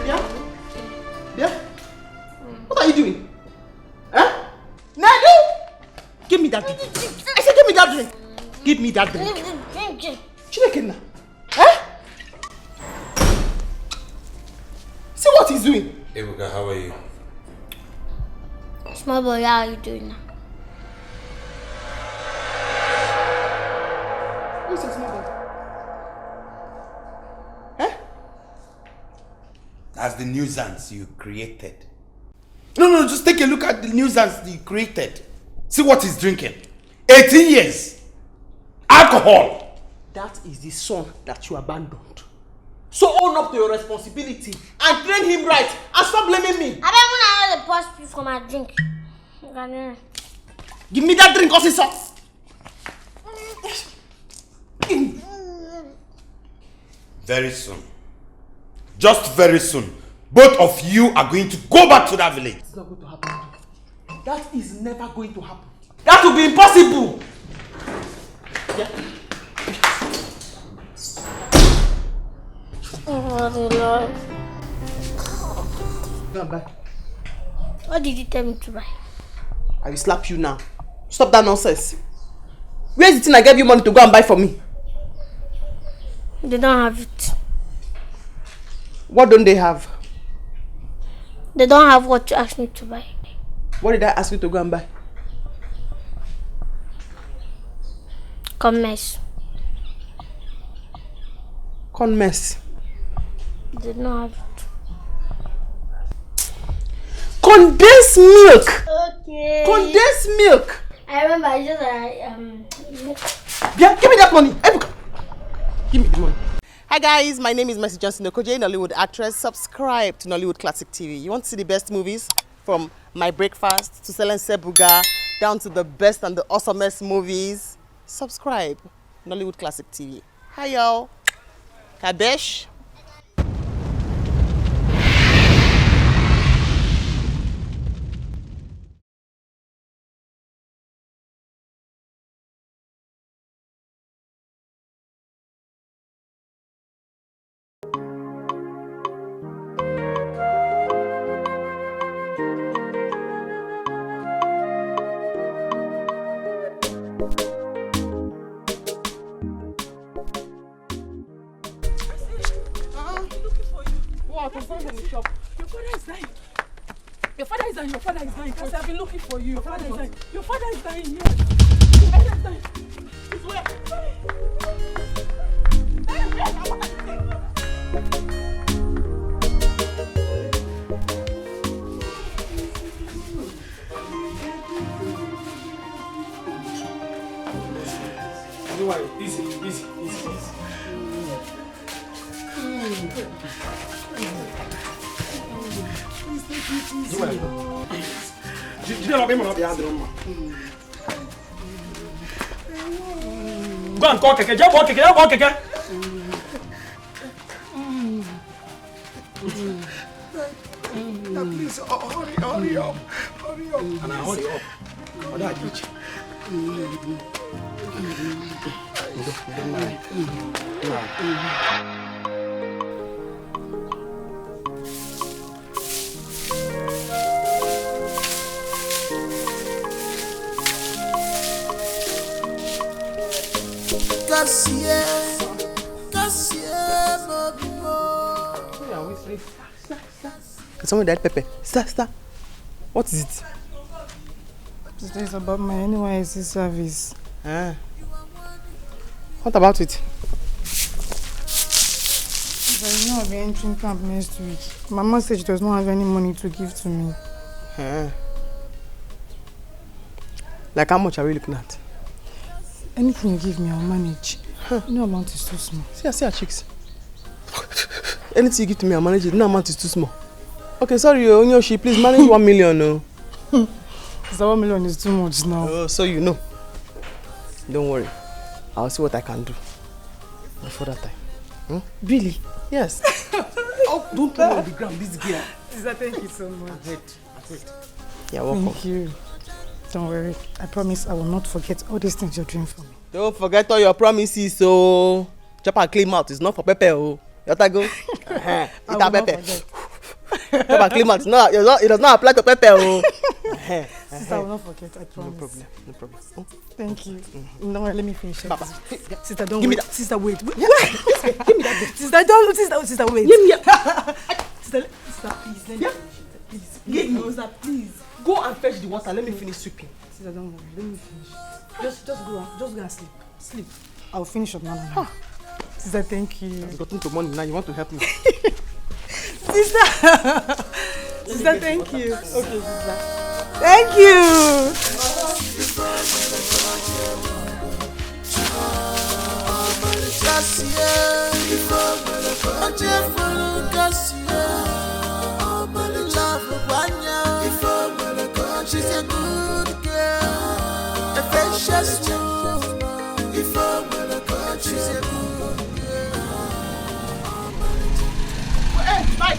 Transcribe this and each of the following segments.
Yeah? Yeah? What are you doing? Huh? Nadu! Give me that drink. I said give me that drink. Give me that drink. Chineke. Huh? See what he's doing? Ebuka, how are you? Small boy, how are you doing now? Who's a small boy? Huh? That's the nuisance you created. No, just take a look at the nuisance you created. See what he's drinking. 18 years. Alcohol. That is the son that you abandoned. So own up to your responsibility and train him right and stop blaming me. I don't want to pour for my drink. Give me that drink, officer. Very soon. Just very soon. Both of you are going to go back to that village. It's not going to happen. That is never going to happen. That will be impossible. Yeah. Oh, the Lord. Go and buy. What did you tell me to buy? I will slap you now. Stop that nonsense. Where's the thing I gave you money to go and buy for me? They don't have it. What don't they have? They don't have what you asked me to buy. What did I ask you to go and buy? Commerce. Corn mess. They don't have it. Condensed milk. Okay. Condensed milk. I remember I just Yeah, give me that money. Give me the money. Hi guys, my name is Mercy Johnson Okoje, Nollywood actress. Subscribe to Nollywood Classictv. You want to see the best movies from My Breakfast to Selen Sebuga down to the best and the awesomest movies? Subscribe Nollywood Classictv. Hi y'all. Kabesh. Your father is dying. Your father is dying. I've been looking for you. Your father is dying. Your father is dying. Yes. Your father is dying. It's where? Easy. Go and call Keke. Just walk Keke. Please, hurry up. And hurry up. Someone died pepper. Stop. What is it? This is about my NYSC service. What about it? There's no be entering camp next week. Mama said she does not have any money to give to me. Like how much are we looking at? Anything you give me, I'll manage. No amount is too small. See our chicks. Anything you give to me, I'll manage it. No amount is too small. Okay, sorry, Onyoshi, please manage 1 million. No. So 1 million is too much now. Oh, so you know. Don't worry. I'll see what I can do before that time. Really? Yes. Oh, don't throw on the ground, this gear. Sister, thank you so much. You're welcome. Thank you. Don't worry. I promise I will not forget all these things you're doing for me. Don't forget all your promises, so chop and clean mouth is not for pepper. Your go. I will It not pepper. forget. Pepper climate. No, it does not apply to pepper. Oh. Sister, I will not forget. I promise. No problem. Oh. Thank you. No, let me finish it. Papa. Sister, don't Give me wait. that. Sister, wait. Wait. Give me that. Sister, don't. Sister, wait. Give me. Sister, please. Let me finish it. Please. Give me. No, sister, please. Go and fetch the water. Let me finish sweeping. Sister, don't worry. Let me finish. Just go and sleep. Sleep. I'll finish up now. Sister, thank you. I've gotten to money now. You want to help me? Sister. Sister, thank you. Okay, sister. Thank you. She's a good girl, a precious woman. If I'm gonna go, she's a good girl. Hey, bye.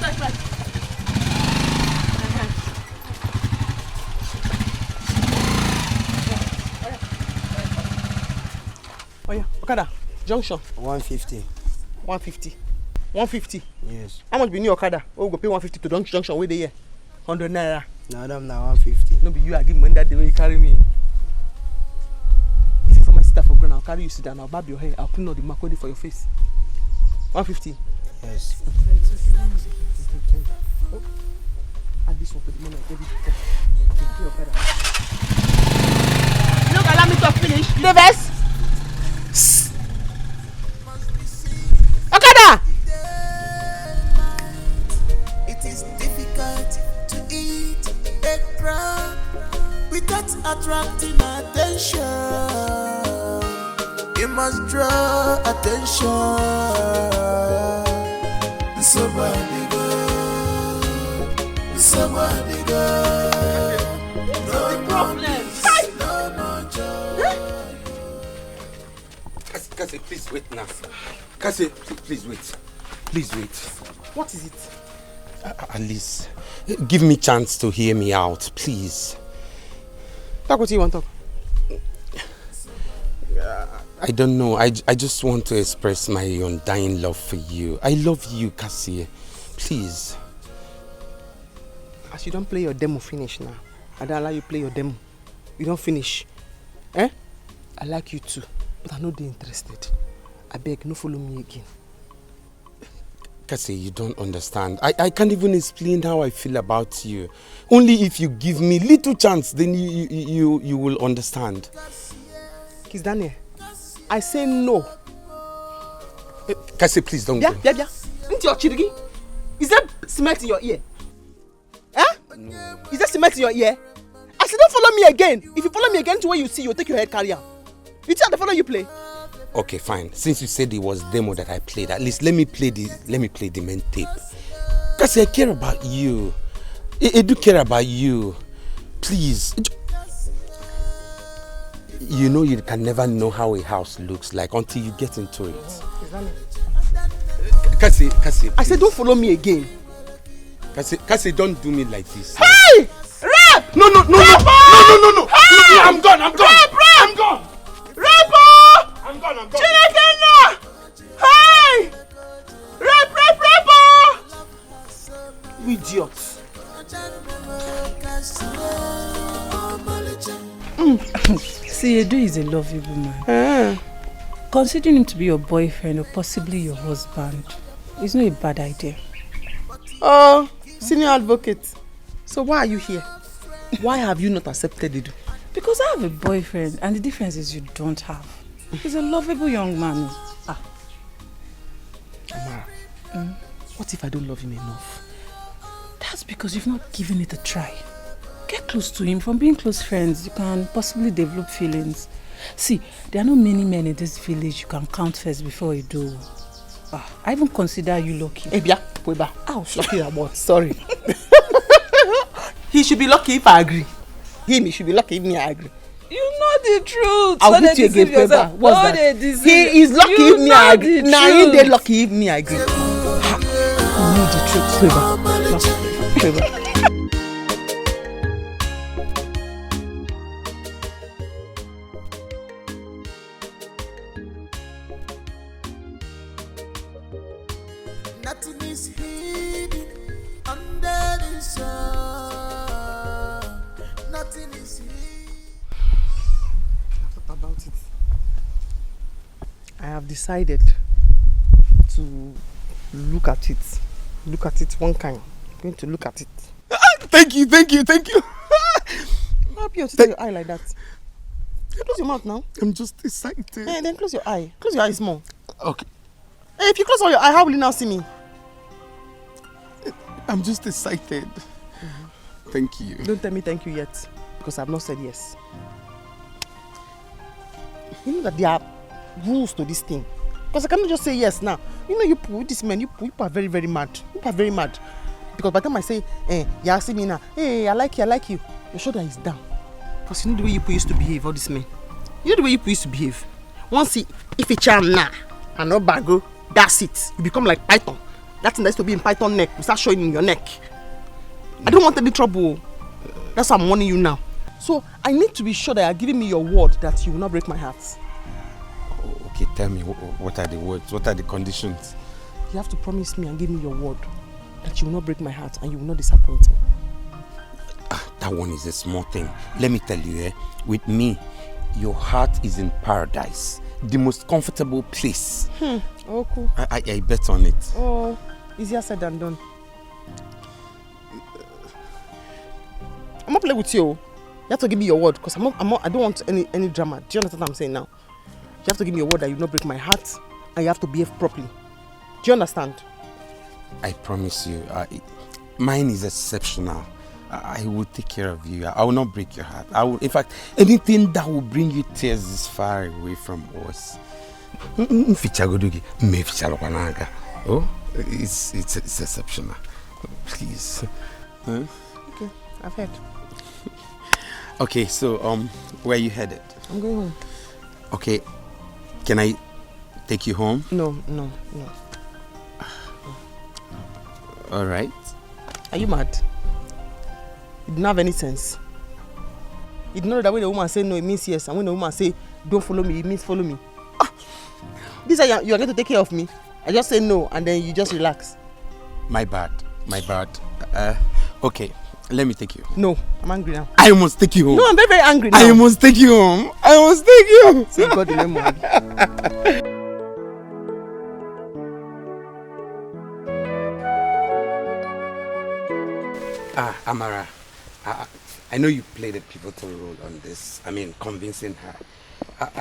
Oh yeah, Okada, junction. 150. 150. 150. Yes. How much be new Okada? Oh, go pay 150 to junction. Where they here? 100 naira. Now I'm now 150. No be you. I give money that the way you carry me. If you for my sister for ground, I'll carry you sit down. I'll barb your hair. I'll put all the mark for your face. 150. Yes. Oh. Add this one to the money I gave you before. Okay, Okada. You don't allow me to finish. Davis. Okada. It is difficult to eat a crab without attracting attention. You must draw attention. Somebody go. No problem. No joy. Cassie, please wait now. Cassie, please wait. Please wait. What is it? At least, give me chance to hear me out, please. Talk what you want to talk. I don't know. I just want to express my undying love for you. I love you, Cassie. Please. As you don't play your demo finish now, I don't allow you play your demo. You don't finish. Eh? I like you too, but I'm not interested. I beg, no follow me again. Cassie, you don't understand. I can't even explain how I feel about you. Only if you give me little chance, then you will understand. Kiss Daniel, I say no. Cassie, please don't go. Yeah. Into your chirigi. Is there cement in your ear? Eh? No. Is there cement in your ear? I said don't follow me again. If you follow me again to where you see, you'll take your head carrier. You think I follow you play? Okay, fine. Since you said it was demo that I played, at least let me play the main tape. Cassie, I care about you. I do care about you. Please. You know you can never know how a house looks like until you get into it. Cassie, I said don't follow me again. Cassie, don't do me like this. Hey! Rap! No. Hey! I'm gone. Rap! I'm gone. Rap! I'm gone. Chinekena! Hey! Rap! Idiot. See, Edo is a lovable man. Considering him to be your boyfriend or possibly your husband is not a bad idea. Oh, senior advocate. So why are you here? Why have you not accepted Edo? Because I have a boyfriend and the difference is you don't have. He's a lovable young man. Amara, what if I don't love him enough? That's because you've not given it a try. Get close to him. From being close friends, you can possibly develop feelings. See, there are not many men in this village you can count first before you do. I even consider you lucky. Ebia, Weba. Ouch. Lucky about, sorry. He should be lucky if I agree. He should be lucky if me I agree. You know the truth. I'll beat you again, Weba. What's that? He is lucky if me I agree. Now he dey lucky if me I agree. I know the truth, Weba. Nothing is hidden under the sun. Nothing is hidden. What about it? I have decided to look at it. Look at it one kind. I'm going to look at it. Thank you. I'm happy to see your eye like that. Close your mouth now. I'm just excited. Hey, then close your eye. Close your eyes more. Okay. Hey, if you close all your eye, how will you now see me? I'm just excited. Thank you. Don't tell me thank you yet, because I've not said yes. You know that there are rules to this thing. Because I cannot just say yes now. You know, you put this man, you are very, very mad. You are very mad. Because by the time I say, you asking me now, hey, I like you, your shoulder is down. Because you know the way you used to behave, all this men. You know the way you used to behave. Once if you charm now, and no bago, that's it. You become like Python. That thing that used to be in Python neck, you start showing in your neck. I don't want any trouble. That's why I'm warning you now. So I need to be sure that you're giving me your word that you will not break my heart. Okay, tell me, what are the words? What are the conditions? You have to promise me and give me your word that you will not break my heart and you will not disappoint me. That one is a small thing. Let me tell you, with me, your heart is in paradise. The most comfortable place. Oh, cool. I bet on it. Oh, easier said than done. I'm not playing with you. You have to give me your word because I don't want any drama. Do you understand what I'm saying now? You have to give me your word that you will not break my heart and you have to behave properly. Do you understand? I promise you. Mine is exceptional. I will take care of you. I will not break your heart. I will, in fact, anything that will bring you tears is far away from us. Oh, it's exceptional. Please. Huh? Okay, I've heard. Okay, so where are you headed? I'm going home. Okay, can I take you home? No. All right. Are you mad? It didn't have any sense. You know that when the woman say no, it means yes, and when the woman say don't follow me, it means follow me. This is you are going to take care of me. I just say no, and then you just relax. My bad. Okay, let me take you home. No, I'm angry now. I must take you home. No, I'm very, very angry now. I must take you home. Say God in the name of Amara, I know you played a pivotal role on this. I mean, convincing her.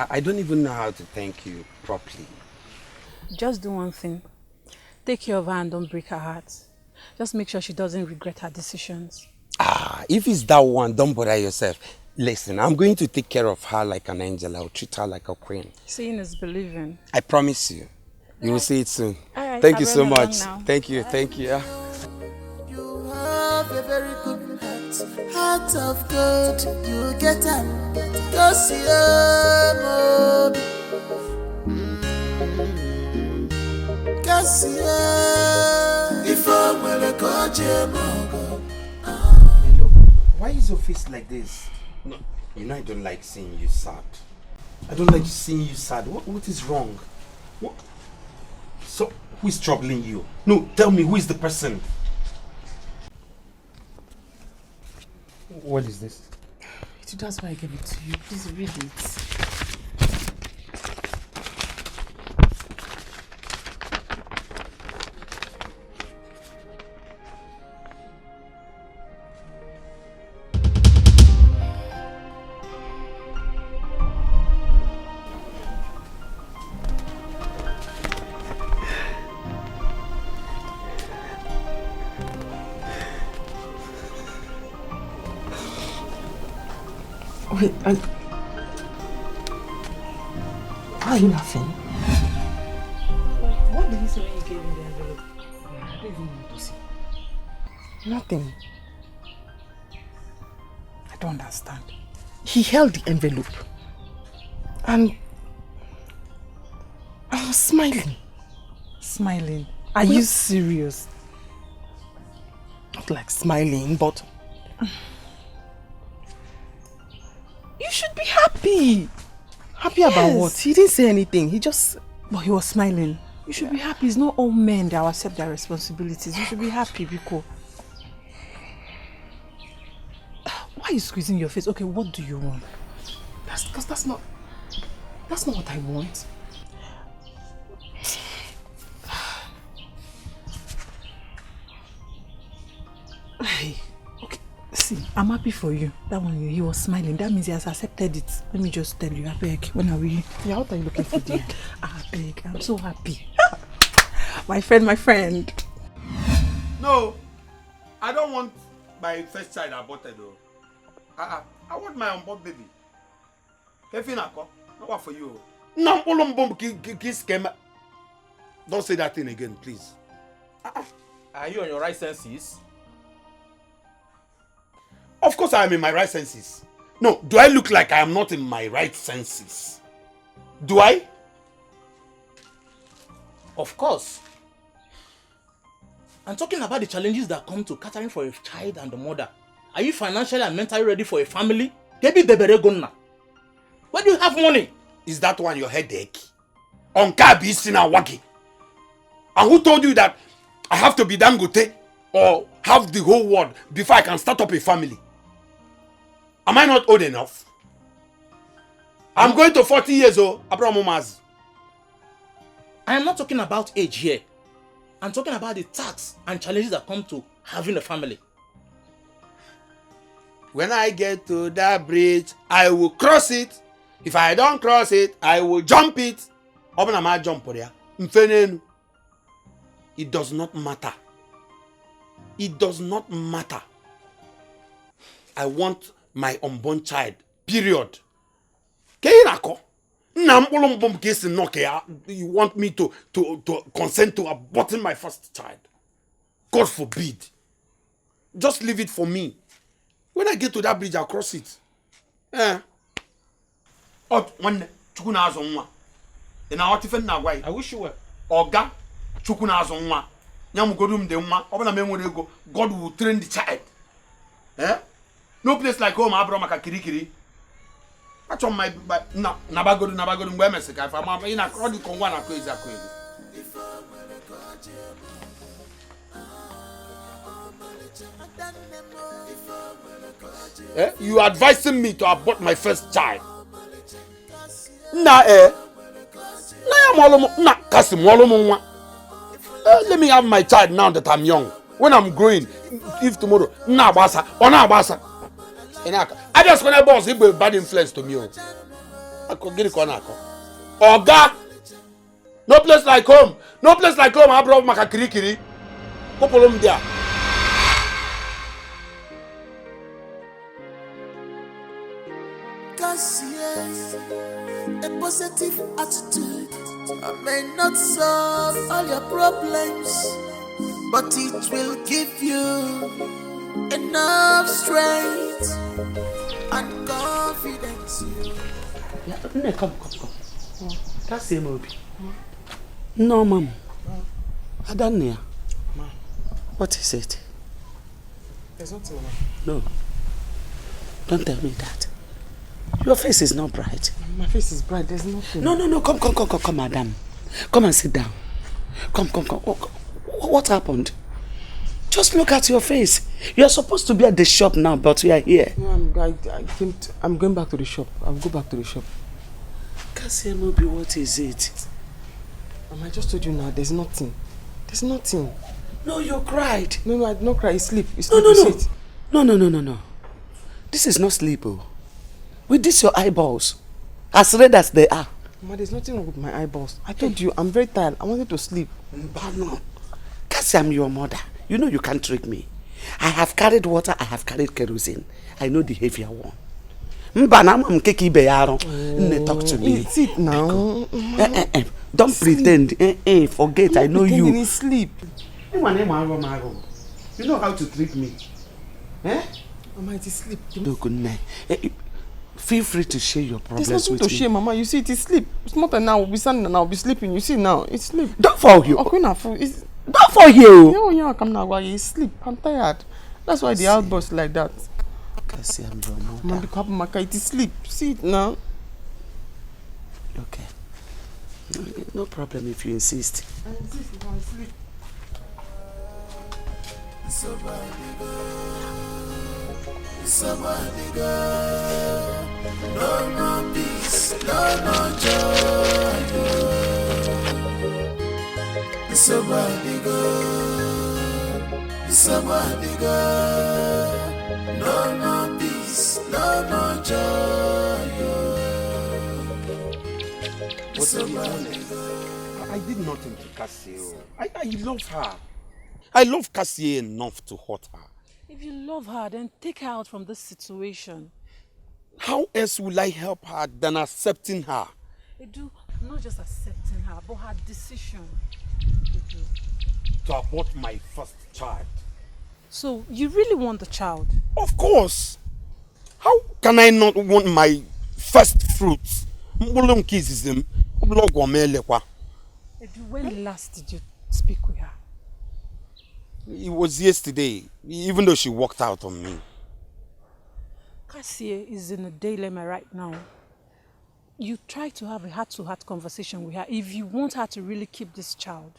I don't even know how to thank you properly. Just do one thing. Take care of her and don't break her heart. Just make sure she doesn't regret her decisions. If it's that one, don't bother yourself. Listen, I'm going to take care of her like an angel. I'll treat her like a queen. Seeing is believing. I promise you. You will see it soon. All right, Thank you so much. Thank you. You have a very good heart of gold. You get a go see Amobi. Go see if I will go Why is your face like this? No, you know I don't like seeing you sad. I don't like seeing you sad. What is wrong? What? So, who is troubling you? No, tell me, who is the person? What is this? That's why I gave it to you. Please read it. Wait, why are you laughing? What did he say when you gave him the envelope? I don't even want to see. Nothing. I don't understand. He held the envelope and I was smiling. Smiling? Are you serious? Not like smiling, but you should be happy. Happy about what? He didn't say anything. He just... But he was smiling. You should be happy. It's not all men that accept their responsibilities. You should be happy, Biko. Why are you squeezing your face? Okay, what do you want? That's not what I want. Hey, okay. See, I'm happy for you. That one, he was smiling. That means he has accepted it. Let me just tell you, I beg. When are we? Yeah, what are you looking for there? I beg. I'm so happy. My friend. No, I don't want my first child aborted though. I want my unborn baby. Not what for you. No, don't say that thing again, please. Are you on your right senses? Of course I am in my right senses. No, do I look like I am not in my right senses? Do I? Of course. I'm talking about the challenges that come to catering for a child and the mother. Are you financially and mentally ready for a family? Where do you have money? Is that one your headache? On Kabi Sina Wagi. And who told you that I have to be Dangote or have the whole world before I can start up a family? Am I not old enough? I'm going to 40 years old. I am not talking about age here. I'm talking about the tax and challenges that come to having a family. When I get to that bridge, I will cross it. If I don't cross it, I will jump it. It does not matter. It does not matter. I want my unborn child. Period. You want me to consent to aborting my first child? God forbid. Just leave it for me. When I get to that bridge, I'll cross it. I wish you were. Oga chukuna azonwa. Nyamugodum de nwa. Obana menwere ego. God will train the child. No place like home abro maka kirikiri. Acho my nabagodu ngwe mesika. If I'm in a crowd kongwa na kwezi akwezi. You advising me to abort my first child? Let me have my child now that I'm young. When I'm growing, if tomorrow, I just want a boss, he be a bad influence to me. I could get it on. Oga, no place like home. No place like home. I brought my kirikiri. Couple there. A positive attitude may not solve all your problems, but it will give you enough strength and confidence. Yeah, come. That's Amobi. No, Mom. I don't know. What is it? There's nothing. No. Don't tell me that. Your face is not bright. My face is bright. There's nothing. No. Come, madam. Come and sit down. Come. What happened? Just look at your face. You are supposed to be at the shop now, but we are here. No, I'm going back to the shop. I'll go back to the shop. Amobi, what is it? I just told you now. There's nothing. There's nothing. No, you cried. No, I did not cry. You sleep. No. This is not sleep, oh. With this your eyeballs, as red as they are. Mama, there's nothing wrong with my eyeballs. I told you, I'm very tired. I wanted to sleep. No. Kasi, I'm your mother. You know you can't trick me. I have carried water, I have carried kerosene. I know the heavier one. Talk to me. It's it now. Don't pretend. Forget, I know you. In sleep. You know how to trick me. Mama, it is sleep. Feel free to share your problems with me. There's nothing to share, Mama. You see, it is sleep. It's not now. We'll be standing and I'll be sleeping. You see now, it's sleep. Don't fall you. Don't fall you. Yeah, come now. It's sleep. I'm tired. That's why the outburst like that. Kasi, I'm your mother. Mama, it is sleep. See it now. Okay. No problem if you insist. I insist, you can sleep. Somebody go. No peace, no joy. Somebody go. No peace, no joy. Somebody go. I did nothing to Cassie. I love her. I love Cassie enough to hurt her. If you love her, then take her out from this situation. How else will I help her than accepting her? Edu, not just accepting her, but her decision. To abort my first child. So, you really want the child? Of course. How can I not want my first fruits? Edu, when last did you speak with her? It was yesterday, even though she walked out on me. Cassie is in a dilemma right now. You try to have a heart-to-heart conversation with her if you want her to really keep this child.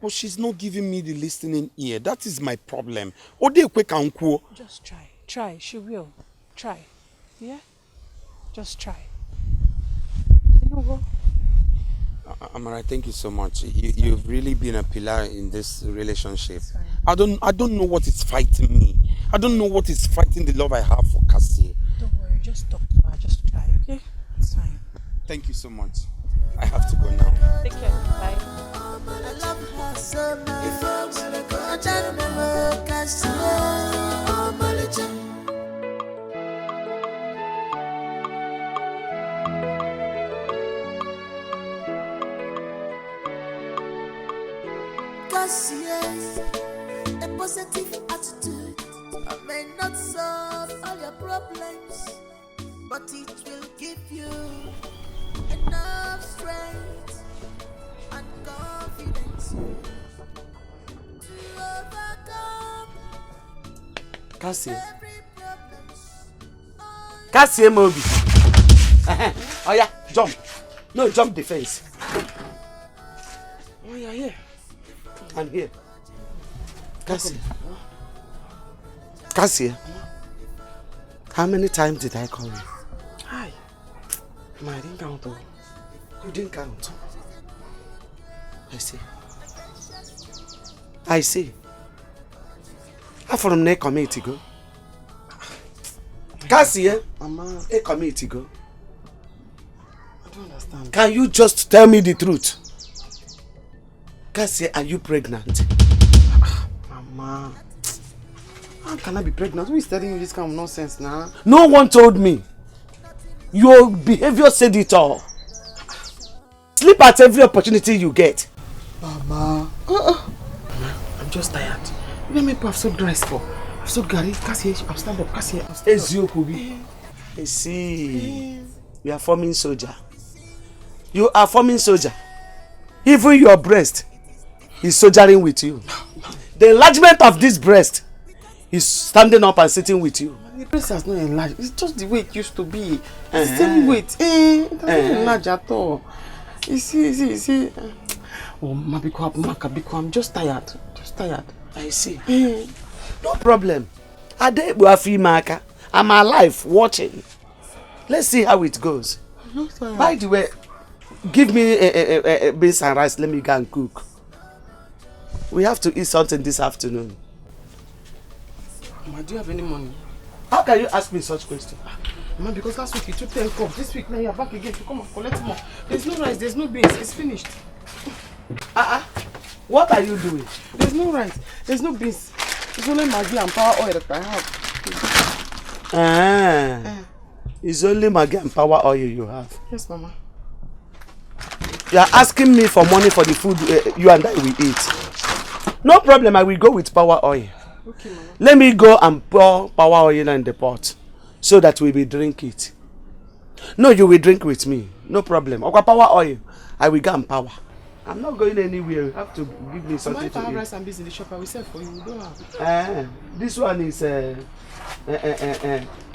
But she's not giving me the listening ear. That is my problem. Just try. Try. She will. Try. Yeah? Just try. You know what? Amara, thank you so much. You've really been a pillar in this relationship. I don't know what is fighting me. I don't know what is fighting the love I have for Cassie. Don't worry, just talk to her. Just try, okay? It's fine. Thank you so much. I have to go now. Take care. Bye. I love her so much. If I wanna go, I don't know, Cassie. Oh, Malicha. Cassie, a positive attitude. I may not solve all your problems, but it will give you enough strength and confidence to overcome Cassie. every problem. Cassie Amobi. Oh yeah, jump. No, jump the fence. Oh yeah, here. I'm here. Cassie. Cassie. How many times did I call you? Hi. I didn't count though. You didn't count. I see. How from next committee go? Cassie, Mama, a committee go. I don't understand. Can you just tell me the truth? Cassie, are you pregnant? Mama, how can I be pregnant? Who is telling you this kind of nonsense now? No one told me. Your behavior said it all. Sleep at every opportunity you get. Mama, I'm just tired. You know me, I've sold rice for. I've sold Gary. Cassie, I'll stand up. Cassie, I'll stand up. Eziokubi. I see. You are forming soldier. You are forming soldier. Even your breast is soldiering with you. The enlargement of this breast is standing up and sitting with you. The breast has not enlarged. It's just the way it used to be. It's the same weight. It doesn't enlarge at all. You see. Oh, Mabiko, I'm just tired. I see. No problem. I'm alive watching. Let's see how it goes. By the way, give me a beans and rice. Let me go and cook. We have to eat something this afternoon. Mama, do you have any money? How can you ask me such question? Mama, because last week you took 10 cups. This week now you're back again to come and collect more. There's no rice, there's no beans. It's finished. What are you doing? There's no rice, there's no beans. It's only Maggi and power oil that I have. It's only Maggi and power oil you have. Yes, Mama. You are asking me for money for the food you and I will eat. No problem, I will go with power oil. Okay, Mama. Let me go and pour power oil in the pot so that we will drink it. No, you will drink with me. No problem. Okay, power oil. I will go and power. I'm not going anywhere. You have to give me something Mama, if I to have eat. rice and beans in the shop, I will sell for you. You don't have. This one is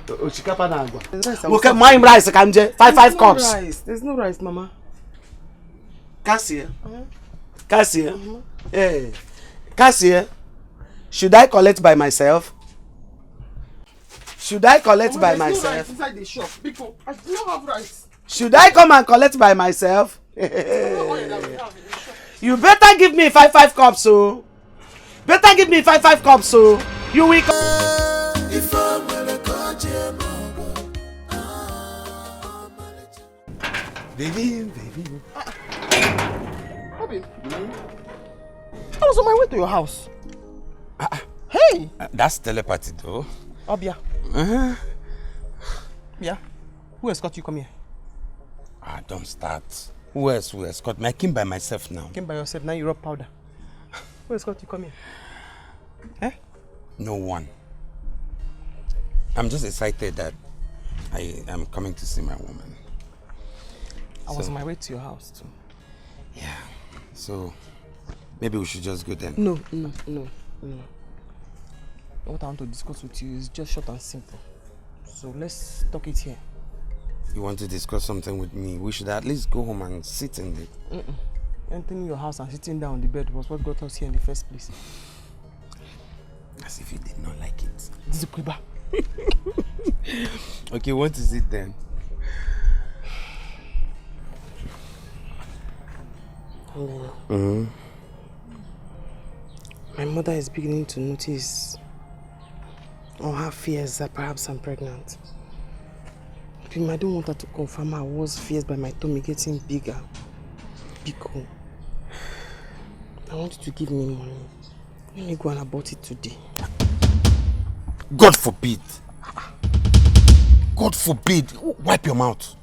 Ochikapa na agwa. There's rice. I will Okay, sell. my rice kanje. Five cups. There's no rice, Mama. Cassie. Cassie. Hey. Cassie. Should I collect by myself? Should I collect by myself? No rice inside the shop. Because I do not have rice. Should I come and collect by myself? You better give me 5 cups, so. Better give me 5 cups, so. You will Baby. Bobby, I was on my way to your house. Hey! That's telepathy, though. Obia. Yeah. Who escort you come here? Don't start. Who else will escort me? I came by myself now. Came by yourself, now you rub powder. Who escort you come here? Eh? No one. I'm just excited that I am coming to see my woman. I was on my way to your house too. Yeah. So, maybe we should just go then. No. What I want to discuss with you is just short and simple. So let's talk it here. You want to discuss something with me? We should at least go home and sit in it. Entering your house and sitting down on the bed was what got us here in the first place. As if you did not like it. This is Kuba. Okay, what is it then? My mother is beginning to notice or have fears that perhaps I'm pregnant. I don't want her to confirm her worst fears by my tummy getting bigger. Biko. I want you to give me money. Let me go and abort it today. God forbid. God forbid. Wipe your mouth.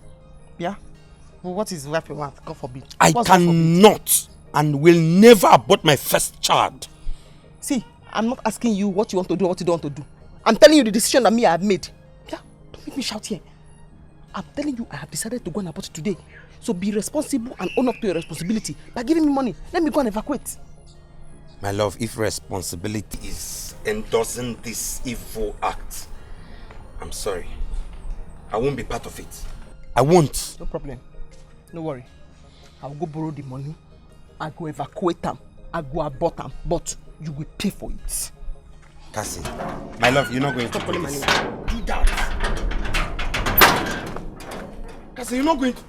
Yeah? Well, what is wipe your mouth? God forbid. I cannot and will never abort my first child. See, I'm not asking you what you want to do or what you don't want to do. I'm telling you the decision that I have made. Yeah? Don't make me shout here. I'm telling you I have decided to go and abort it today. So be responsible and own up to your responsibility by giving me money. Let me go and evacuate. My love, if responsibility is endorsing this evil act, I'm sorry. I won't be part of it. I won't. No problem. No worry. I'll go borrow the money. I'll go evacuate them. I'll go abort them. But you will pay for it. Cassie, my love, you're not going to do this. Do that. Cassie, you're not going to...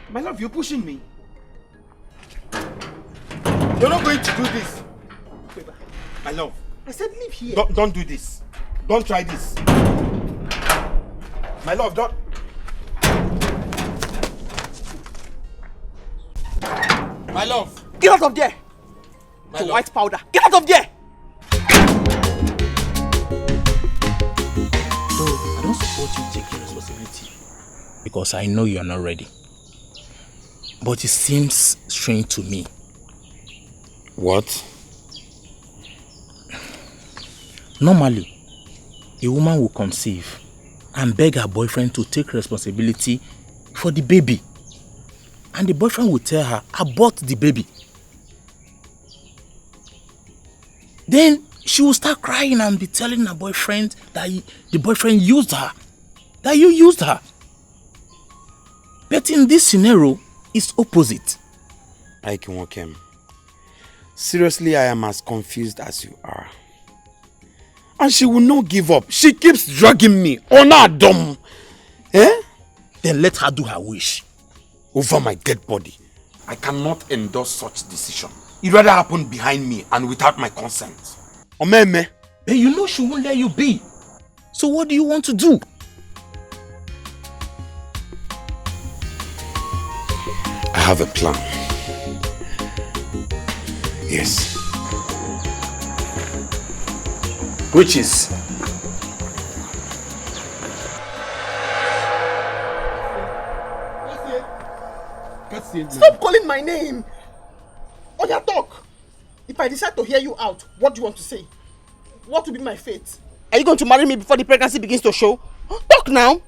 My love, you're pushing me. You're not going to do this. My love. I said leave here. Don't do this. Don't try this. My love, don't... My love. Get out of there. To white powder. Get out of there. I don't support you taking responsibility because I know you're not ready. But it seems strange to me. What? Normally, a woman will conceive and beg her boyfriend to take responsibility for the baby. And the boyfriend will tell her, abort the baby. Then she will start crying and be telling her boyfriend that the boyfriend used her. That you used her. But in this scenario, it's opposite. I can walk him. Seriously, I am as confused as you are. And she will not give up. She keeps dragging me on her dumb. Eh? Then let her do her wish. Over my dead body. I cannot endorse such decision. It rather happen behind me and without my consent. Omeme. But you know she won't let you be. So what do you want to do? I have a plan. Yes. Which is? Stop calling my name. Oh, yeah, talk. If I decide to hear you out, what do you want to say? What will be my fate? Are you going to marry me before the pregnancy begins to show? Talk now.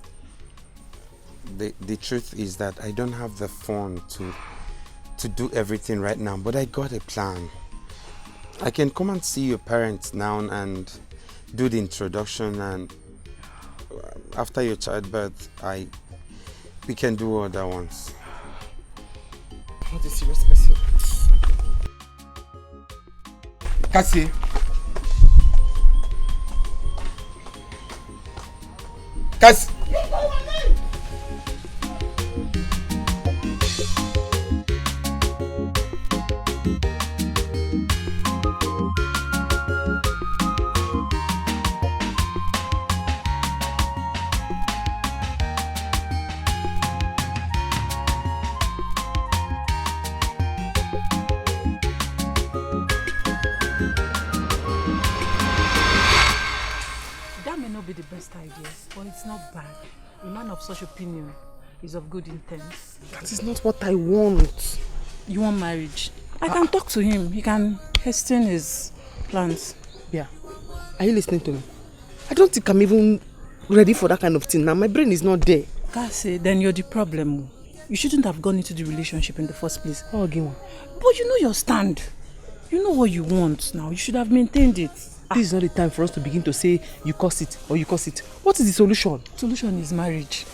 The truth is that I don't have the phone to do everything right now, but I got a plan. I can come and see your parents now and do the introduction, and after your childbirth, we can do other ones. a serious person. Cassie. Cassie. That may not be the best idea, but it's not bad. A man of such opinion is of good intent. That is not what I want. You want marriage? I can talk to him. He can hasten his plans. Yeah. Are you listening to me? I don't think I'm even ready for that kind of thing now. My brain is not there. Kasi, then you're the problem. You shouldn't have gone into the relationship in the first place. Oh, again. But you know your stand. You know what you want now. You should have maintained it. This is not the time for us to begin to say you curse it or you curse it. What is the solution? Solution is marriage.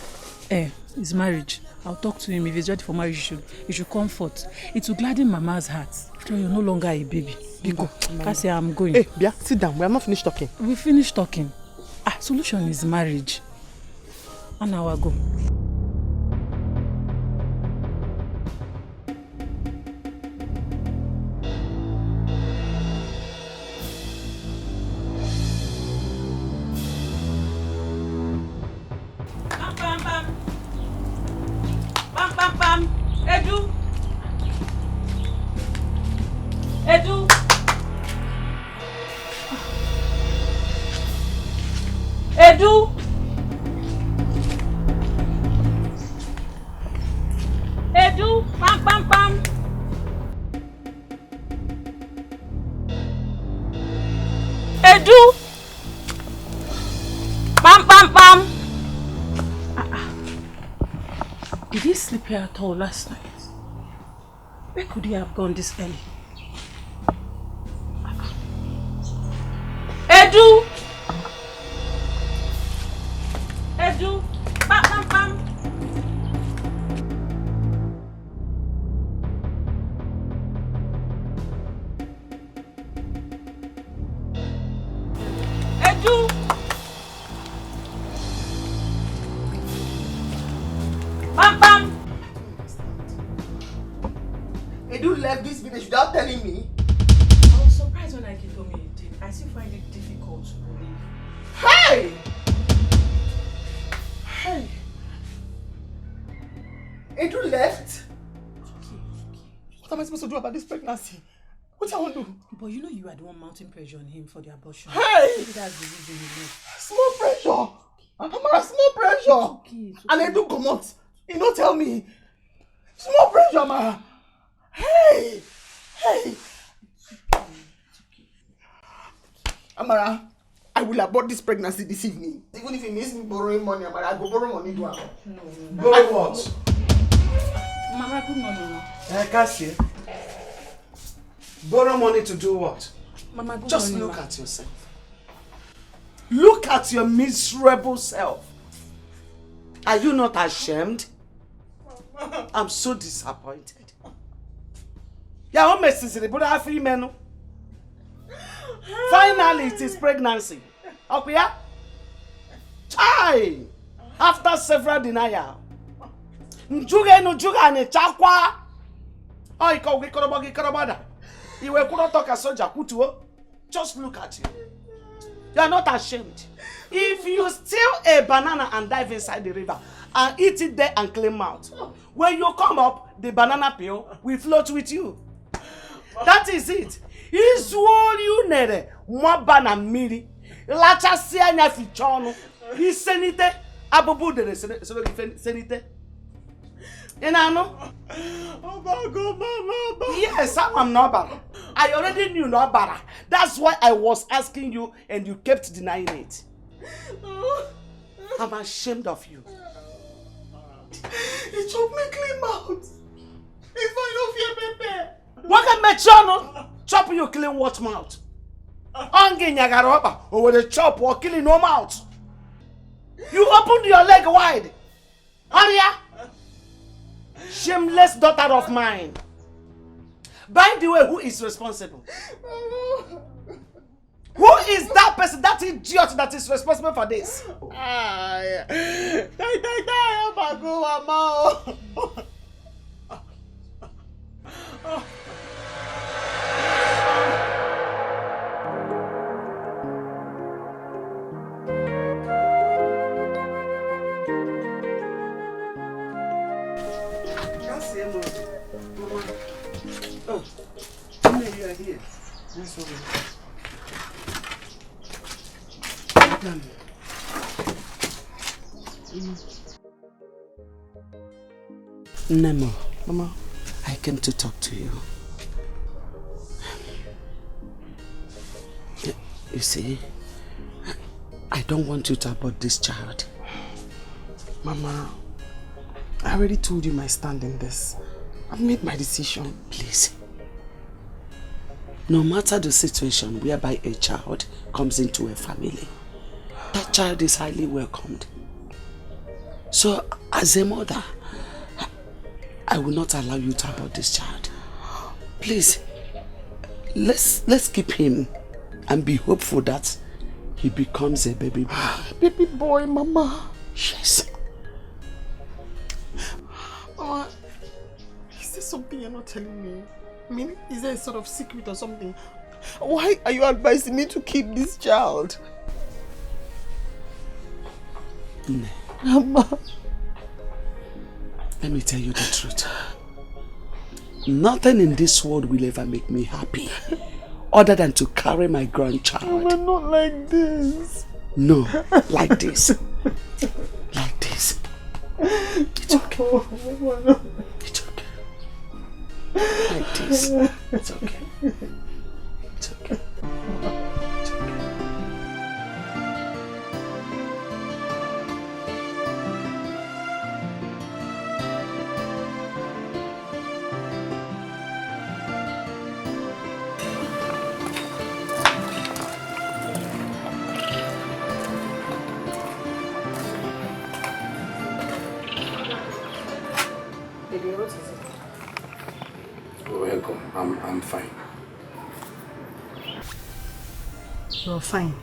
It's marriage. I'll talk to him. If he's ready for marriage, you should comfort. It will gladden Mama's heart. After all, you're no longer a baby. Biko, Kasi, I'm going. Hey, Bia, sit down. We are not finished talking. We finished talking. Solution is marriage. 1 hour ago. Edu! Edu! Pam pam pam! Edu! Pam pam pam! Did he sleep here at all last night? Where could he have gone this early? Edu! Edu! Pam pam pam! Edu! Pam pam! Edu left this village without telling me. I was surprised when I told me you did. I still find it difficult to believe. Hey! Hey! Edu left? What am I supposed to do about this pregnancy? What do I want to do? But you know you are the one mounting pressure on him for the abortion. Hey! Maybe that's the reason he left. Small pressure! Amara, small pressure! Okay. And Edu come out. You don't tell me. Small pressure, Amara! Hey! Hey! Amara, I will abort this pregnancy this evening. Even if it means me borrowing money, Amara, I go borrow money to her. No. Borrow what? Mama, good morning. Cassie. Borrow money to do what? Mama, good Just morning. look at yourself. Look at your miserable self. Are you not ashamed? I'm so disappointed. Yeah, what mess is it? But I feel men. Finally, it is pregnancy. Okay, yeah? Chai! After several denial. Njuga ne chakwa. Oh, iko gikorobada. Iwe kuno toka soja kutuo. Just look at you. You are not ashamed. If you steal a banana and dive inside the river and eat it there and clean out, when you come up, the banana peel will float with you. That is it. Is all you need. Mwabana miri. Lacha sianya fichono. He senite. Abubu de senite. Enano? Yes, I'm Nobara. I already knew Nobara. That's why I was asking you and you kept denying it. I'm ashamed of you. He choked me clean mouth. If I don't fear Pepe. What can make sure chop you clean what mouth? Ongi nyagaroba or with a chop or killing no mouth. You opened your leg wide. Aria, shameless daughter of mine. By the way, who is responsible? Who is that person, that idiot that is responsible for this? Oh, you are here. Yes, okay. Nemo, Mama, I came to talk to you. You see, I don't want you to abort this child. Mama, I already told you my stand in this. I've made my decision. Please. No matter the situation whereby a child comes into a family, that child is highly welcomed. So, as a mother, I will not allow you to abort this child. Please, let's keep him and be hopeful that he becomes a baby boy. Baby boy, Mama. Yes. Mama, is there something you're not telling me? I mean, is there a sort of secret or something? Why are you advising me to keep this child? No. Mama. Let me tell you the truth. Nothing in this world will ever make me happy other than to carry my grandchild. Mama, not like this. No, like this. Like this. It's okay. It's okay. Like this. It's okay. It's okay. It's okay. Welcome. I'm fine. You're fine.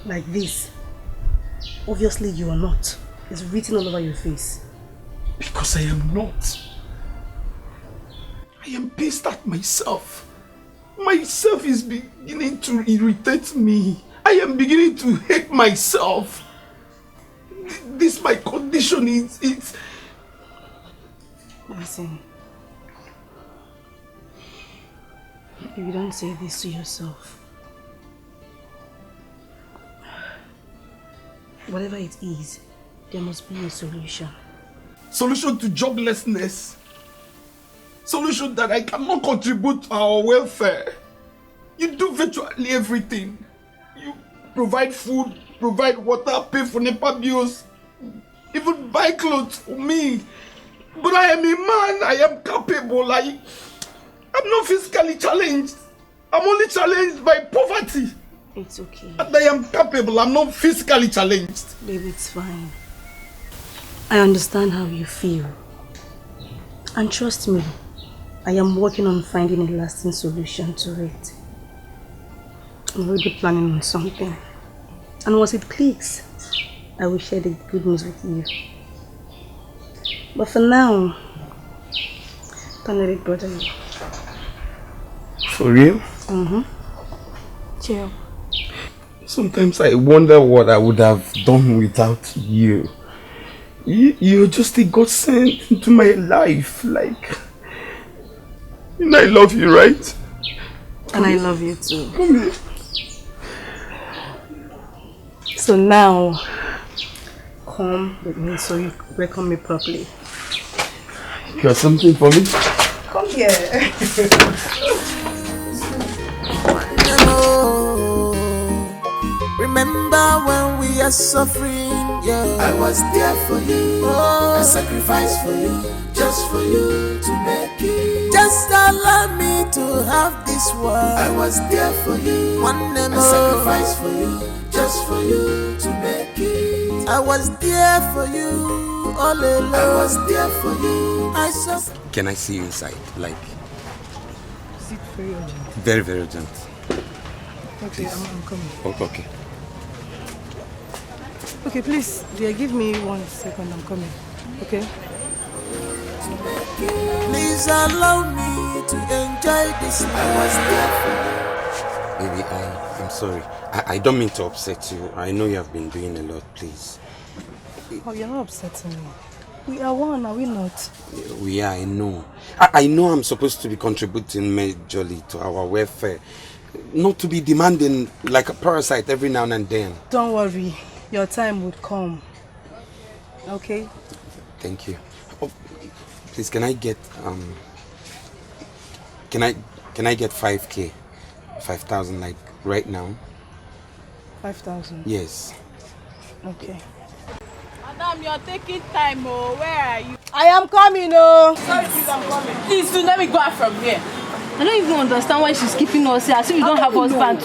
Like this. Obviously you are not. It's written all over your face. Because I am not. I am pissed at myself. Myself is beginning to irritate me. I am beginning to hate myself. This my condition is it's. Listen. If you don't say this to yourself, whatever it is, there must be a solution. Solution to joblessness. Solution that I cannot contribute to our welfare. You do virtually everything. You provide food, provide water, pay for NEPA bills, even buy clothes for me. But I am a man, I am capable. I'm not physically challenged. I'm only challenged by poverty. It's okay. And I am capable, I'm not physically challenged. Baby, it's fine. I understand how you feel. And trust me, I am working on finding a lasting solution to it. I'm already planning on something. And once it clicks, I will share the good news with you. But for now, don't let it bother you. For real? Mm-hmm. Chill. Sometimes I wonder what I would have done without you. You're just a godsend into my life. Like, you know I love you, right? And I love you too. Come here. So now, come with me so you welcome me properly. You got something for me? Come here. Remember when we are suffering, yeah. I was there for you. I sacrificed for you, just for you to make it. Just allow me to have this world. I was there for you. I sacrificed for you, just for you to make it. I was there for you, all alone. I was there for you. Can I see you inside? Like, it very urgent? Very, very urgent. Okay, I'm coming. Okay. Okay, please, dear, give me 1 second. I'm coming. Okay? Please allow me to enjoy this moment. Baby, I'm sorry. I don't mean to upset you. I know you have been doing a lot, please. Oh, you're not upsetting me. We are one, are we not? We are, I know. I know I'm supposed to be contributing majorly to our welfare. Not to be demanding like a parasite every now and then. Don't worry. Your time would come. Okay? Thank you. Oh, please, can I get Can I get 5K? 5,000 like right now? 5,000? Yes. Okay. Madam, you're taking time, oh. Where are you? I am coming, oh. Sorry, please, I'm coming. Please, do let me go out from here. I don't even understand why she's keeping us here as if we don't have husband.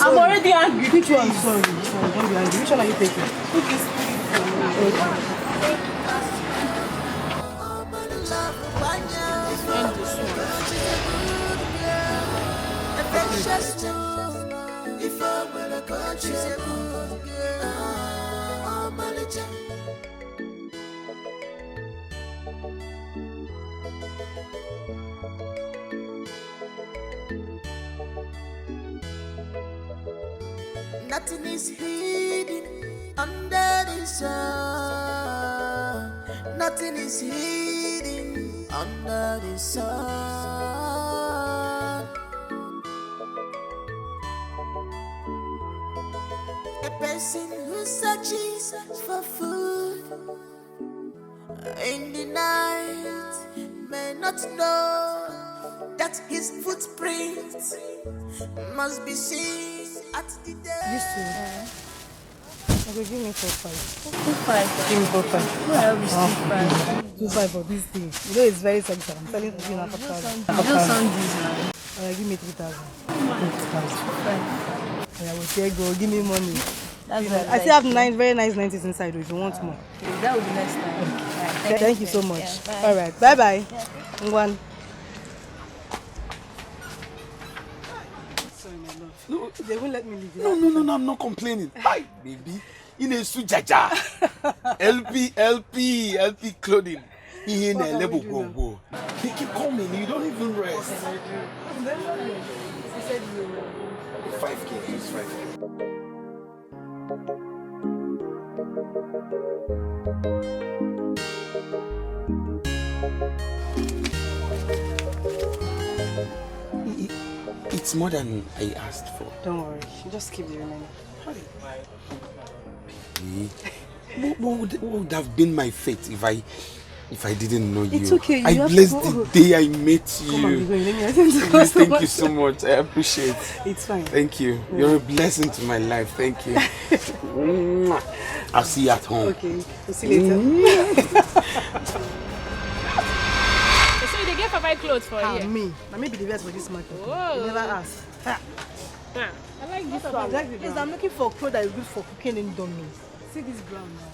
I'm already angry. Which one? Sorry, don't be angry. Which one are you taking? Nothing is hidden under the sun. Nothing is hidden under the sun. A person who searches for food in the night may not know that his footprints must be seen at the day. These two. Okay, give me 4-5. 2-5. Give me 4-5. Who else is 2-5? 2-5 for this thing. You know it's very sexy. I'm telling you now. You don't sound this now. Give me 3,000. 3,000. Yeah, we'll take go. Give me money. That's I still have very nice 90s inside if you want more. That will be next time. Right, Thank you so much. Yeah, all right. Bye-bye. Ngwan. Sorry, my love. No, they won't let me leave. No, I'm not complaining. Hi, baby. In a sujaja. LP clothing. He in a level go. They keep coming. You don't even rest. He said you 5K. It's 5K. It's more than I asked for. Don't worry. You just keep the remaining. What would have been my fate if I didn't know you? It's okay. I blessed the day I met you. Come on, let me attend to Please, thank you so much. I appreciate it. It's fine. Thank you. Yeah. You're a blessing to my life. Thank you. I'll see you at home. Okay. We'll see you later. So they get 5 clothes for you? Me. Now maybe the best for this market. Whoa. You never ask. I like this one. Yes, I'm looking for clothes that is good for cooking indomie. See this brown now.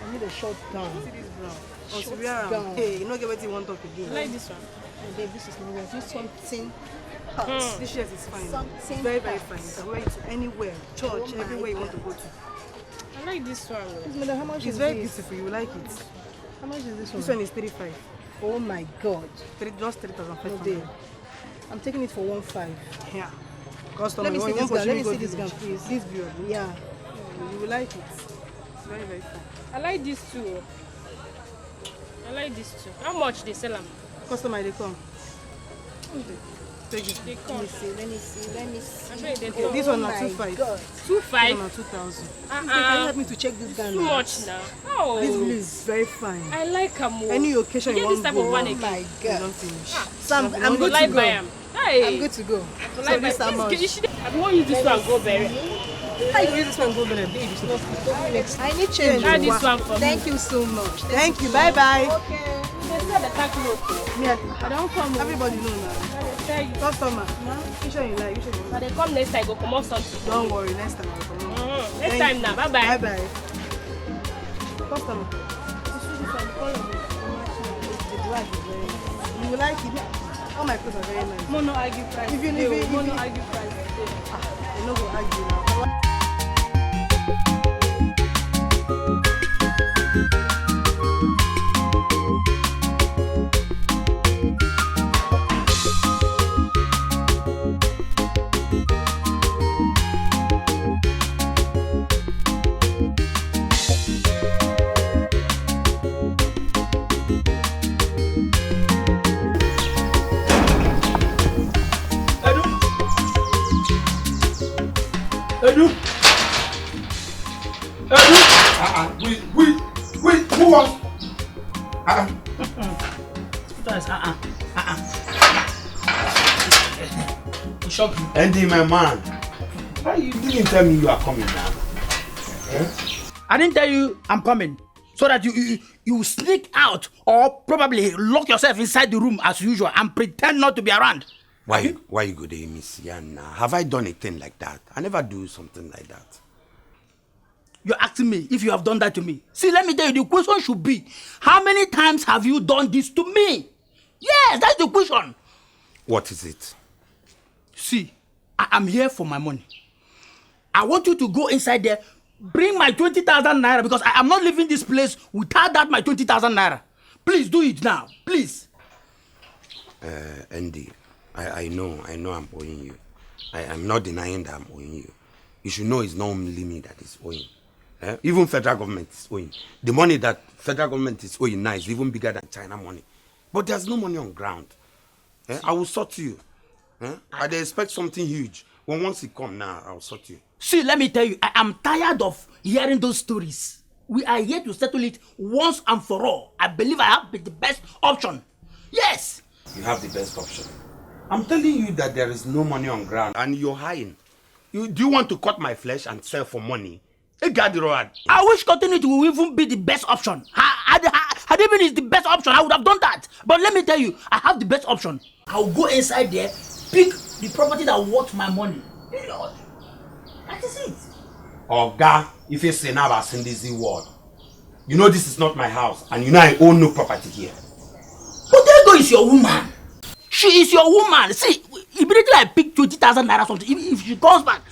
I need a short gown. See this brown. Short gown. Hey, you know get what you want to do. I like this one. Babe, this is not right. This something hot. This shirt is fine. Something very, very fine. You can wear it to anywhere, church, everywhere you want to go to. I like this one. Madam, how much is very beautiful. You like it. How much is this one? This one is 35. Oh my God. Just 3,500. I'm taking it for 1.5. Yeah. Customer, let me see this gown. Let me see this gown, please. This view. Yeah. You will like it. It's very, very fine. I like this too. How much they sell them? Customer, they come. Take it. They come. Let me see. This one is 2.5. 2.5? This one is 2,000. Can you help me to check this gown? Too much now. Oh. This blue is very fine. I like them. Any occasion you want to go. Oh my God. So I'm good to go. Hey. I'm good to go. So this amount. I want you this one go bury. How you use this one go bury, baby? I need change. Try this one for me. Thank you so much. Thank you. Bye-bye. Okay. I don't come. Everybody know now. Customer. Which one you like? But they come next time, go come out something. Don't worry, next time I'll come out. Next time now. Bye-bye. Bye-bye. Customer. You will like it. All my clothes are very nice. Mono argue price. If you Mono argue price. I know go argue now. Edu! Wait, who was? Shock you. Andy, my man. Why you didn't tell me you are coming now? Eh? I didn't tell you I'm coming. So that you sneak out or probably lock yourself inside the room as usual and pretend not to be around. Why you go there, Miss Yana? Have I done a thing like that? I never do something like that. You're asking me if you have done that to me. See, let me tell you, the question should be, how many times have you done this to me? Yes, that's the question. What is it? See, I am here for my money. I want you to go inside there, bring my 20,000 naira because I am not leaving this place without that my 20,000 naira. Please do it now, please. Andy, I know I'm owing you. I am not denying that I'm owing you. You should know it's not only me that is owing. Even federal government is owing. The money that federal government is owing now is even bigger than China money. But there's no money on ground. I will sort you. I expect something huge. When once it comes now, I'll sort you. See, let me tell you, I am tired of hearing those stories. We are here to settle it once and for all. I believe I have the best option. Yes. You have the best option. I'm telling you that there is no money on ground and you're hiding. Do you want to cut my flesh and sell for money? I wish cutting it will even be the best option. Had even is the best option, I would have done that. But let me tell you, I have the best option. I'll go inside there, pick the property that worth my money. Period. That is it. Oga, if you say now about this word, you know this is not my house and you know I own no property here. But there go is your woman. She is your woman. See, immediately I pick 20,000 naira something. If she comes back,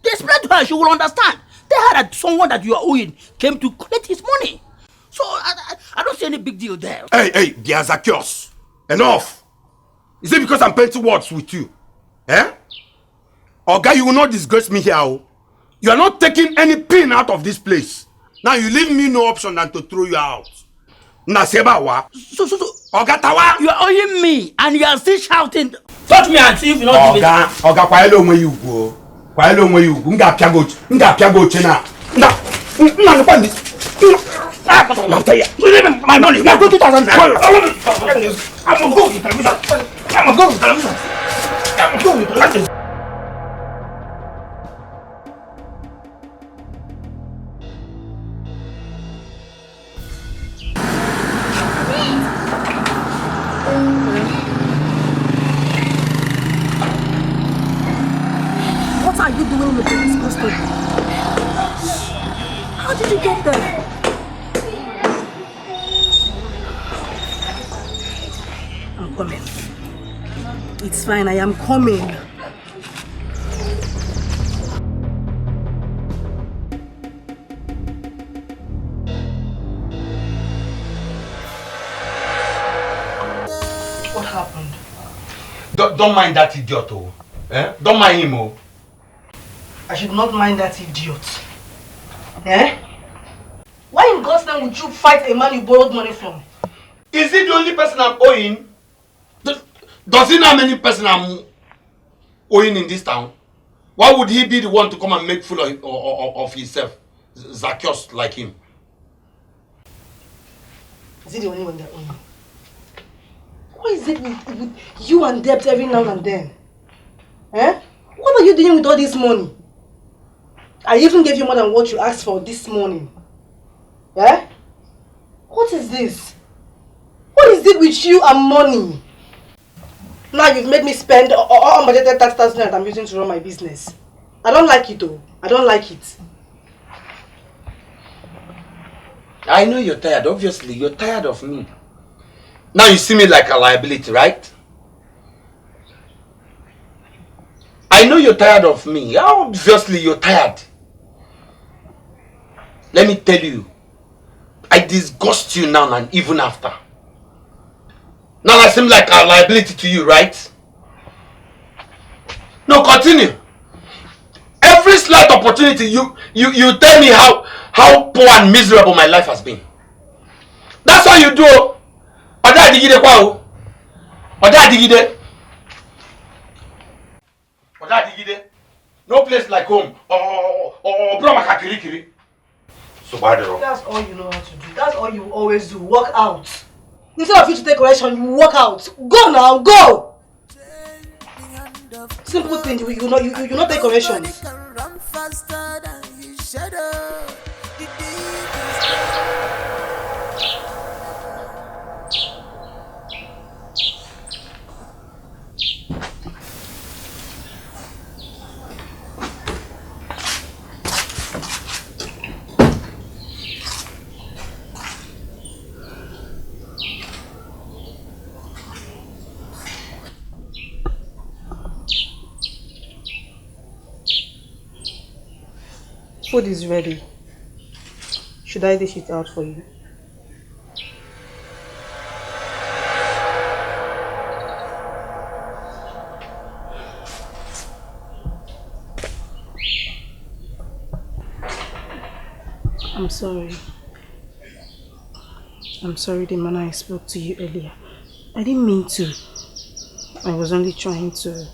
explain to her, she will understand. Tell her that someone that you are owing came to collect his money. So I don't see any big deal there. Hey, there's a curse. Enough. Is it because I'm painting words with you? Oga, you will not disgrace me here. You are not taking any pin out of this place. Now you leave me no option than to throw you out. Nasebawa. So, Oga Tawa. You are owing me and you are still shouting. Touch me and see if you not do it. Oga, why don't you go? Why don't you go? Nga piago chena. My money. Now go 2,000. I'm going to television. I'm going to television. I'm going to television. What are you doing with this custody? How did you get there? I'm coming. It's fine, I am coming. What happened? Don't mind that idiot, Don't mind him, I should not mind that idiot. Why in God's name would you fight a man you borrowed money from? Is he the only person I'm owing? Does he know how many person I'm owing in this town? Why would he be the one to come and make fool of himself? Zacchaeus like him. Is he the only one that owes you? What is it with you and debt every now and then? What are you doing with all this money? I even gave you more than what you asked for this morning. What is this? What is it with you and money? Now you've made me spend all unbudgeted 30,000 that I'm using to run my business. I don't like it though. I don't like it. I know you're tired. Obviously, you're tired of me. Now you see me like a liability, right? I know you're tired of me. Obviously, you're tired. Let me tell you, I disgust you now and even after. Now I seem like a liability to you, right? No, continue. Every slight opportunity, you tell me how poor and miserable my life has been. That's all you do. Oda digide kwa o. Oda digide. Oda digide. No place like home. Bro makakirikiri. So bad. That's all you know how to do. That's all you always do. Walk out. Instead of you to take correction, you walk out. Go now, go. Simple thing. You not take corrections. Food is ready. Should I dish it out for you? I'm sorry. I'm sorry the manner I spoke to you earlier. I didn't mean to. I was only trying to...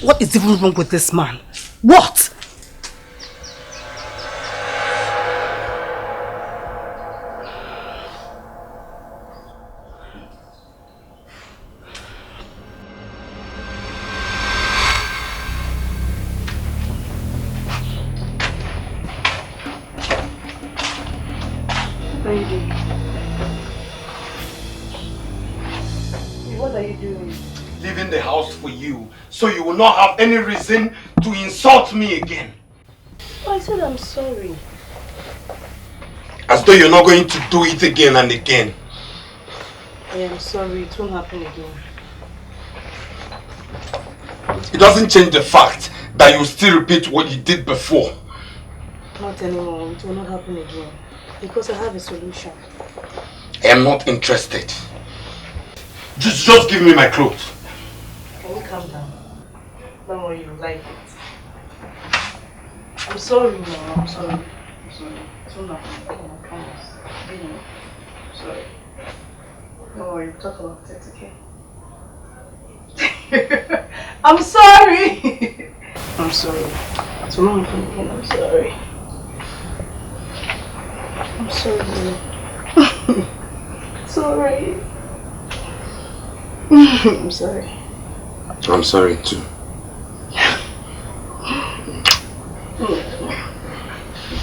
What is even wrong with this man? What? Baby. What are you doing? Leaving the house for you, so you will not have any reason to insult me again. I said I'm sorry. As though you're not going to do it again and again. I am sorry, it won't happen again. It doesn't change the fact that you still repeat what you did before. Not anymore, it will not happen again. Because I have a solution. I am not interested. Just give me my clothes. Can you calm down? Don't worry, you like it. I'm sorry, no, I'm sorry. I'm sorry. It's not happening again, I promise. I'm sorry. Don't worry, we'll talk about it, okay? I'm sorry! I'm sorry. It's not happening again, I'm sorry. I'm sorry. Sorry. I'm sorry. I'm sorry too.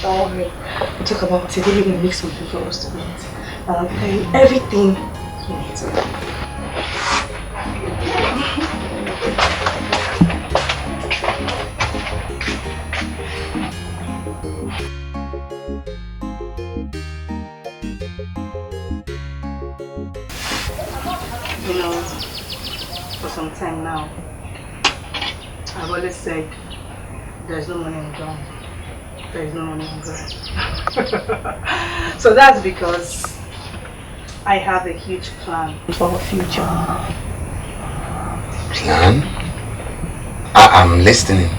Don't worry. We'll talk about it. We're gonna make something for us to eat. And I'll tell you everything you need to know. You know, for some time now, I've always said there's no money in ground. There is no money in ground. So that's because I have a huge plan for our future. Plan? I'm listening.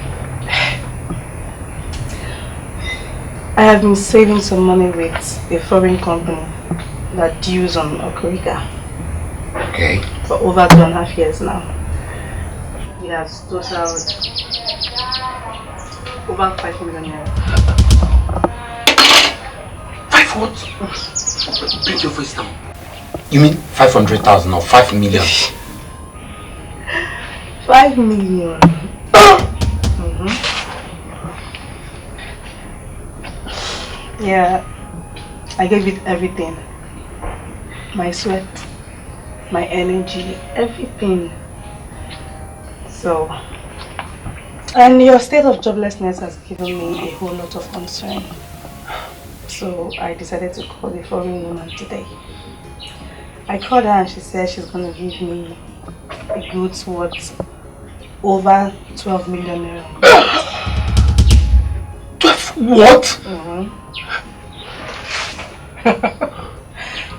I have been saving some money with a foreign company that deals on Okorika. Okay. For over 2.5 years now. It has totaled over 5 million euros. 5 what? Bring your voice down. You mean 500,000 or 5 million? 5 million. Yeah, I gave it everything. My sweat, my energy, everything. So, and your state of joblessness has given me a whole lot of concern. So I decided to call the foreign woman today. I called her and she said she's going to give me a goods worth over 12 million naira. 12 what?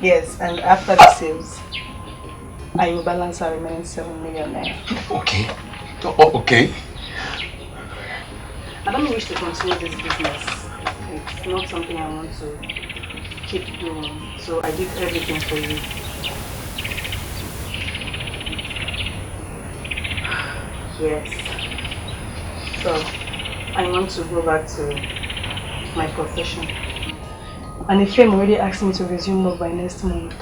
Yes, and after the sales, I will balance our remaining 7 million naira. Okay. Okay. I don't wish to continue this business. It's not something I want to keep doing. So I did everything for you. Yes. So I want to go back to my profession. And the firm already asked me to resume work by next month.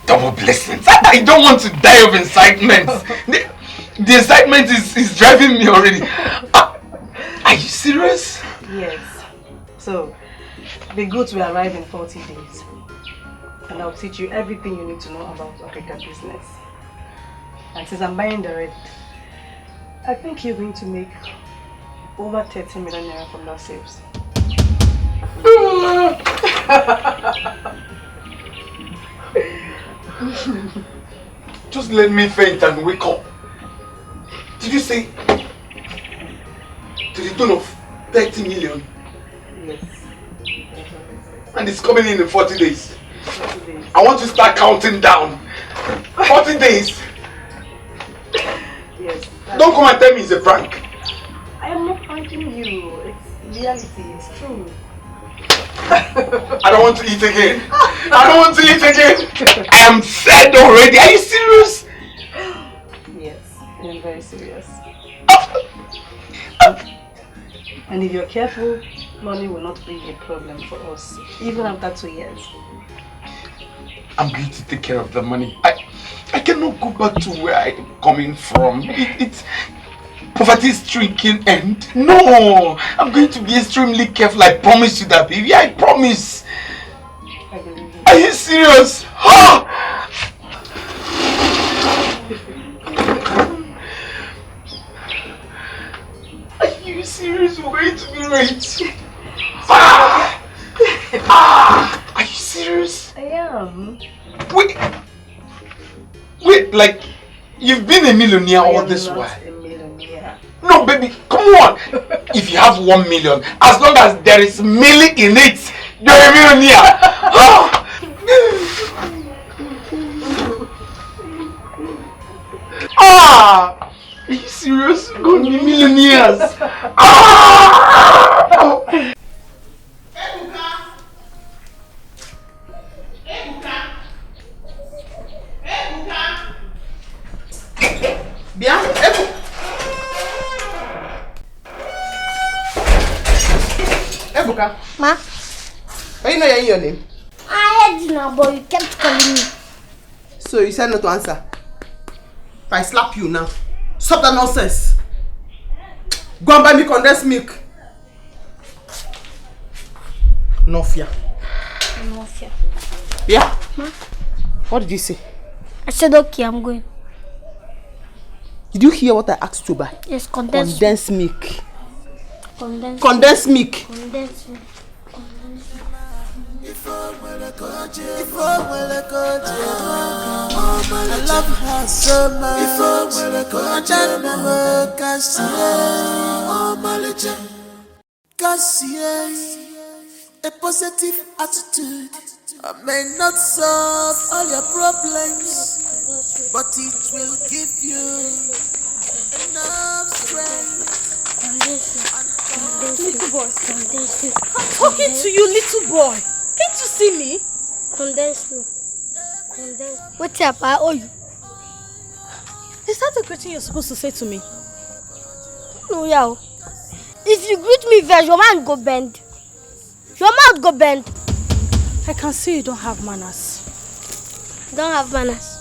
Double blessings. I don't want to die of incitement. The excitement is driving me already. Are you serious? Yes. So, the goods will arrive in 40 days. And I'll teach you everything you need to know about Africa business. And since I'm buying direct, I think you're going to make over 30 million naira from that sales. Just let me faint and wake up. Did you say to the tune of 30 million? Yes. And it's coming in 40 days. 40 days. I want to start counting down. 40 days. Yes. Don't come and tell me it's a prank. I am not pranking you. It's reality. It's true. I don't want to eat again. I don't want to eat again. I am sad already. Are you serious? Yes, I am very serious. And if you're careful, money will not be a problem for us, even after 2 years. I'm going to take care of the money. I cannot go back to where I'm coming from. Poverty is shrinking and no, I'm going to be extremely careful. I promise you that, baby. I promise. I believe you. Are you serious? Ah! Are you serious? We're going to be rich. Ah! Ah! Are you serious? I am. Wait, like you've been a millionaire all this while. A millionaire. No, baby, come on. If you have 1 million, as long as there is milli in it, you're a millionaire. Ah! Are you serious? We're going to be millionaires. Ah! Bien, Ebuka. Ma? Why you know you're in your name? I heard you now, but you kept calling me. So you said no to answer. If I slap you now, stop that nonsense. Go and buy me condensed milk. No fear. No fear. Yeah? Ma? What did you say? I said okay, I'm going. Did you hear what I asked you to buy? Yes, condensed milk. Condensed milk. Condensed milk. I love her so much. A positive attitude may not solve all your problems, but it will give you enough strength. Little boy. I'm talking to you, little boy. Can't you see me? Condensed milk. What's up? I owe you. Is that the greeting you're supposed to say to me? No, yeah. If you greet me first, your man go bend. Your mouth go bend. I can see you don't have manners. Don't have manners.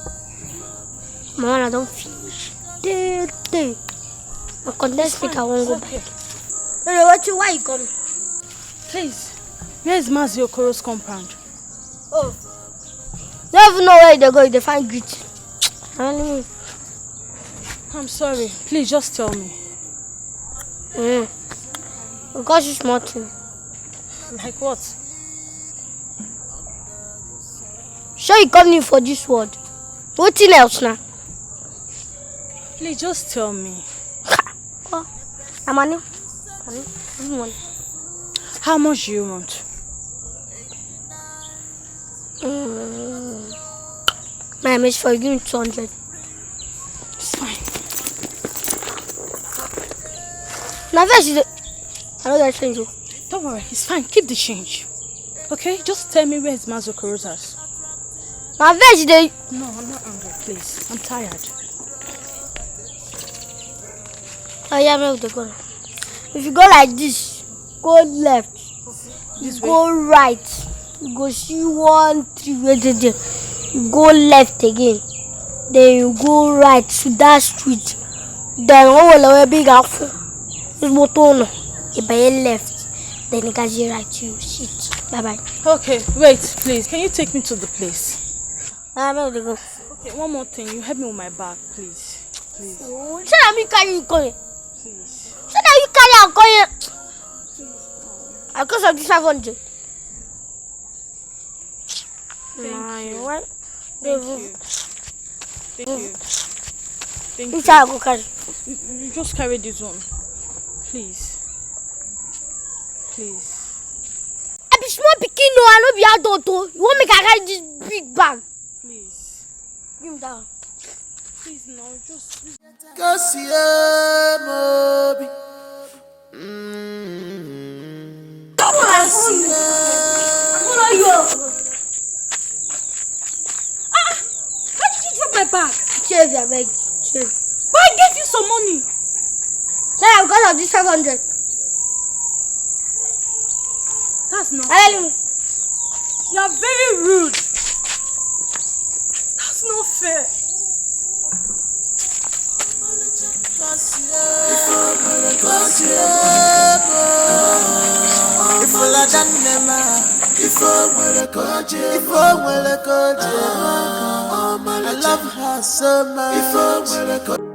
Mama, I don't finish. Day. My condensed milk, I won't go back. No, why you coming? Please, where is Mazi Okoro's compound? Oh. You don't even know where they go, they find greeting. I'm sorry. Please, just tell me. Because it's smart too. Like what? Sure you come in for this word. What else now? Please just tell me. Oh, money. How much do you want? My message for you, give me 200. It's fine. Now first you I don't get change. Don't worry, it's fine. Keep the change. Okay? Just tell me where's Mazokorota's. Now first you No, I'm not hungry, please. I'm tired. I am out the corner. If you go like this, go left. This go way. right. You go see 1 3 wait there. You go left again. Then you go right to that street. Then all big after. This motor if I left, then you can see right you sit. Bye bye. Okay, wait, please. Can you take me to the place? I'm out the go. Okay, one more thing. You help me with my bag, please. Please. Should I carry you going? Please. Should I carry you going? I cost of this 500. Thank you. What? Thank you. Thank you. Thank Which you. I go carry? You just carry this one. Please. Please. I be small pikin no, I no be adult oh. You want me to carry this big bag? Please. Give me that one. Please, no, just... Go see Amobi. Follow you. How did you drop my bag? Cheers, I beg. Cheers. But I gave you some money. Say I'm because of this 500. That's not I fair. tell you. You are very rude. That's not fair. I love her so much.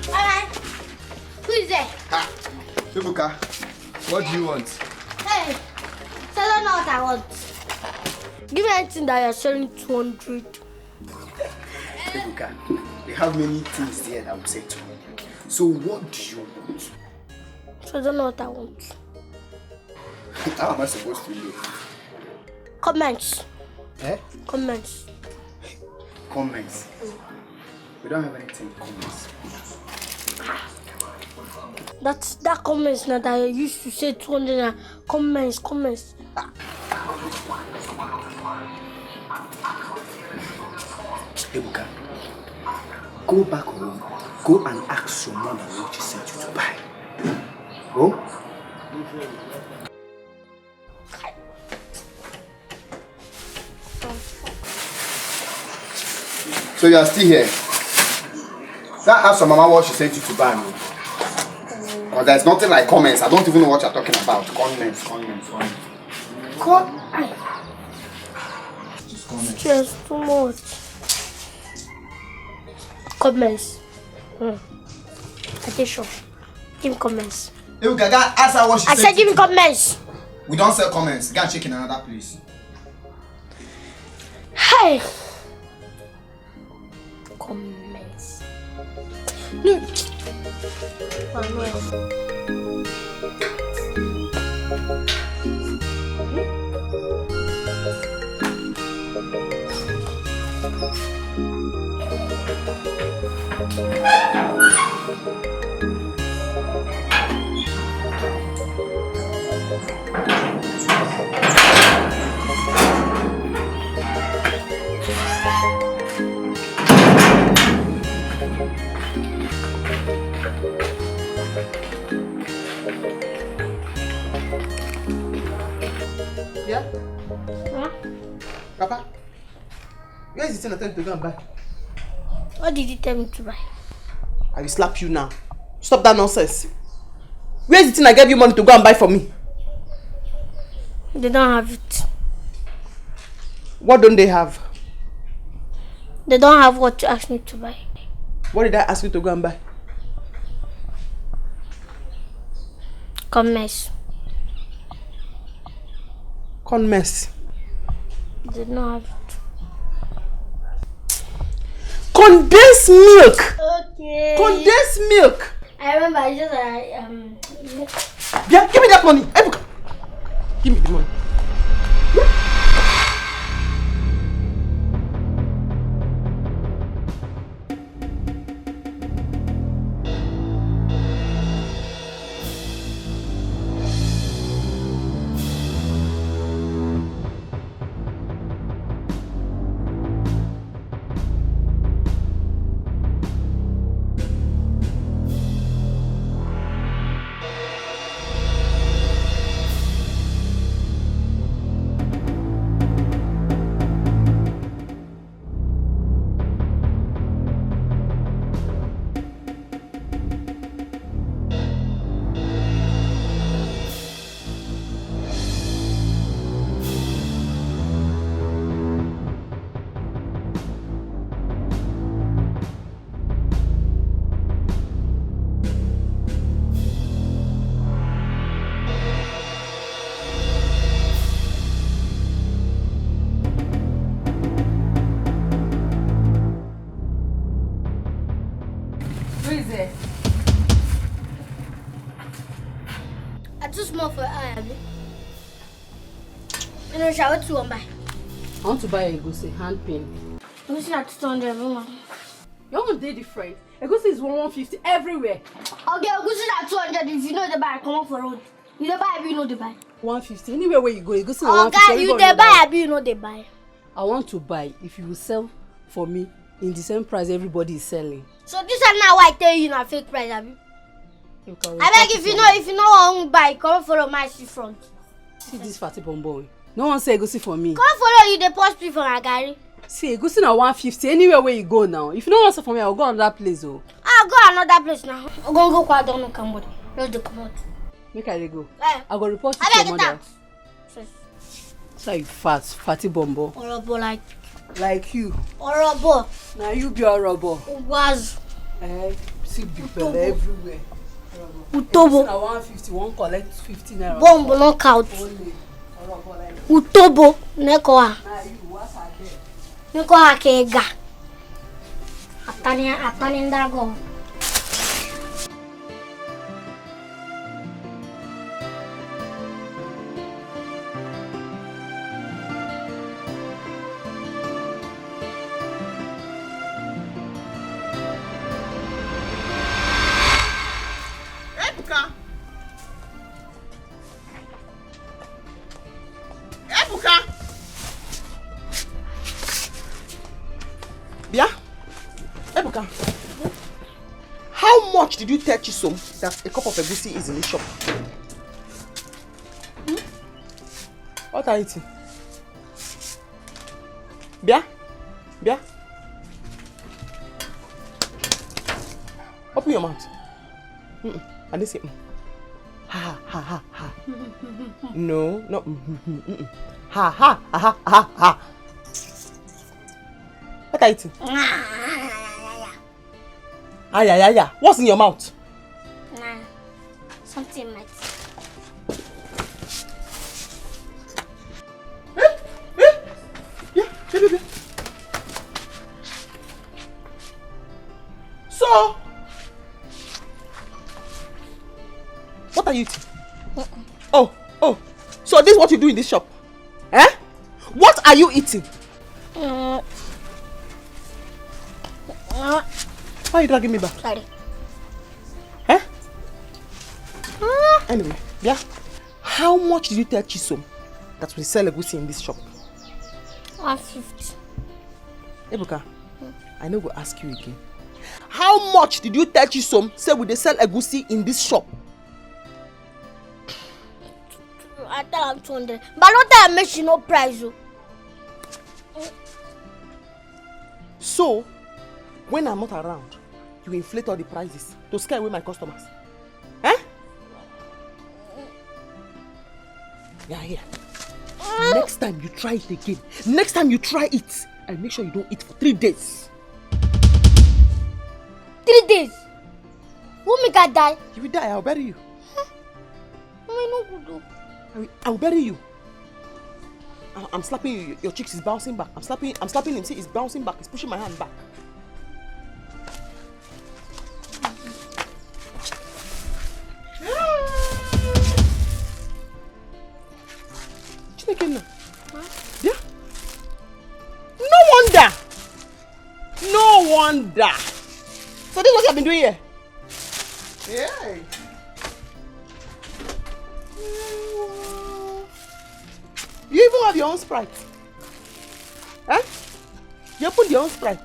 Alright. Who is there? Ha! Ibuka, what do you want? Hey. So I don't know what I want. Give me anything that you're selling 200. Ibuka, we have many things there that will say 200. So what do you want? So I don't know what I want. How am I supposed to know? Comments. Eh? Comments. Comments. We don't have anything in comments. That's that comments now that I used to say 200 and comments. Ibuka, go back home. Go and ask your mother what she sent you to buy. Go. So you are still here. Now ask your mama what she sent you to buy me. Because there's nothing like comments. I don't even know what you're talking about. Comments. Just comments. Just too much. Comments. Attention. Give me comments. Hey, Gaga, ask her what she I said give me comments. We don't sell comments. Go and check in another place. Hey. Comments. No. Yeah? Huh? Papa, where is the thing I tell you to go and buy? What did you tell me to buy? I will slap you now. Stop that nonsense. Where is the thing I gave you money to go and buy for me? They don't have it. What don't they have? They don't have what you asked me to buy. What did I ask you to go and buy? Commerce. Corn mess. They don't have it. Condensed milk! Okay. Condensed milk! I remember I just Yeah, give me that money. Ebuka. Give me the money. Too small for eye, abi. You know, shall we buy? I want to buy a egusi hand pin. Egusi at 200, woman. Your own day different. Egusi is 150 everywhere. Okay, egusi at 200 if you know the buy, come on for road. You the buy, you know the buy. 150. Anywhere where you go, egusi na 150. Okay, you the buy, abi you know the buy. I want to buy if you will sell for me in the same price everybody is selling. So this is now why I tell you na fake price, abi. I beg if you know want buy, come follow my front. See this fatty bonbon. No one say egusi for me. Come follow you the post me for my gari. See egusi na 150 anywhere where you go now. If you don't answer for me, I'll go another place. Oh. I'll go another place now. I'm gonna go quite down Cambodia. Let's do come out. Make I go. Eh. I go report to your mother. It's like fatty bonbon. Horrible like you. Horrible. Now you be horrible. Was. See people everywhere. Utobo. Na 150, one collect 50 naira. Bomb knockout. Utobo nekoa. Nekoa kega. Atani ndago. How much did you tell Chisom that a cup of egusi is in the shop? What are you eating? Bia? Open your mouth. I didn't say ha. No. Ha. What are you eating? Yeah. What's in your mouth? Something in my teeth. Yeah. So, what are you eating? Oh. So this is what you do in this shop? Eh? What are you eating? Why are you dragging me back? Sorry. Eh? Anyway, yeah. How much did you tell Chisom that we sell egusi in this shop? 150. Ebuka, I know we'll ask you again. How much did you tell Chisom say we sell egusi in this shop? I tell him 200. But not that I mention no price. So, When I'm not around, you inflate all the prices to scare away my customers. Eh? Yeah, here. Next time you try it again, I make sure you don't eat for 3 days. 3 days? Who make I die? You will die, I'll bury you. I will bury you. I'm slapping you, your cheeks is bouncing back. I'm slapping him, see, he's bouncing back, he's pushing my hand back. Yeah? No wonder. So this is what you have been doing here? Yeah. You even have your own Sprite. Huh? You opened your own Sprite.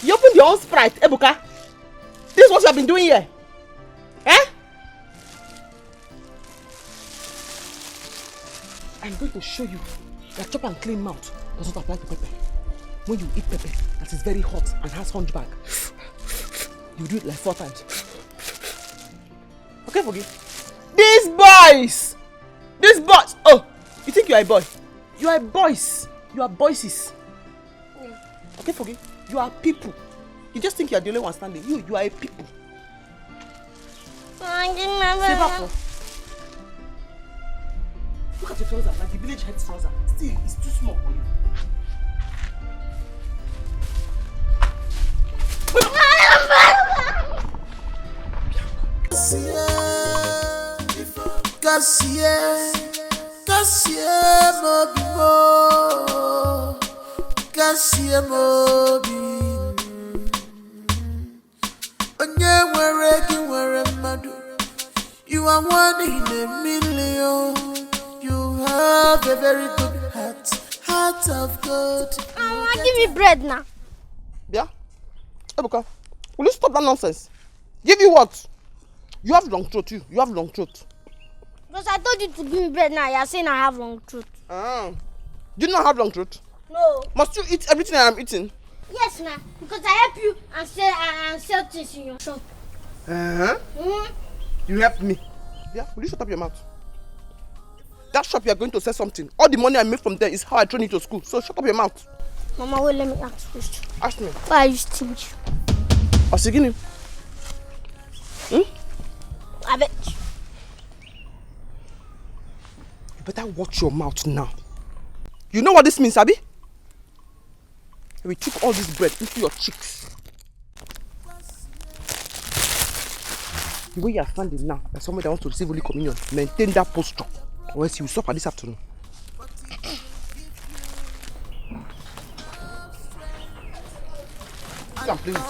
You opened your own Sprite, Ebuka. This is what you have been doing here. Eh? I'm going to show you that chop and clean mouth does not apply to pepper. When you eat pepper that is very hot and has hunchback, you do it like 4 times. Okay, forgive. These boys! Oh, you think you are a boy? You are boys. You are boyses. Okay, forgive. You are people. You just think you are the only one standing. You are a people. Look at your trouser, like the village head's trouser. Still, it's too small for you. You are one in a million. You have a very good heart of gold. Give me bread now. Yeah? Ebuka, will you stop that nonsense? Give you what? You have long throat, you have long throat. Because I told you to give me bread now, you're saying I have long throat. Do you not have long throat? No. Must you eat everything I am eating? Yes, ma'am. Because I help you and sell things in your shop. You helped me. Yeah, will you shut up your mouth? That shop you are going to sell something. All the money I make from there is how I train you to school. So shut up your mouth. Mama, wait, let me ask you. Ask me. Why are you stingy? Osigini. I bet. You better watch your mouth now. You know what this means, Abi? We took all this bread into your cheeks. The way you are standing now, like somebody that wants to receive Holy Communion, maintain that posture, or else you will suffer this afternoon. You can play with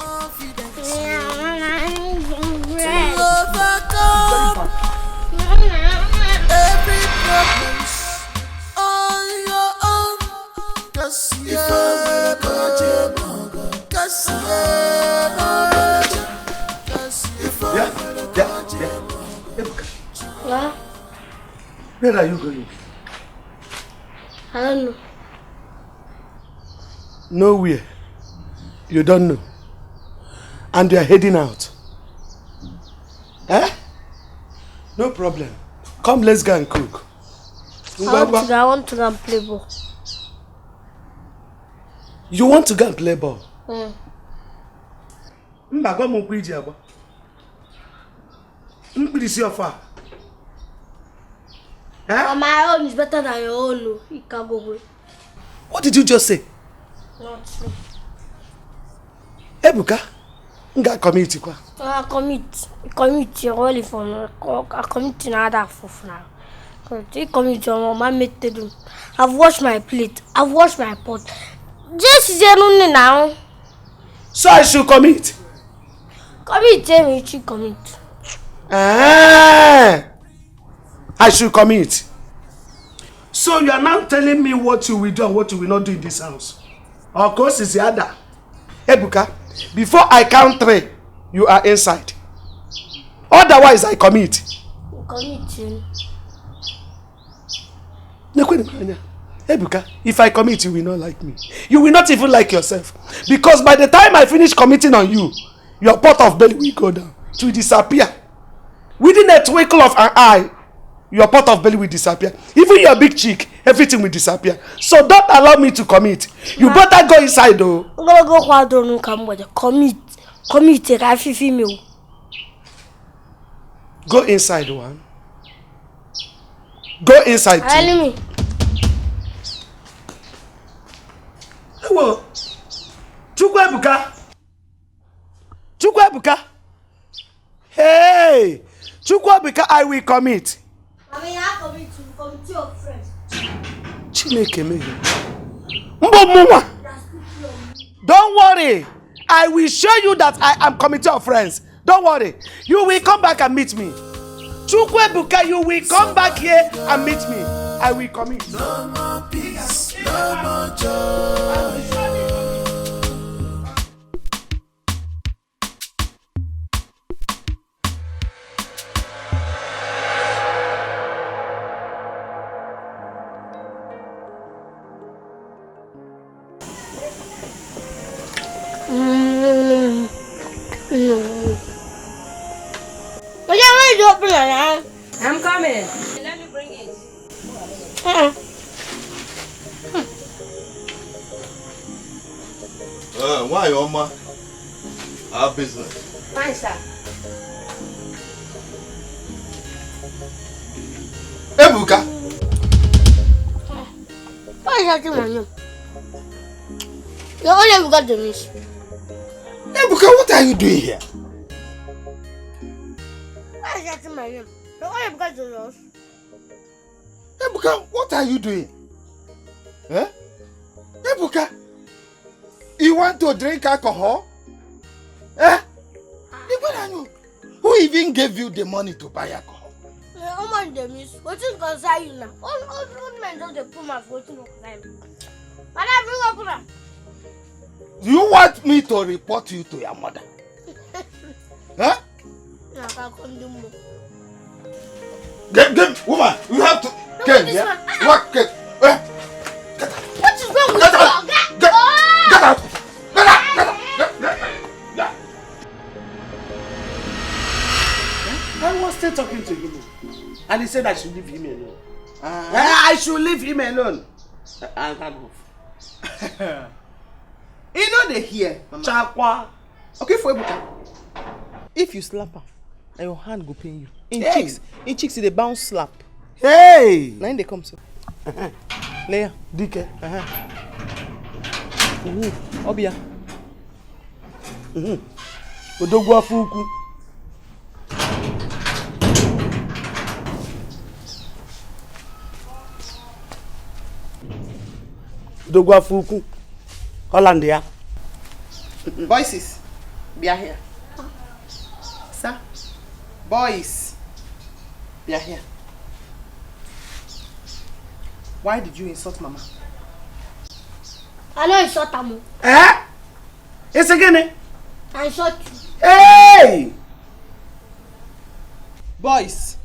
every problem's on your own. Yeah? Where are you going? I don't know. Nowhere. You don't know. And you are heading out. Eh? No problem. Come, let's go and cook. I want to go and play ball. You want to go and play ball? My own is better than your own. You can't go away. What did you just say? Not true. Ebuka, nga commit kwa. I commit your only for I commit another for now. You commit your mama made to do. I've washed my plate. I've washed my pot. Just only now. So I should commit. Commit, tell me you commit. I should commit. So you are now telling me what you will do and what you will not do in this house. Of course, it's the other. Ebuka, before I count 3, you are inside. Otherwise, I commit. Commit. Ebuka, if I commit, you will not like me. You will not even like yourself. Because by the time I finish committing on you, your pot of belly will go down. It will disappear. Within a twinkle of an eye, your pot of belly will disappear. Even your big cheek, everything will disappear. So don't allow me to commit. You better go inside though. Commit. Go inside one. Go inside two. Enemy. Hello. Chukwebuka. Chukwebuka. Hey. Chukwebuka, I will commit. I mean, I commit to commit your friends. Chineke me. Don't worry. I will show you that I am committee of friends. Don't worry. You will come back and meet me. Chukwebuka, you will come back here and meet me. I will commit. No more peace, no more joy. I'm coming. Let me bring it. Why, Oma? Our business. Fine, sir. Ebuka! Why is that my name? You only got the miss. Ebuka, what are you doing here? Why is that my name? You only got the loss. Ebuka, what are you doing? Eh? Ebuka, you want to drink alcohol? Eh? Who even gave you the money to buy alcohol? How much the miss? What is concern you now? All men don't put my foot in the time. But I bring up them. You want me to report you to your mother? Huh? No, I can't do more. Get, woman, you have to. Get, yeah? What? Get. What is wrong with you? Get out! Get out! Get out! I was still talking to him. And he said I should leave him alone. I should leave him alone. I can't move. You know they hear. Chakwa. Okay, for Ebuka. If you slap her, and your hand go pain you. In cheeks, they bounce slap. Hey! Now they come so. Leia. Dike. Obia. Odogwa fuku. Odogwa fuku. Hollandia. Voices. Be here. Sir. Boys. Be here. Why did you insult Mama? I know insult Tamu. Eh? It's again. I insult you. Hey! Boys.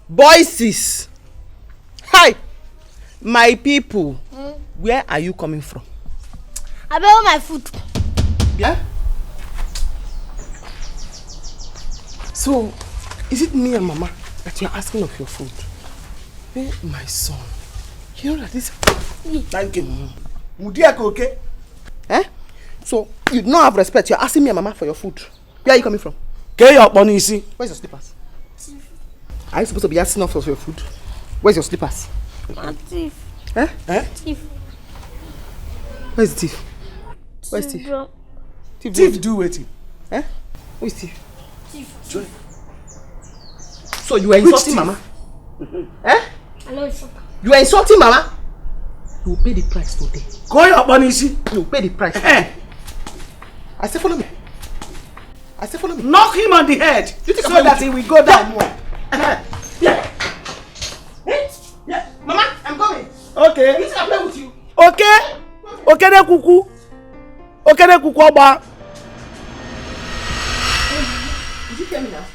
Voices. Hi. My people. Where are you coming from? I beg my food. Yeah? So, is it me and Mama that you're asking of your food? Hey, my son. You know that this... Thank you. Okay? Eh? So, you don't have respect. You're asking me and Mama for your food. Where are you coming from? Where's your slippers? Are you supposed to be asking us for your food? Where's your slippers? Thief. Eh? Thief. Where's the thief? Where's thief? Thief do waiting. Eh? Who is thief? Thief. So you were insulting Mama? Eh? I know insult. You were insulting Mama? You will pay the price today. Go your bonisi. You will pay the price. Eh? I say follow me. I say follow me. Knock him on the head You think so that he will go down more. Yeah. Mama, I'm coming. Okay. You think I play with you? Okay. Okay, de kuku. Okay, de kuku oba. Did you hear me now?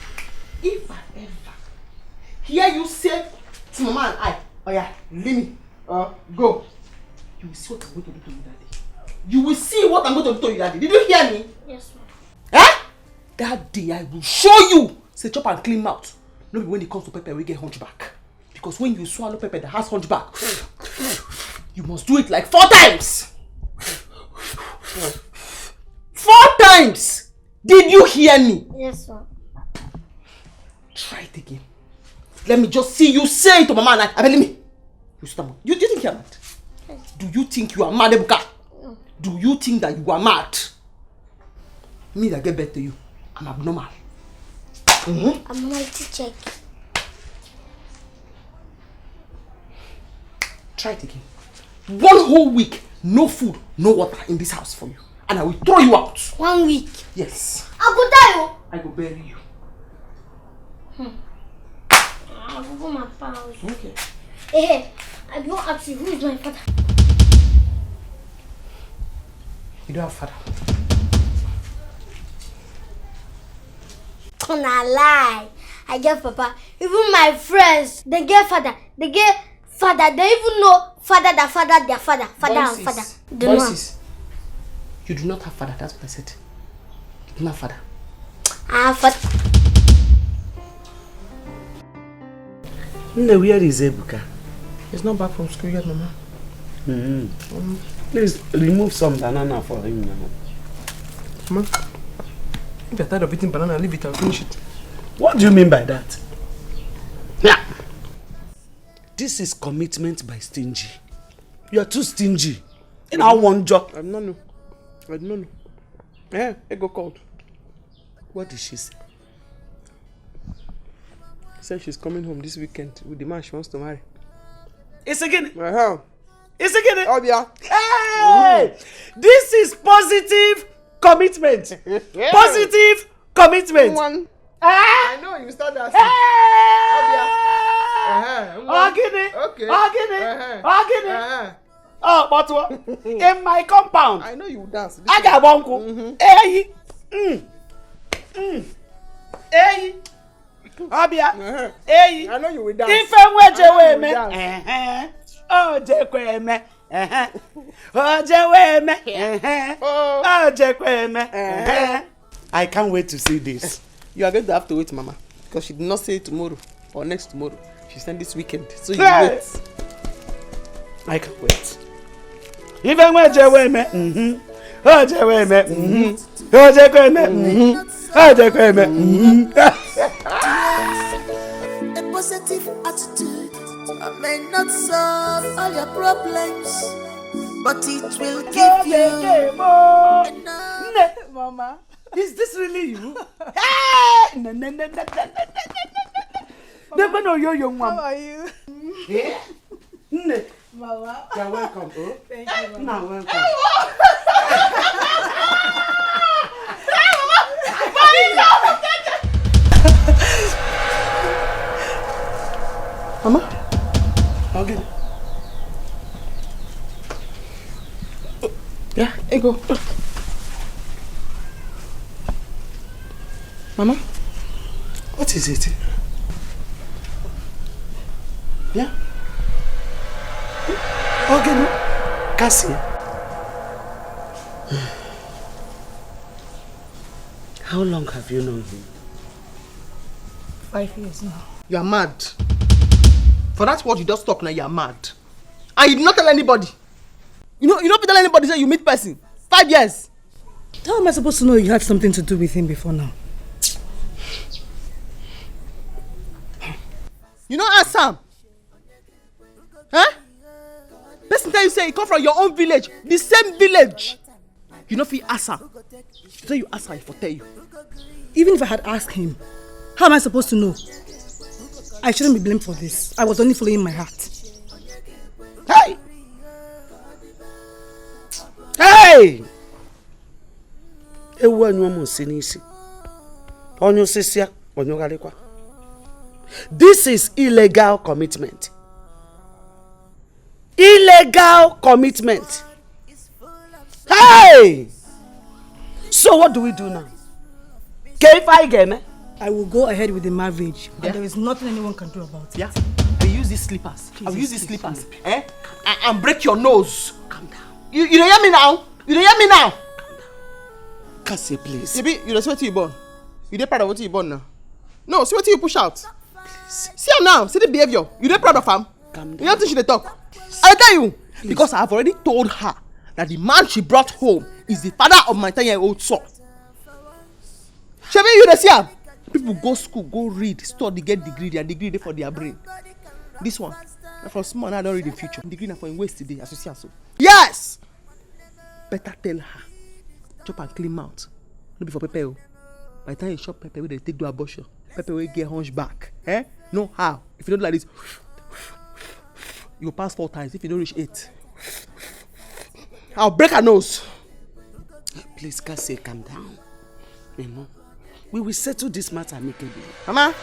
If I ever hear you say to Mama and I, oh yeah, leave me. Go. You will see what I'm going to do to you, Daddy. You will see what I'm going to do to you, Daddy. Did you hear me? Yes, ma'am. Eh? That day I will show you. Say chop and clean mouth. No be when it comes to pepper we get hunchback. Because when you swallow pepper that has hunchback, you must do it like 4 times. 4 times. Did you hear me? Yes, sir. Try it again. Let me just see you say it to Mama and I believe me. You think you're mad? Do you think you are mad, Ebuka? No. Do you think that you are mad? Me that get back to you. I'm abnormal. I'm ready to check. Try it again. 1 whole week, no food, no water in this house for you. And I will throw you out. 1 week? Yes. I go die. I will bury you. I will go my house. Okay. Hey, I don't ask you, who is my father? You don't have father. Don't lie. I get papa. Even my friends, they get father. They get father. They even know father, their father, their father. Father and father. Voices. You do not have father. That's what I said. You do not have father. I have father. No, where is Ebuka? He's not back from school yet, Mama. Please remove some banana for him now. Mama, if you're tired of eating banana, leave it and finish it. What do you mean by that? Yeah. This is commitment by stingy. You are too stingy. In our one job. I don't know. I don't know. Yeah, Ego called. What did she say? She said she's coming home this weekend with the man she wants to marry. It's again. It's again. Oh, yeah. Hey! This is positive commitment. Positive commitment. One. I know you start that. Oh, but what? In my compound. I know you dance. I got one. Hey. Hey. Abia. Hey. I know you will dance. If I were me. Oh, Jekweme. Oh, Jekweme. Oh, Jekweme. I can't wait to see this. You are going to have to wait, Mama, because she did not say tomorrow or next tomorrow. She sent this weekend, so you wait. I can't wait. Even when Jekweme. Oh, Jekweme. Oh, Jekweme. Oh, Jekweme. A positive attitude may not solve all your problems, but it will give you enough. Mama, is this really you? Hey! Never know you're young mom. How are you? Yeah. Mama. You're welcome, bro. Thank you, Mama. Now welcome. Mama? Okay. Yeah, Ego. Mama? What is it? Yeah? Okay, Cassie. How long have you known him? 5 years now. You are mad. For that word you just talk now, you are mad. And you did not tell anybody. You don't tell anybody say you meet person. 5 years. How am I supposed to know you had something to do with him before now? You know ask Sam. Huh? Person tell you say he come from your own village. The same village. You know if you ask her. So you ask her, he for tell you. Even if I had asked him, how am I supposed to know? I shouldn't be blamed for this. I was only following my heart. Hey! Hey! Ewu anyuomo sinisi. Onyo sisia, onyo galikwa. This is illegal commitment. Illegal commitment. Hey! So what do we do now? I will go ahead with the marriage. Yeah. And there is nothing anyone can do about it. Yeah. I will use these slippers. I will use these slippers. I and break your nose. Calm down. You don't hear me now? You don't hear me now? Calm down. Cassie, please. You don't see what you born. You don't proud of what you born now. No, see what you push out. Please. See him now. See the behavior. You don't proud of him. Calm down. You don't think she dey talk. I tell you. Please. Because I have already told her that the man she brought home is the father of my 10-year-old son. Shebi, you dey see am? People go school, go read, study, get degree, their degree dey for their brain. This one, na for small, now I don't read the future. Degree na for him waste today, as you see am so. Yes! Better tell her, chop and clean mouth. No be for pepper o. By the time you chop pepper, wey dey take do abortion, pepper wey get hunchback, know how. If you don't do like this, you go pass 4 times. If you don't reach 8, I'll break her nose. Please, Cassie, calm down. You know, we will settle this matter amicably. Mama.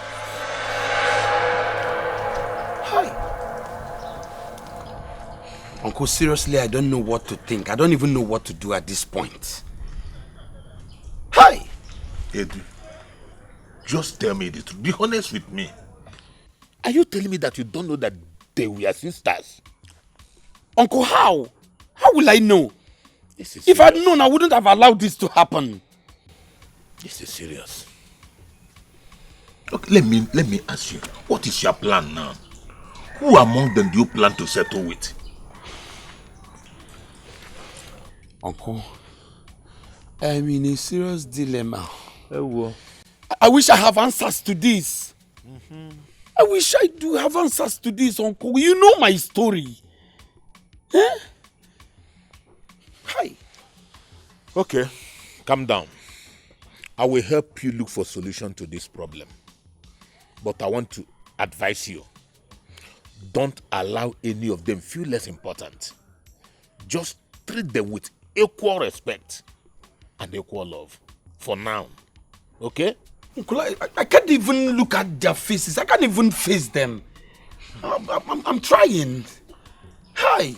Hi. Uncle, seriously, I don't know what to think. I don't even know what to do at this point. Hi. Edu, just tell me the truth. Be honest with me. Are you telling me that you don't know that they were sisters? Uncle, how? How will I know? If I'd known, I wouldn't have allowed this to happen. This is serious. Okay, let me ask you, what is your plan now? Who among them do you plan to settle with? Uncle, I'm in a serious dilemma. I wish I have answers to this. I wish I do have answers to this, Uncle. You know my story. Huh? Hi. Okay, calm down. I will help you look for a solution to this problem. But I want to advise you. Don't allow any of them feel less important. Just treat them with equal respect and equal love. For now. Okay? Uncle, I can't even look at their faces. I can't even face them. I'm trying. Hi.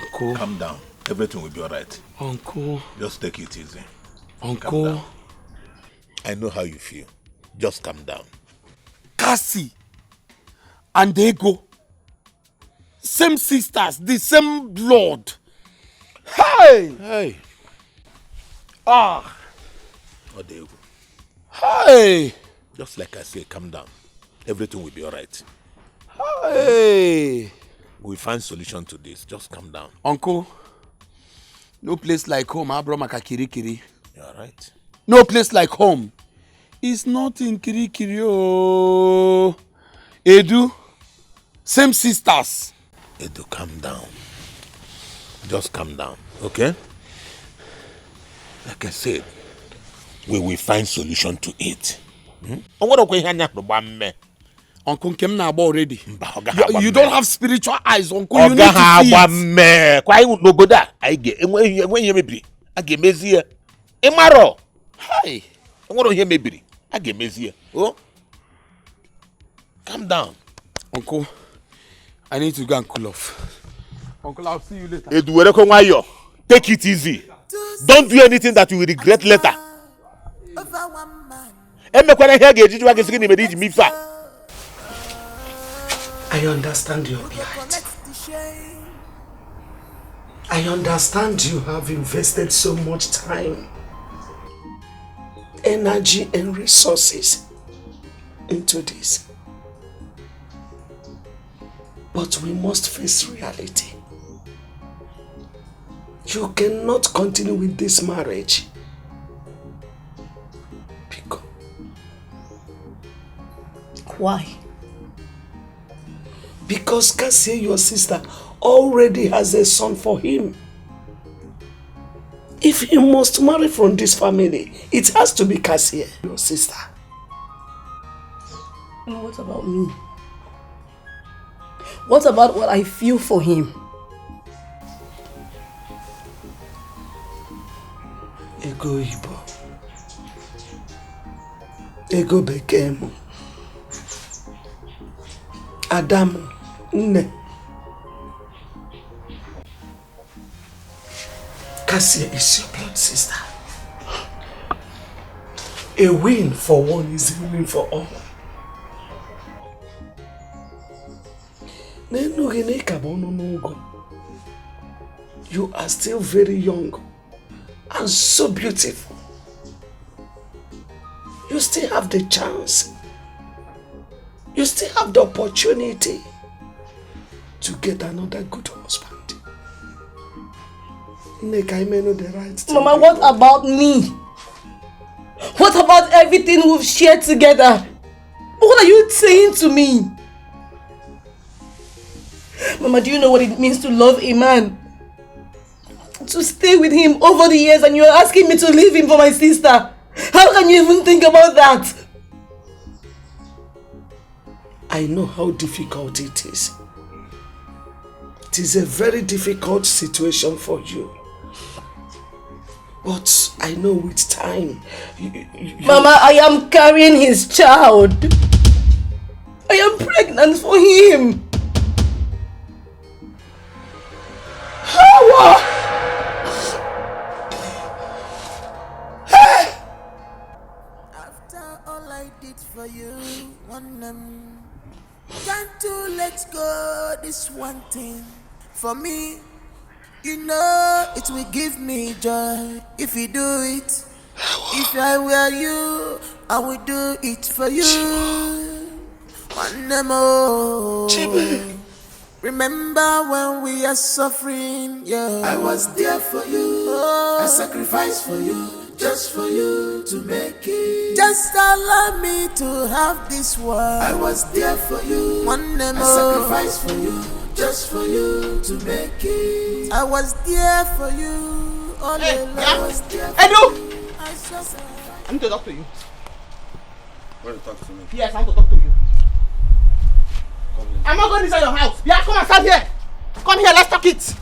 Uncle. Calm down. Everything will be alright. Uncle. Just take it easy. Uncle. I know how you feel. Just calm down. Cassie and Ego. Same sisters, the same blood. Hey! Hey. Ah. Oh, Ego. Hey! Just like I say, calm down. Everything will be alright. Hey! We'll find solution to this. Just calm down. Uncle, no place like home. Abromaka Kirikiri. You alright? No place like home. It's not in Kirikiri. Oh. Edu, same sisters. Edu, calm down. Just calm down, okay? Like I said, we will find solution to it. Uncle Kem na already. You don't have spiritual eyes, Uncle. You need to see it. Oh, calm down. Uncle, I need to go and cool off. Uncle, I'll see you later. Take it easy. Don't do anything that you will regret later. I understand your plight. I understand you have invested so much time, energy and resources into this. But we must face reality. You cannot continue with this marriage. Because why? Because Cassie, your sister, already has a son for him. If he must marry from this family, it has to be Cassie, your sister. And what about me? What about what I feel for him? Ego Ibo. Ego Bekemo. Adamu. Nne. Cassia is your blood sister. A win for one is a win for all. You are still very young and so beautiful. You still have the chance. You still have the opportunity to get another good husband. Mama, what about me? What about everything we've shared together? What are you saying to me? Mama, do you know what it means to love a man? To stay with him over the years, and you're asking me to leave him for my sister? How can you even think about that? I know how difficult it is. It is a very difficult situation for you. But I know with time, Mama, I am carrying his child. I am pregnant for him. How? Hey! After all I did for you, can't you let go this one thing for me? You know it will give me joy if you do it. If I were you, I would do it for you. One more. Remember when we are suffering, yeah. I was there for you. I sacrificed for you, just for you to make it. Just allow me to have this world. I was there for you. One more. I sacrificed for you, just for you to make it. I was there for you. All alone. I was there for you. I need to talk to you. Want to talk to me? Yes, I want to talk to you. I'm not going inside your house. Yeah, come and stand here. Come here, let's talk it.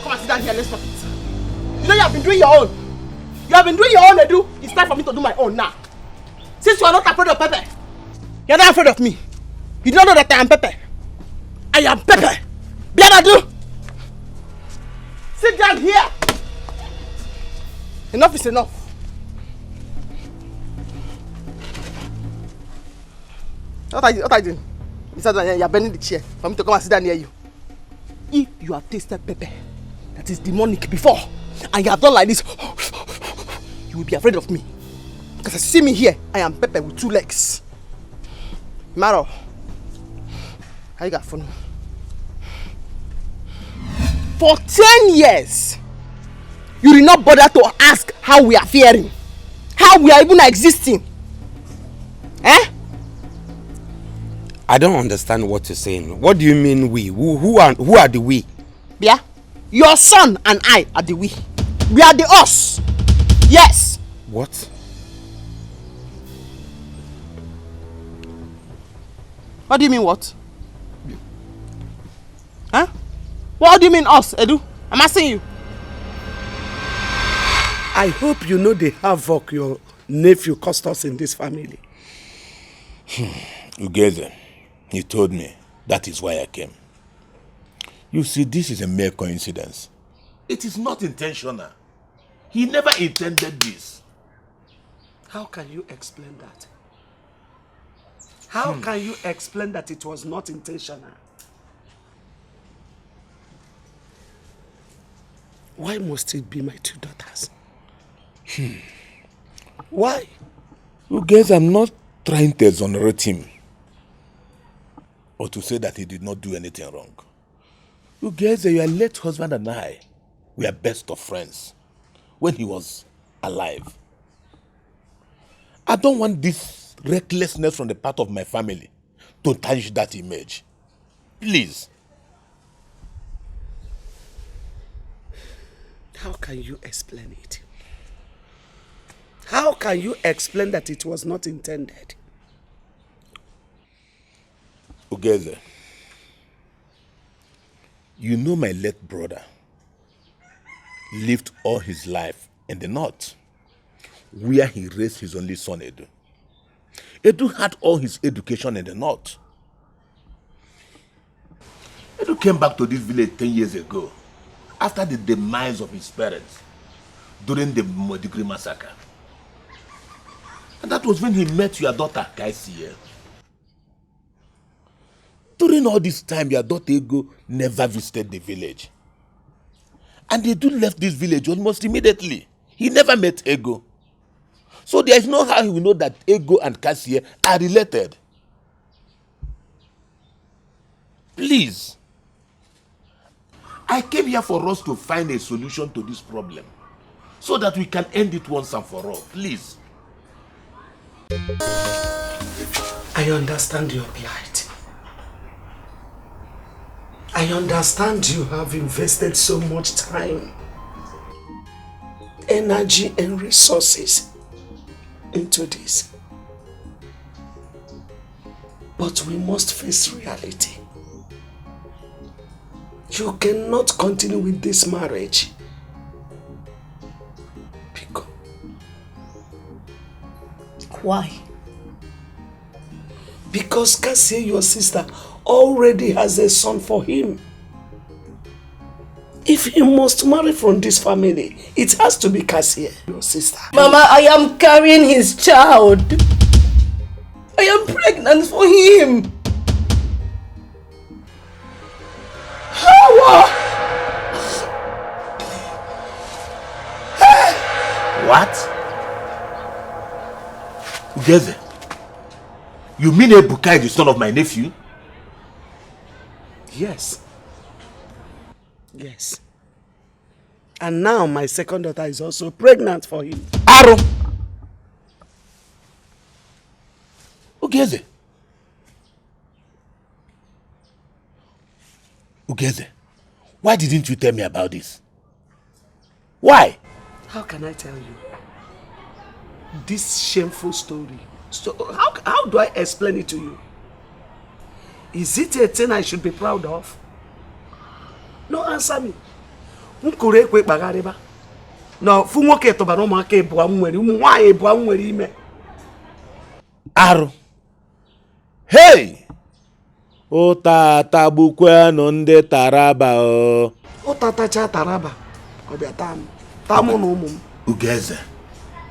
Come and sit down here, let's talk it. You know you have been doing your own. You have been doing your own, Edu. It's time for me to do my own now. Since you are not afraid of Pepper, you are not afraid of me. You don't know that I am Pepper. I am Pepper. Bianadu. Sit down here. Enough is enough. What are you doing? You said that you are bending the chair for me to come and sit down near you. If you have tasted pepper that is demonic before, and you have done like this, you will be afraid of me. Because as you see me here, I am Pepper with 2 legs. Maro, how you got phone? For 10 years, you did not bother to ask how we are faring, how we are even existing. Eh? I don't understand what you're saying. What do you mean we? Who are the we? Yeah? Your son and I are the we. We are the us. Yes. What? What do you mean what? Huh? What do you mean us, Edu? I'm asking you. I hope you know the havoc your nephew caused us in this family. Ugeze, he told me that is why I came. You see, this is a mere coincidence. It is not intentional. He never intended this. How can you explain that? How can you explain that it was not intentional? Why must it be my 2 daughters? Why? You guys, I'm not trying to exonerate him or to say that he did not do anything wrong. You guys, your late husband and I were best of friends when he was alive. I don't want this recklessness from the part of my family to tarnish that image. Please. How can you explain it? How can you explain that it was not intended? Ugeze, you know my late brother lived all his life in the north, where he raised his only son, Edu. Edu had all his education in the north. Edu came back to this village 10 years ago, after the demise of his parents, during the Modigri massacre. And that was when he met your daughter, Kaisia. During all this time, your daughter Ego never visited the village. And Edu left this village almost immediately. He never met Ego. So there is no how he will know that Ego and Kaisia are related. Please. I came here for us to find a solution to this problem so that we can end it once and for all. Please. I understand your plight. I understand you have invested so much time, energy and resources into this. But we must face reality. You cannot continue with this marriage. Why? Because Cassie, your sister, already has a son for him. If he must marry from this family, it has to be Cassie, your sister. Mama, I am carrying his child. I am pregnant for him. What? Ugeze, you mean Ebuka is the son of my nephew? Yes. Yes. And now my second daughter is also pregnant for him. Aro! Ugeze. Ugeze, why didn't you tell me about this? Why? How can I tell you? This shameful story. So how do I explain it to you? Is it a thing I should be proud of? No, answer me. No, Aro. Hey! O tata bukwe no nde Taraba o. O tata cha Taraba. Obiatam. Tamu no mum. Ugeze,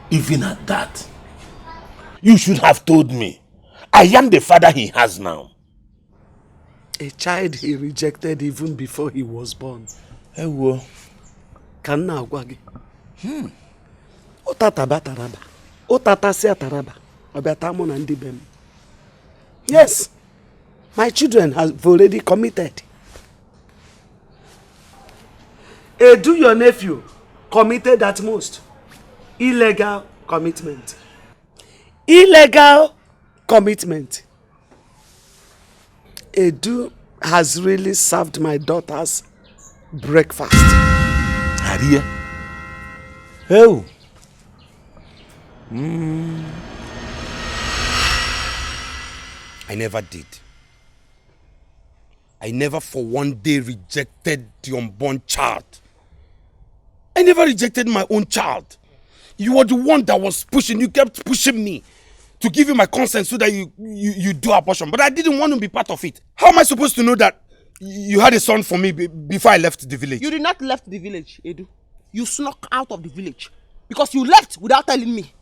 even at that, you should have told me. I am the father he has now. A child he rejected even before he was born. Ewo. Kanna agwagi. O tata ba Taraba. O tata se Taraba. Obiatamu na ndi bem. Yes. My children have already committed. Edu, your nephew, committed at most. Illegal commitment. Illegal commitment. Edu has really served my daughters breakfast. Aria? Oh. I never did. I never for one day rejected the unborn child. I never rejected my own child. You were the one that was pushing. You kept pushing me to give you my consent so that you do abortion. But I didn't want to be part of it. How am I supposed to know that you had a son for me before I left the village? You did not left the village, Edu. You snuck out of the village because you left without telling me.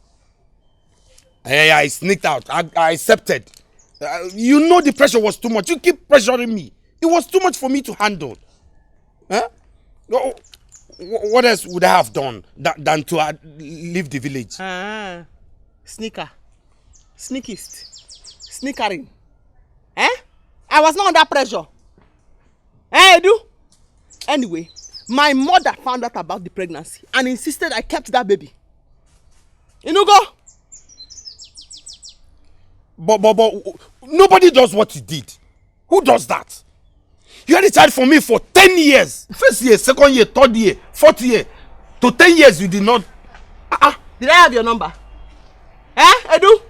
Hey, I sneaked out. I accepted. You know the pressure was too much. You keep pressuring me. It was too much for me to handle. Huh? What else would I have done than to leave the village? Sneaker. Sneakist. Sneakering. Eh? I was not under pressure. Eh, Edu? Anyway, my mother found out about the pregnancy and insisted I kept that baby. Inugo? But nobody does what he did. Who does that? You had a child for me for 10 years. First year, second year, third year, fourth year. To 10 years you did not. Did I have your number? Eh, Edu?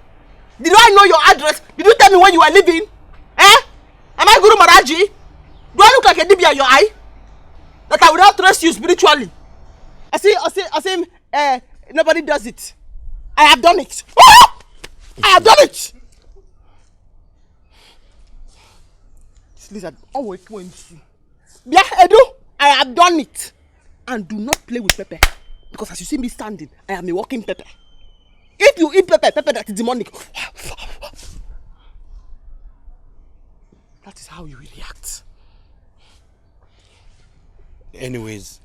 Did I know your address? Did you tell me when you were leaving? Eh? Am I Guru Maraji? Do I look like a dibia in your eye? That I will not trust you spiritually. I say, nobody does it. I have done it. Oh! I have done it. Listen, yeah, Edu, I have done it. And do not play with Pepper. Because as you see me standing, I am a walking pepper. If you eat pepper, pepper that is demonic. That is how you will react. Anyways,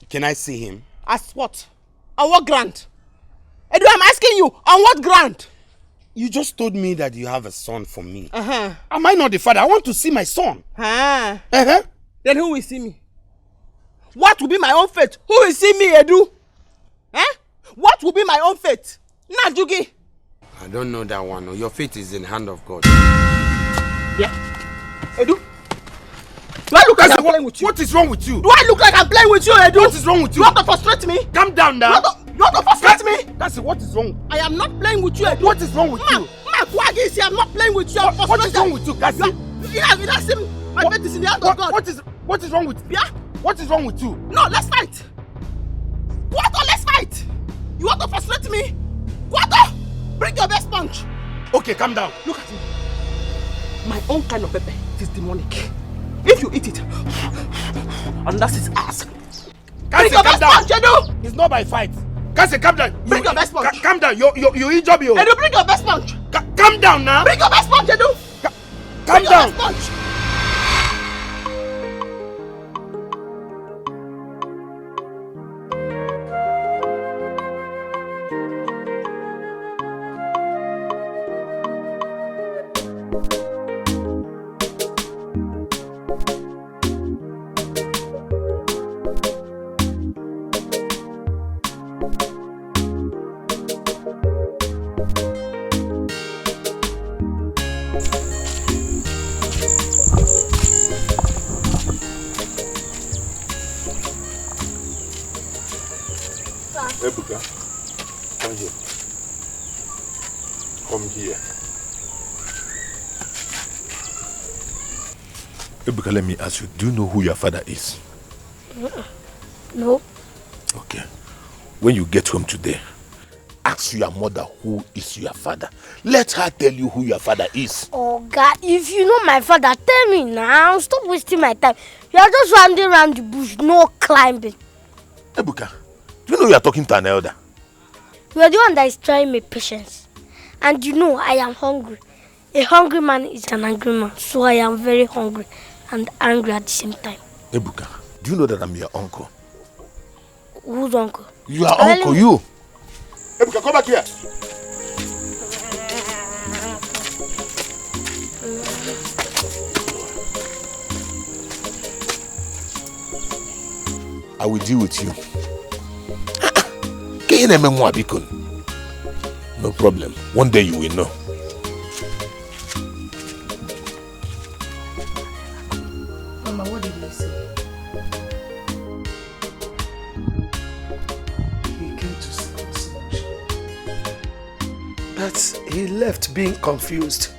can I see him? As what? On what ground? Edu, I'm asking you, on what ground? You just told me that you have a son for me. Am I not the father? I want to see my son. Then who will see me? What will be my own fate? Who will see me, Edu? What will be my own fate? Najugi. I don't know that one. Your fate is in the hand of God. Yeah. Edu. Do I look like I'm playing with you? What is wrong with you? Do I look like I'm playing with you, Edu? What is wrong with you? You want to frustrate me? Calm down now. You want to frustrate me? That's it. What is wrong? I am not playing with you, Edu. What is wrong with you? I'm not playing with you. What is wrong with you? That's it. You don't see my fate is in the hand of God. What is wrong with you? Yeah? What is wrong with you? No, let's fight. Guato, let's fight. You want to frustrate me? Guato, bring your best punch. Okay, calm down. Look at me. My own kind of pepper is demonic. If you eat it, and that's his ass. Bring your best punch, Edu. It's not by fight. Kase, calm down. Bring your best punch. Calm down. You eat Zubby. Edu, bring your best punch. Calm down now. Bring your best punch, Edu. Calm down. Bring your best punch. Ebuka, come here. Come here. Ebuka, let me ask you, do you know who your father is? No. Okay. When you get home today, ask your mother who is your father. Let her tell you who your father is. Oh God, if you know my father, tell me now. Stop wasting my time. You are just wandering around the bush, no climbing. Ebuka, do you know you are talking to an elder? You are the one that is trying my patience. And you know I am hungry. A hungry man is an angry man. So I am very hungry and angry at the same time. Ebuka, do you know that I'm your uncle? Whose uncle? Your uncle, you. Ebuka, come back here. I will deal with you. No problem. One day you will know. Mama, what did you say? He came to seek consolation. But he left being confused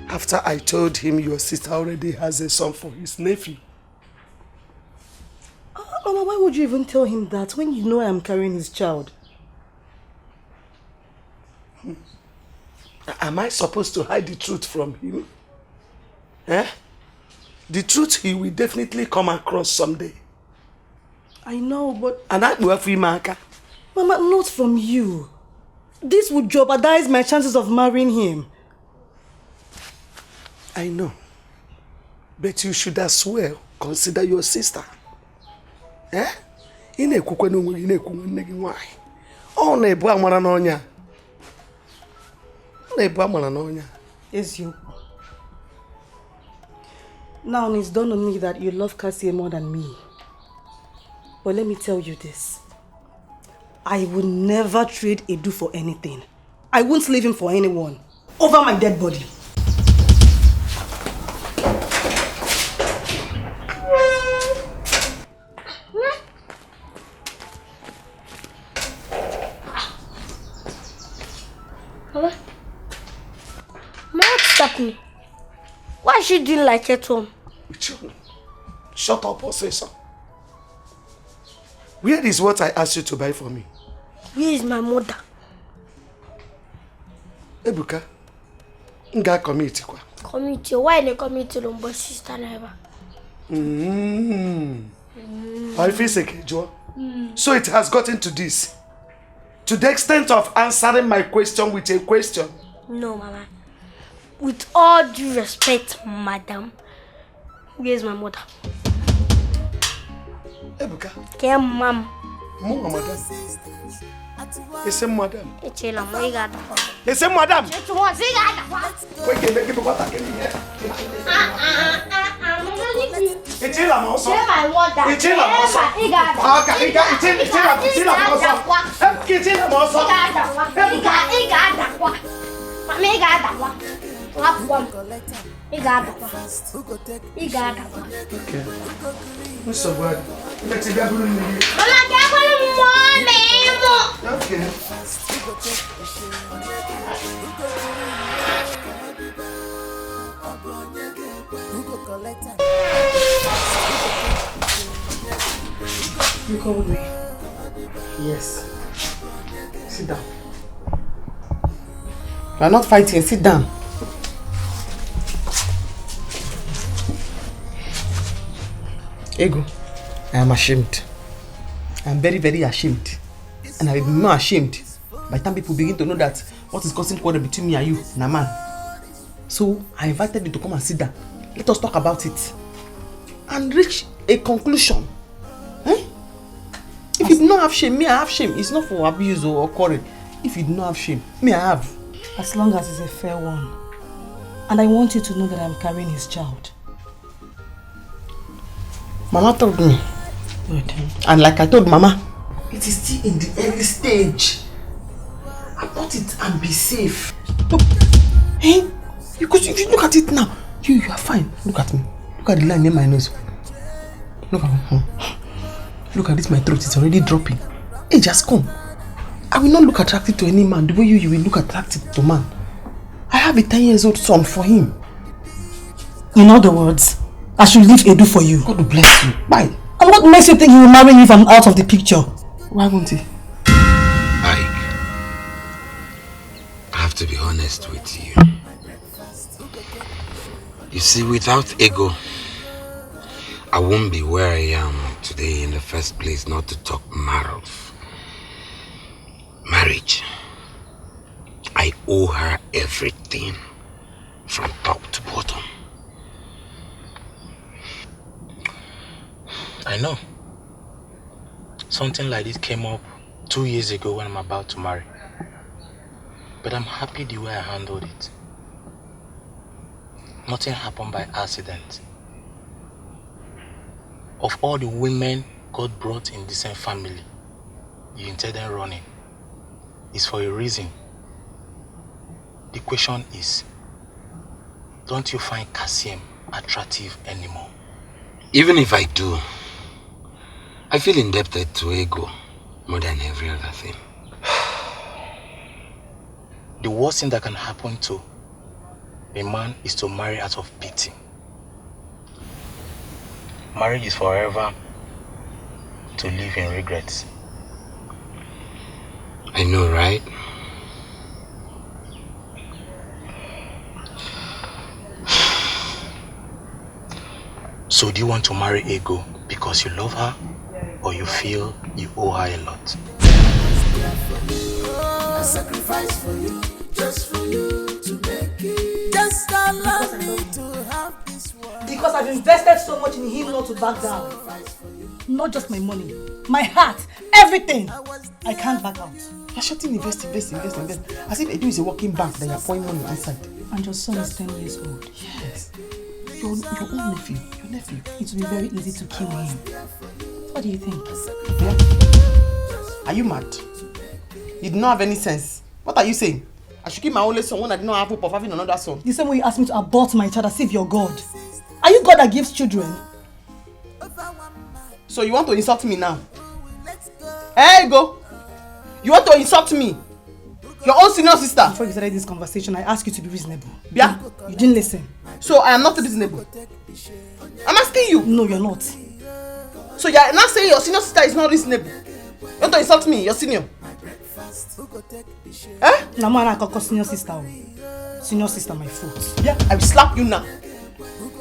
after I told him your sister already has a son for his nephew. Mama, why would you even tell him that when you know I am carrying his child? Am I supposed to hide the truth from him? The truth he will definitely come across someday. I know, but... And I will free Maka. Mama, not from you. This would jeopardize my chances of marrying him. I know. But you should as well consider your sister. Now it's dawned on me that you love Cassie more than me. But let me tell you this. I would never trade Edu for anything. I won't leave him for anyone. Over my dead body. What's happening? Why is she doing like at home? Shut up or say so. Where is what I asked you to buy for me? Where is my mother? Ebuka, nga committee kwa. Committee? Why in a committee room, but sister never? I feel sick, Joe. So it has gotten to this. To the extent of answering my question with a question. No, Mama. With all due respect, Madam, where's my mother? Ebuka. Okay, Mom. Mama, Madam. It's a Madam. It's a Madam. It's a Madam. It's a Madam. Wait, make it what I can hear. It's a Madam. It's my mother. It's a What's so bad? Let's get a okay. You called me? Yes. Sit down. We are not fighting. Sit down. Ego, I am ashamed. I am very, very ashamed. And I will be more ashamed by the time people begin to know that what is causing quarrel between me and you, Naman. So I invited you to come and sit down. Let us talk about it and reach a conclusion. Eh? If you do not have shame, me I have shame. It's not for abuse or quarrel. If you do not have shame, me I have. As long as it's a fair one. And I want you to know that I'm carrying his child. Mama told me. Good. And like I told Mama, it is still in the early stage. Abort it and be safe. Hey, because if you look at it now, you are fine. Look at me. Look at the line in my nose. Look at this, my throat is already dropping. Hey, just come. I will not look attractive to any man the way you will look attractive to man. I have a 10-year-old son for him. In other words, I should leave Edu for you. God will bless you. Why? And what makes you think he will marry you if I'm out of the picture? Why won't he? Ike, I have to be honest with you. You see, without ego, I won't be where I am today in the first place, not to talk marriage. I owe her everything, from top to bottom. I know. Something like this came up 2 years ago when I'm about to marry. But I'm happy the way I handled it. Nothing happened by accident. Of all the women God brought in the same family, you intended running. It's for a reason. The question is, don't you find Kassim attractive anymore? Even if I do, I feel indebted to ego more than every other thing. The worst thing that can happen to a man is to marry out of pity. Marriage is forever to live in regrets. I know, right? So do you want to marry Ego because you love her, or you feel you owe her a lot? I sacrifice for you, just for you to make it. Just allow me to have this world. Because I've invested so much in him not to back down. Not just my money, my heart, everything. I can't back out. You're shouting invest. As if Edu is a working bank that you're pouring money inside. And your son is 10 years old. Yes. Your own nephew. Your nephew. It will be very easy to kill him. What do you think? Yeah. Are you mad? You do not have any sense. What are you saying? I should keep my only son when I did not have hope of having another son. The same way you asked me to abort my child as if you're God. Are you God that gives children? So you want to insult me now? Hey, go! You want to insult me? Your own senior sister? Before you started this conversation, I asked you to be reasonable. Yeah? You didn't listen. So I am not reasonable? I'm asking you. No, you're not. So you're not saying your senior sister is not reasonable? You want to insult me, your senior? Eh? Namana Koko senior sister. Senior sister, my fault. Yeah, I will slap you now.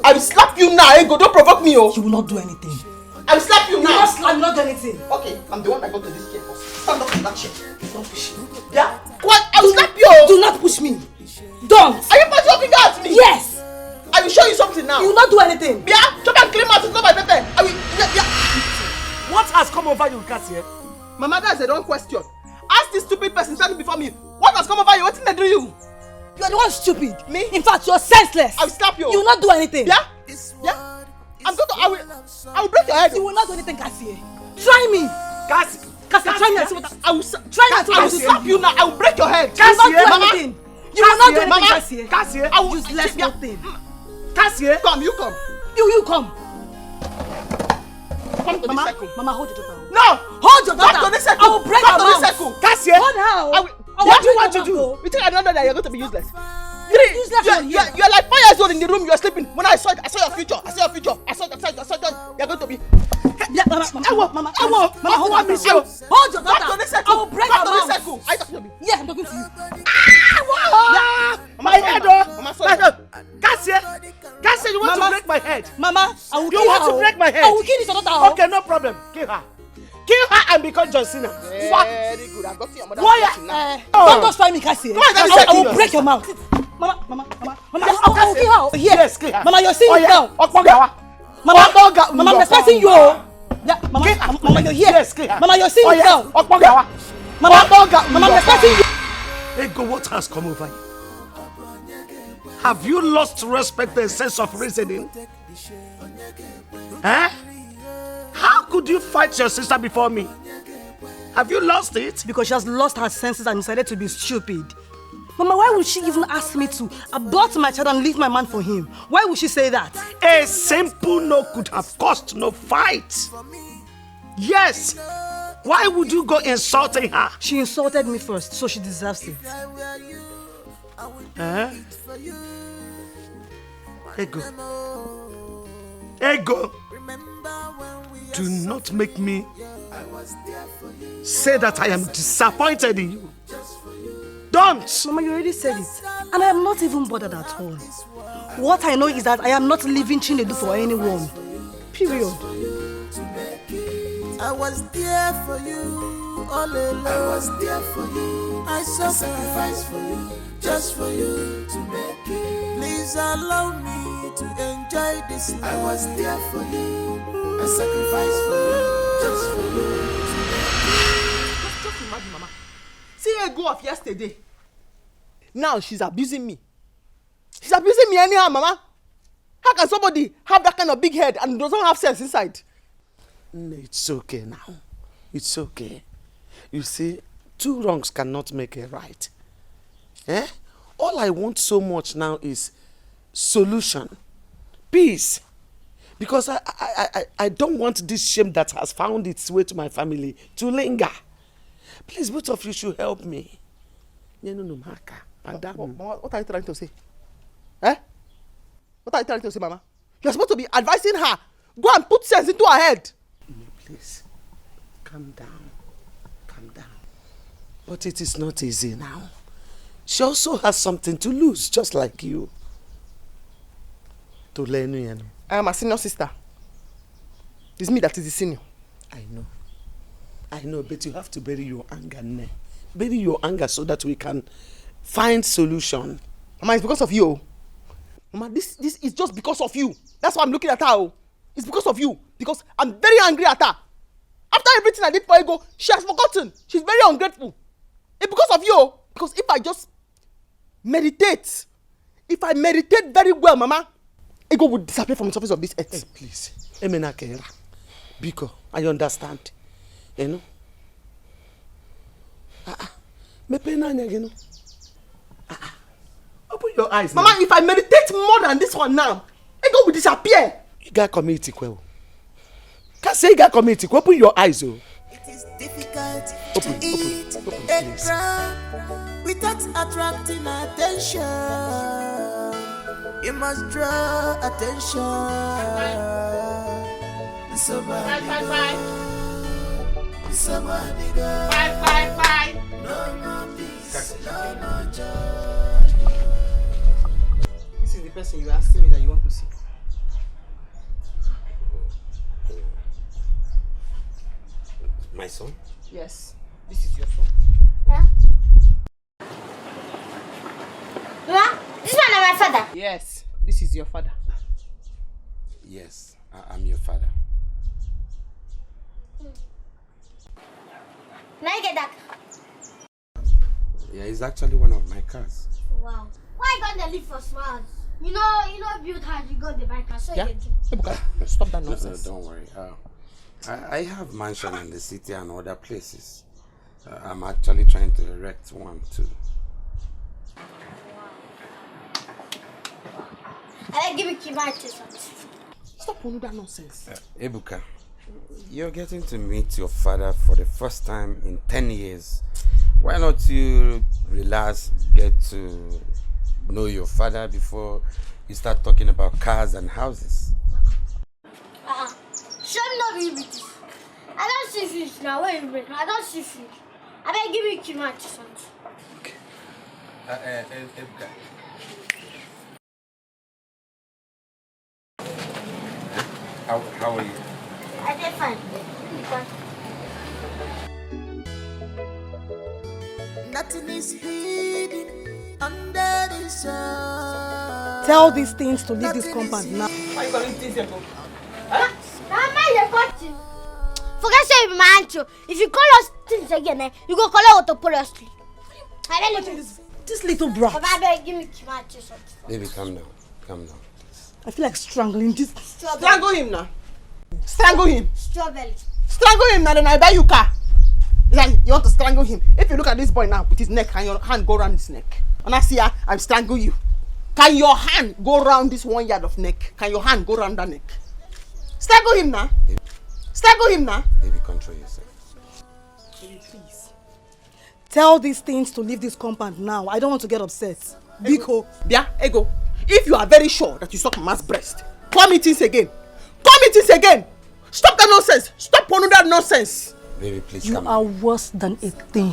I will slap you now. Hey, go, don't provoke me, oh. You will not do anything. I will slap you now. just slam, not do anything. Okay, I'm the one that got to this chair first. Stand up to that chair. Don't push me. Yeah? What? I will slap you. Do not push me. Don't. Are you pointing your finger at me? Yes. I will show you something now. You will not do anything. Yeah? Chop and clean mouth, it's not my pepper. I will. Yeah. What has come over you, Cassie? My mother is a wrong question. Ask this stupid person standing before me. What has come over you? What did they do you? You are the one stupid. Me? In fact, you're senseless. I will slap you. You will not do anything. Yeah? Yeah? I will break your head. You will not do anything, Cassie. Try me. Cassie, try me and see what I will try me and see what I will slap you now. I will break your head. You will not do anything. You will not do anything, Cassie. Cassie, I will useless nothing. Cassie, come, you come. You come. Come to this circle. Mama, hold your daughter. No! Hold your daughter. Come to this circle. I will break her mouth. Cassie. Hold her. What do you want to do? You think I don't know that you're going to be useless? You're like 5 years old in the room. You're sleeping. When I saw it, I saw your future. I saw you're going to be. Yeah, Mama, hold on. Hold your daughter. I will break her mouth. Are you talking to me? Yes, I'm talking to you. My head, Cassie, you want to break my head? Mama, I will kill her. You want to break my head? I will kill this daughter. Okay, no problem. Kill her. Kill her and become John Cena. Very good. I've got your mother. Don't just find me, Cassie. I will break your mouth. Mama, I will kill her. Yes, kill her. Mama, you're seeing it now. Mama, I'm respecting you. Yeah, Mama, you're here. Yes, kill her. Mama, you're seeing it now. Mama, I'm respecting you. Ego, what has come over you? Have you lost respect and sense of reasoning? Eh? How could you fight your sister before me? Have you lost it? Because she has lost her senses and decided to be stupid. Mama, why would she even ask me to abort my child and leave my man for him? Why would she say that? A simple no could have caused no fight. Yes. Why would you go insulting her? She insulted me first, so she deserves it. Ego. Do not make me say that I am disappointed in you. Don't! Mama, you already said it. And I am not even bothered at all. What I know is that I am not leaving Chinedu for anyone. Period. I was there for you all alone. I was there for you. I sacrificed for you, just for you to make it. Please allow me to enjoy this life. I was there for you. I sacrificed for you, just for you to make it. Just imagine, Mama. See her go off yesterday. Now she's abusing me. She's abusing me anyhow, Mama. How can somebody have that kind of big head and doesn't have sense inside? It's okay now. It's okay. You see, 2 wrongs cannot make a right. Eh? All I want so much now is solution. Peace. Because I don't want this shame that has found its way to my family to linger. Please, both of you should help me. Mama, what are you trying to say? Eh? What are you trying to say, Mama? You're supposed to be advising her. Go and put sense into her head. Please, calm down. Calm down. But it is not easy now. She also has something to lose, just like you. I am a senior sister. It's me that is the senior. I know, but you have to bury your anger now. Bury your anger so that we can find solution. Mama, it's because of you. Mama, this is just because of you. That's why I'm looking at her. It's because of you. Because I'm very angry at her. After everything I did for Ego, she has forgotten. She's very ungrateful. It's because of you. Because if I just meditate, if I meditate very well, Mama, Ego would disappear from the surface of this earth. Hey, please. Biko, I understand. You know? Open your eyes. Mama, if I meditate more than this one now, Ego will disappear. You got community well. Can't say you got community. Open your eyes, oh. It is difficult open, to eat open, a crab without attracting attention. You must draw attention. Somebody go. Somebody go. Bye. No more peace, no more joy. This is the person you asking me that you want to see. my son? Yes, this is your son. Mama, this one is my father. Yes, this is your father. Yes, I'm your father. Now you get that. Yeah, it's actually one of my cars. Wow. Why you got the leave for smart? You know, build house, you got the bike car, so Yeah? you Ebuka, stop that nonsense. Don't worry. I have mansion in the city and other places. I'm actually trying to erect one too. Give me key back to something. Stop pulling that nonsense. Ebuka, you're getting to meet your father for the first time in 10 years. Why not you relax, get to know your father before you start talking about cars and houses? Show me no be with this. I don't see fish now. Where you break? I don't see fish. I better give me key back to something. Okay. Ebuka. How are you? I did fine. Nothing is hidden under the sun. Tell these things to leave this compound now. Why you calling things here, go? Mama, you're cutting. Forget saying be my auntie. If you call us things again, you go call her autoporously. I really This little brat. Papa, I better give me key back to something. Baby, calm down. Calm down. I feel like strangling this. Strangle him now. Strangle him. Strawberry. Strangle him now, then I buy you car. Like, you want to strangle him. If you look at this boy now with his neck, can your hand go around his neck? And I see her, I strangle you. Can your hand go around this 1 yard of neck? Can your hand go around that neck? Strangle him now. Baby. Strangle him now. Baby, control yourself. Baby, please. Tell these things to leave this compound now. I don't want to get upset. Biko. Bia, Ego. If you are very sure that you suck Mama's breast, call me things again. Call me things again. Stop that nonsense. Stop pulling that nonsense. Baby, please You come. are worse than a thing.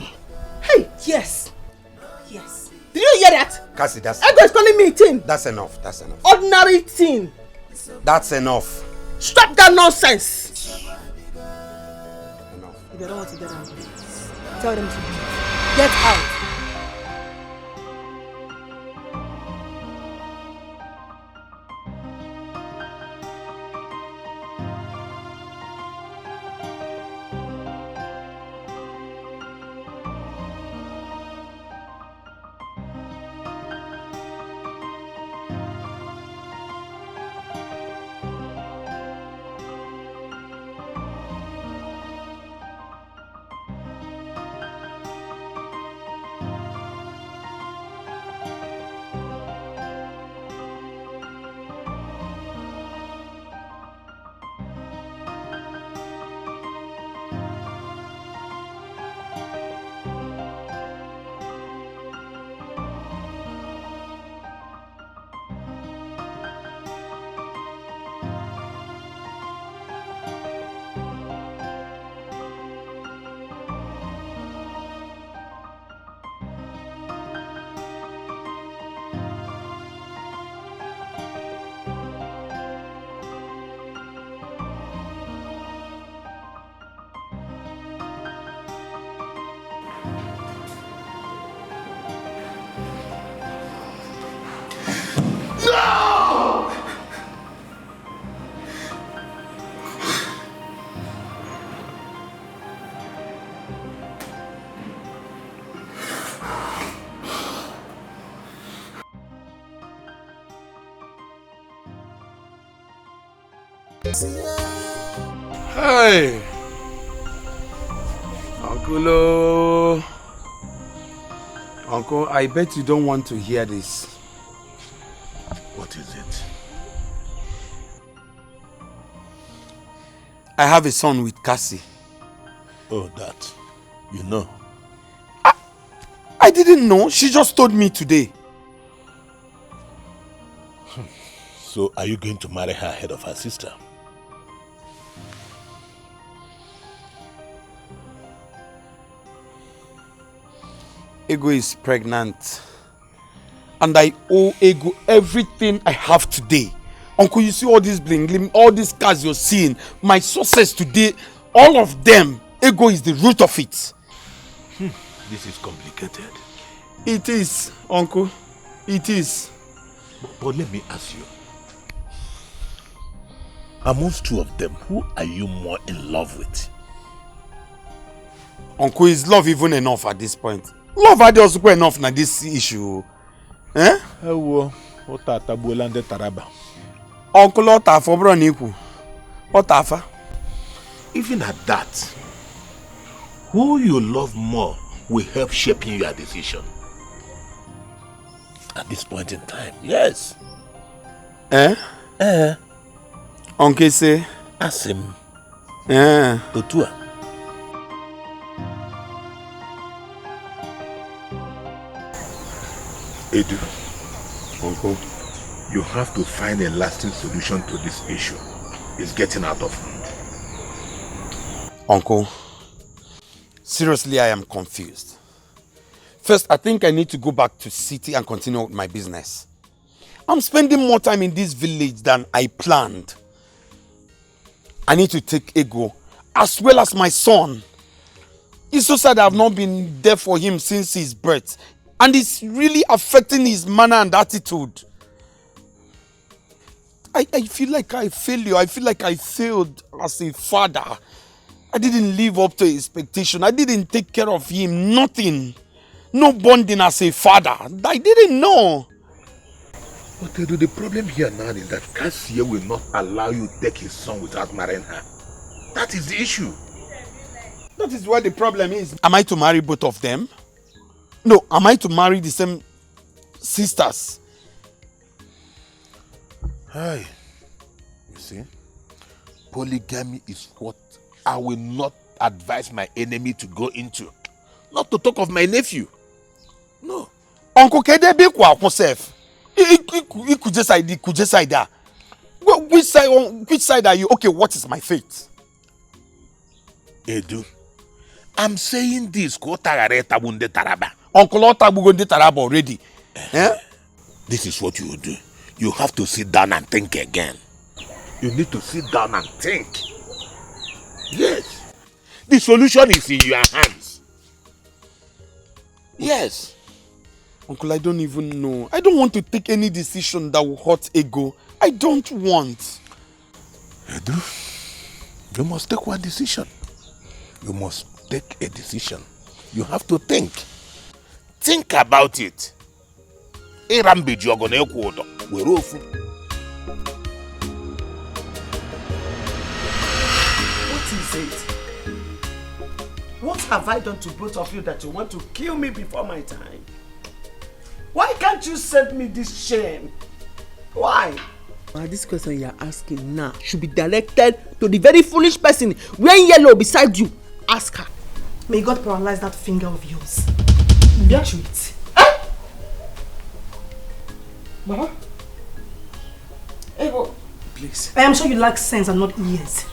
Hey, yes. Yes. Did you hear that? Cassie, that's Ego is calling me a thing. That's enough. That's enough. Ordinary thing. That's enough. Stop that nonsense. Enough. If they don't want to get angry, tell them to leave. Get out. Hey, Uncle. Uncle, I bet you don't want to hear this. What is it? I have a son with Cassie. Oh, that. You know. I didn't know. She just told me today. So, are you going to marry her ahead of her sister? Ego is pregnant. And I owe Ego everything I have today. Uncle, you see all this bling, all these cars you're seeing, my success today, all of them Ego is the root of it. This is complicated. It is, Uncle. It is. But let me ask you. Amongst two of them, who are you more in love with? Uncle, is love even enough at this point? Love had also enough na this issue. Eh? Uncle Ota for bro niku. Otafa. Even at that, who you love more will help shaping your decision. At this point in time, yes. Uncle say Asim. Otua. Edu, Uncle, you have to find a lasting solution to this issue. It's getting out of hand. Uncle, seriously, I am confused. First, I think I need to go back to city and continue with my business. I'm spending more time in this village than I planned. I need to take Ego as well as my son. It's so sad I've not been there for him since his birth. And it's really affecting his manner and attitude. I feel like I failed you. I feel like I failed as a father. I didn't live up to expectation. I didn't take care of him. Nothing. No bonding as a father. I didn't know. But Edu, the problem here now is that Cassia will not allow you to take his son without marrying her. That is the issue. That is what the problem is. Am I to marry both of them? No, am I to marry the same sisters? Hi. You see, polygamy is what I will not advise my enemy to go into. Not to talk of my nephew. No. Uncle Kede be kwa yourself. You could just side there. Which side are you? Okay, what is my fate? Edu, I'm saying this. Uncle Otabugonde Taraba already. This is what you will do. You have to sit down and think again. You need to sit down and think. Yes. The solution is in your hands. Yes. Uncle, I don't even know. I don't want to take any decision that will hurt Ego. I don't want. Edu, you must take one decision. You must take a decision. You have to think. Think about it. What is it? What have I done to both of you that you want to kill me before my time? Why can't you save me this shame? Why? This question you are asking now should be directed to the very foolish person wearing yellow beside you. Ask her. May God paralyze that finger of yours. Yeah. It. Mama? Ego. Please. I am sure you lack sense and not ears.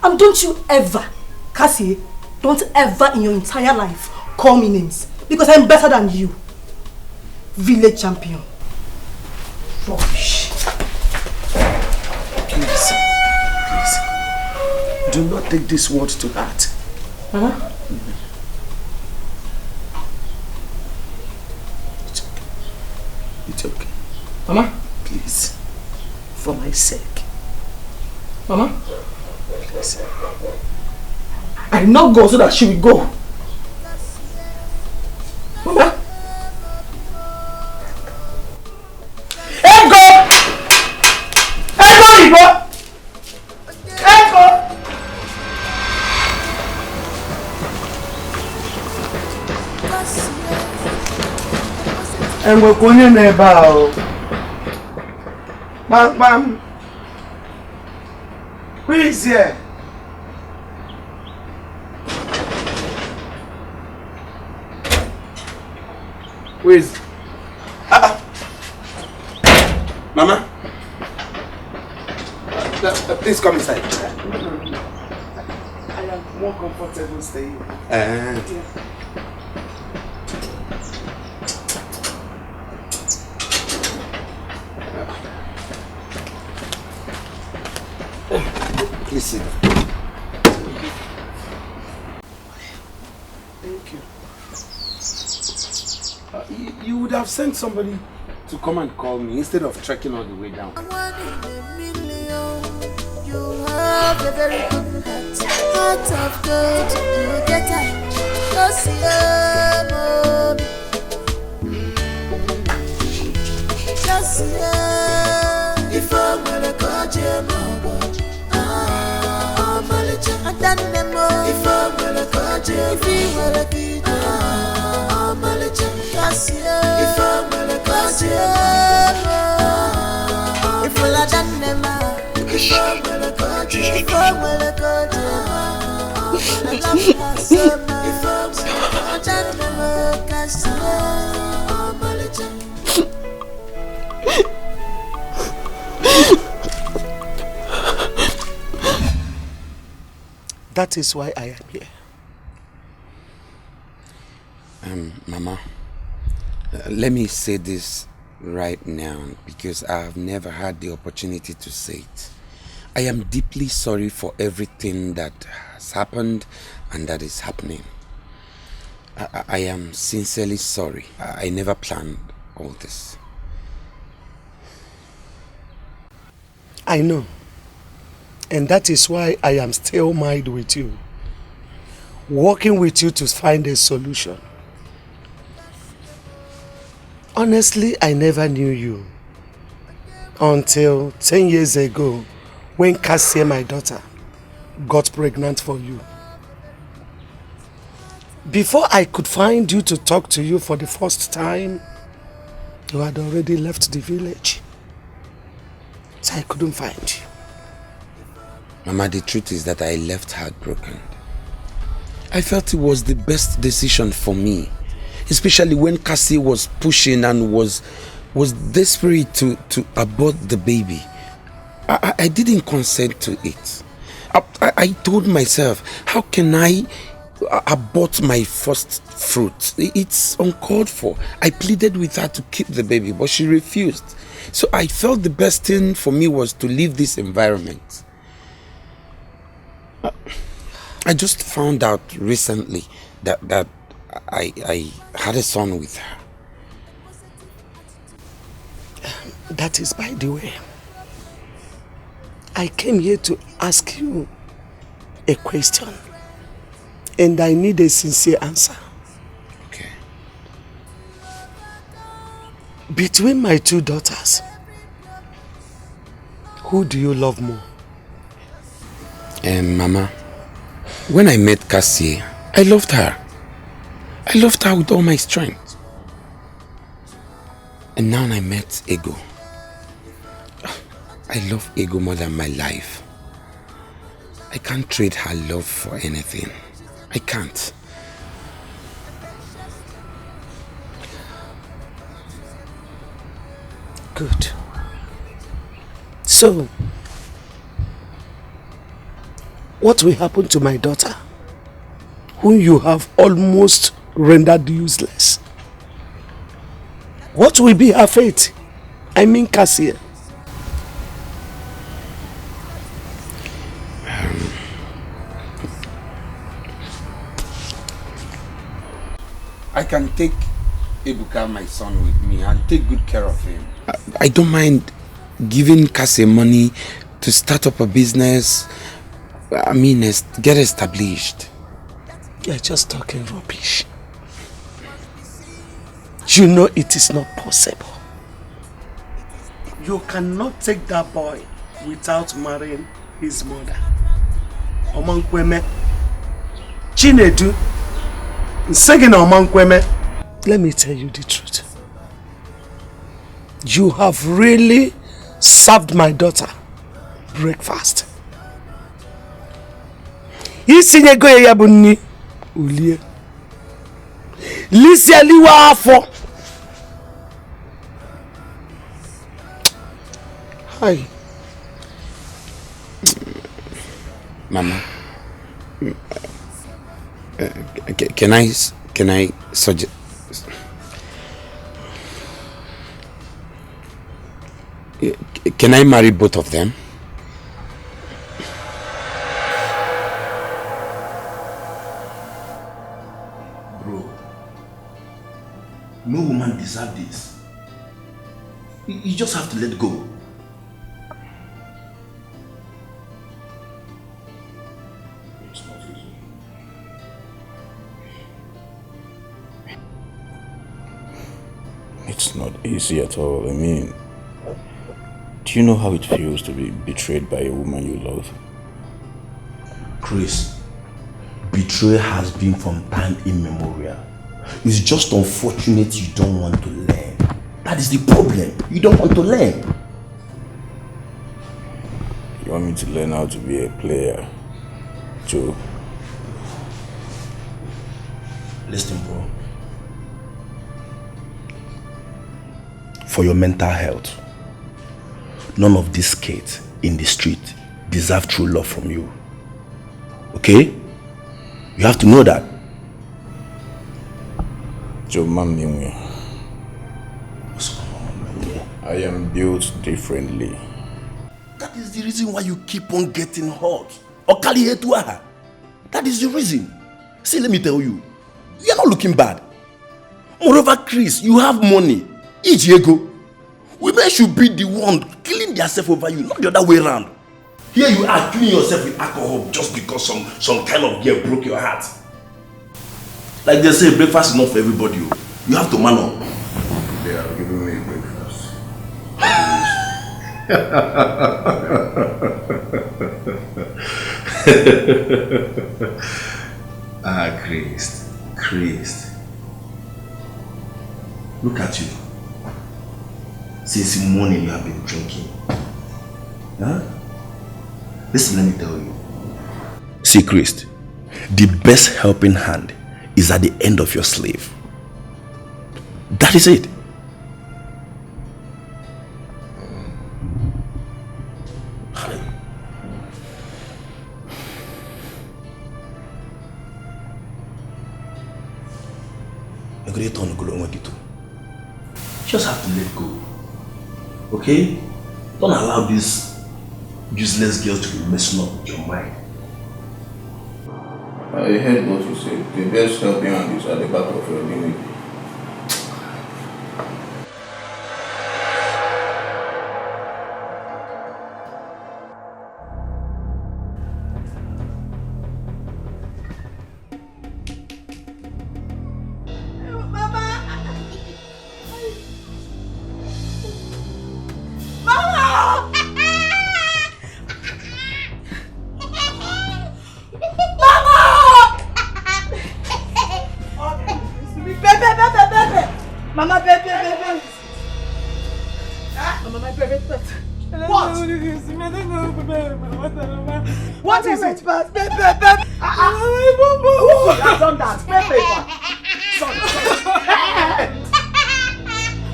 And don't you ever, Cassie, don't ever in your entire life call me names. Because I'm better than you. Village champion. Rubbish. Please. Do not take this word to heart. Mama? It's okay. Mama? Please. For my sake. Mama? Please. I did not go so that she will go. Mama? Ego! Enwe konye n'ebe a o. Bam. Who is here? Who is? Mama? Please come inside. I am more comfortable staying. Please sit. could have sent somebody to come and call me instead of trekking all the way down. You have a very good heart of gold. You get it. Just Amobi. Just if I'm gonna catch him, I done them all. If I'm gonna catch him, if he were a kid, just if I'm gonna catch him, if I done them all. If I'm gonna catch him, if I'm gonna catch him, I love her so much. If I'm gonna catch That is why I am here. Mama, let me say this right now because I have never had the opportunity to say it. I am deeply sorry for everything that has happened and that is happening. I am sincerely sorry. I never planned all this. I know. And that is why I am still mild with you. Working with you to find a solution. Honestly, I never knew you. Until 10 years ago, when Cassie, my daughter, got pregnant for you. Before I could find you to talk to you for the first time, you had already left the village. So I couldn't find you. Mama, the truth is that I left heartbroken. I felt it was the best decision for me, especially when Cassie was pushing and was desperate to abort the baby. I didn't consent to it. I told myself, how can I abort my first fruit? It's uncalled for. I pleaded with her to keep the baby, but she refused. So I felt the best thing for me was to leave this environment. I just found out recently that I had a son with her. That is by the way. I came here to ask you a question. And I need a sincere answer. Okay. Between my two daughters, who do you love more? Mama, when I met Cassie, I loved her. I loved her with all my strength. And now I met Ego. I love Ego more than my life. I can't trade her love for anything. I can't. Good. So, what will happen to my daughter, whom you have almost rendered useless? What will be her fate? I mean Cassie. I can take Ebuka, my son, with me and take good care of him. I don't mind giving Cassie money to start up a business. I mean, get established. You're just talking rubbish. You know it is not possible. You cannot take that boy without marrying his mother. Omankweme, Chinedu, Nsegina Omankweme. Let me tell you the truth. You have really served my daughter breakfast. Isinyego ya bunni ulie. Lisi aliwa afọ. Hi. Mama, can I suggest? Can I marry both of them? Bro, no woman deserves You just have to let go. It's not easy. It's not easy at all. I mean, do you know how it feels to be betrayed by a woman you love? Chris, betrayal has been from time immemorial. It's just unfortunate you don't want to learn. That is the problem. You don't want to learn. You want me to learn how to be a player, Joe? Listen, bro. For your mental health, none of these kids in the street deserve true love from you. Okay? You have to know that. Joe, Mami, I am built differently. That is the reason why you keep on getting hot. That is the reason. See, let me tell you, you're not looking bad. Moreover, Chris, you have money. Ichiego. Women should be the one killing themselves over you, not the other way around. Here you are killing yourself with alcohol just because some kind of girl broke your heart. Like they say, breakfast is not for everybody. You have to man up. They are giving me breakfast. Christ. Look at you. Since the morning you have been drinking. Huh? Listen, let me tell you. See, Christ, the best helping hand is at the end of your sleeve. That is it. You just have to let go. Okay? Don't allow these useless girls to be messing up with your mind. I heard what you said. The best helping hand is at the back of your limit. What is it? Who has done that?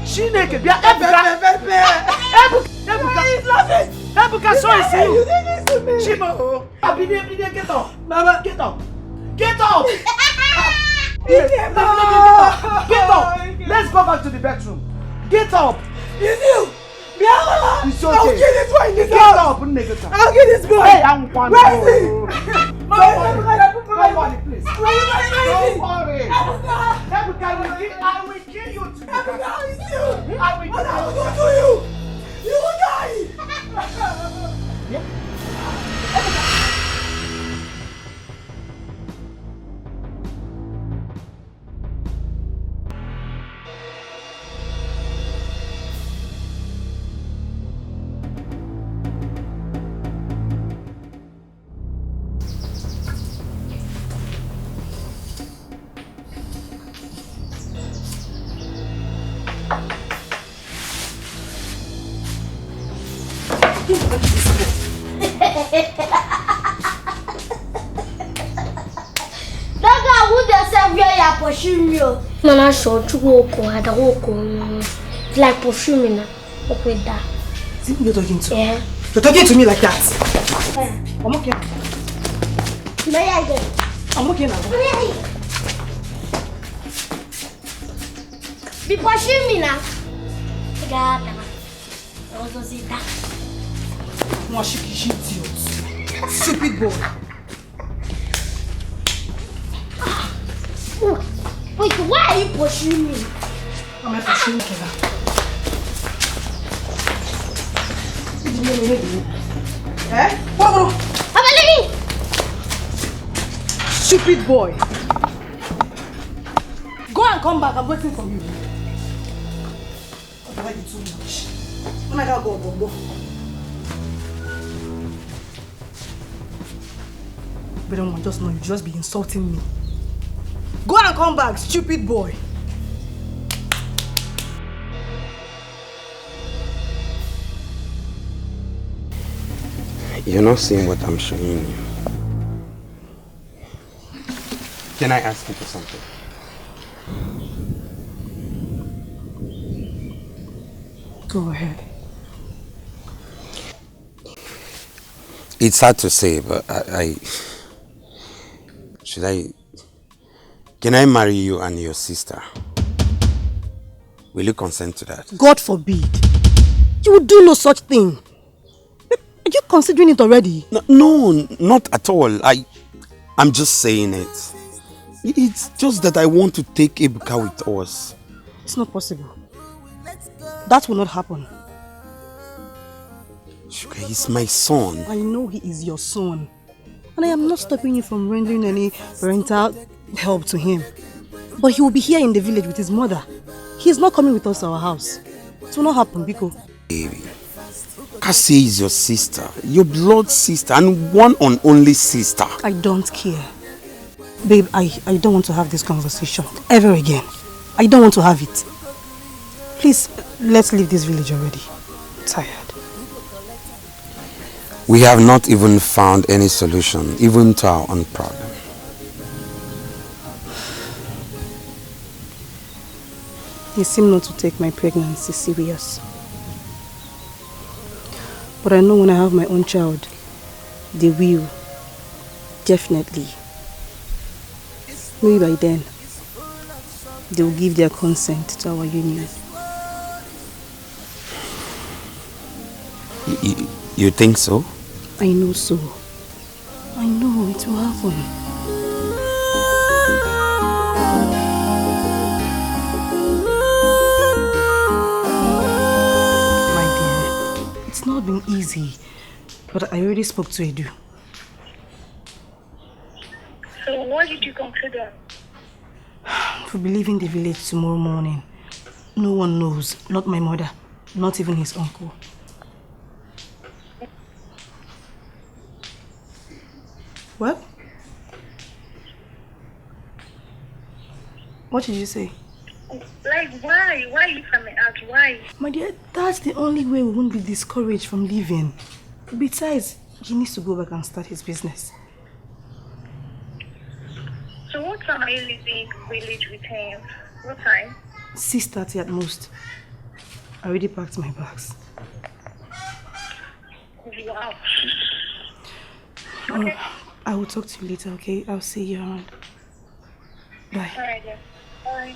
Chineke, bia Ebuka, sorry, see you. Chimo, get up. Mama, get up. Get up. Get up. Let's go back to the bedroom. Get up. It's okay. I'll get this boy in this house. I'll get this boy. Hey, I'm one. Where is he? Don't worry, please. Don't worry. I will kill you today. I will kill you. You will die. Mana show to walk or had a walk on like pursuing me with that. See who you're talking to? Yeah. You're talking to me like that. I'm okay. I'm okay now. Be pursuing me now. God, I was going to that. Stupid boy. Wait, why are you pursuing me? I'm not pursuing you. Eh? What? Stupid boy. Go and come back. I'm waiting for you. I like you too much. When I gotta go. But don't just know you just be insulting me. Go and come back, stupid boy. You're not seeing what I'm showing you. Can I ask you for something? Go ahead. It's hard to say, but can I marry you and your sister? Will you consent to that? God forbid. You would do no such thing. Are you considering it already? No, not at all. I'm just saying it. It's just that I want to take Ebuka with us. It's not possible. That will not happen. Sugar, he's my son. I know he is your son. And I am not stopping you from rendering any parental help to him. But he will be here in the village with his mother. He is not coming with us to our house. It will not happen, Biko. Baby, Cassie is your sister. Your blood sister and one and only sister. I don't care. Babe, I don't want to have this conversation ever again. I don't want to have it. Please, let's leave this village already. I'm tired. We have not even found any solution, even to our own problem. You seem not to take my pregnancy serious. But I know when I have my own child, they will. Definitely. Maybe by then, they will give their consent to our union. You think so? I know so. I know it will happen. My dear, it's not been easy, but I already spoke to Edu. So what did you conclude on? We'll be leaving the village tomorrow morning. No one knows, not my mother, not even his uncle. What? What did you say? Like, why? Why, if I may ask, why? My dear, that's the only way we won't be discouraged from leaving. Besides, he needs to go back and start his business. So what time are you leaving village with him? What time? 6:30 at most. I already packed my bags. Wow. Okay. I will talk to you later, okay? I'll see you around. Bye. Alright then. Bye.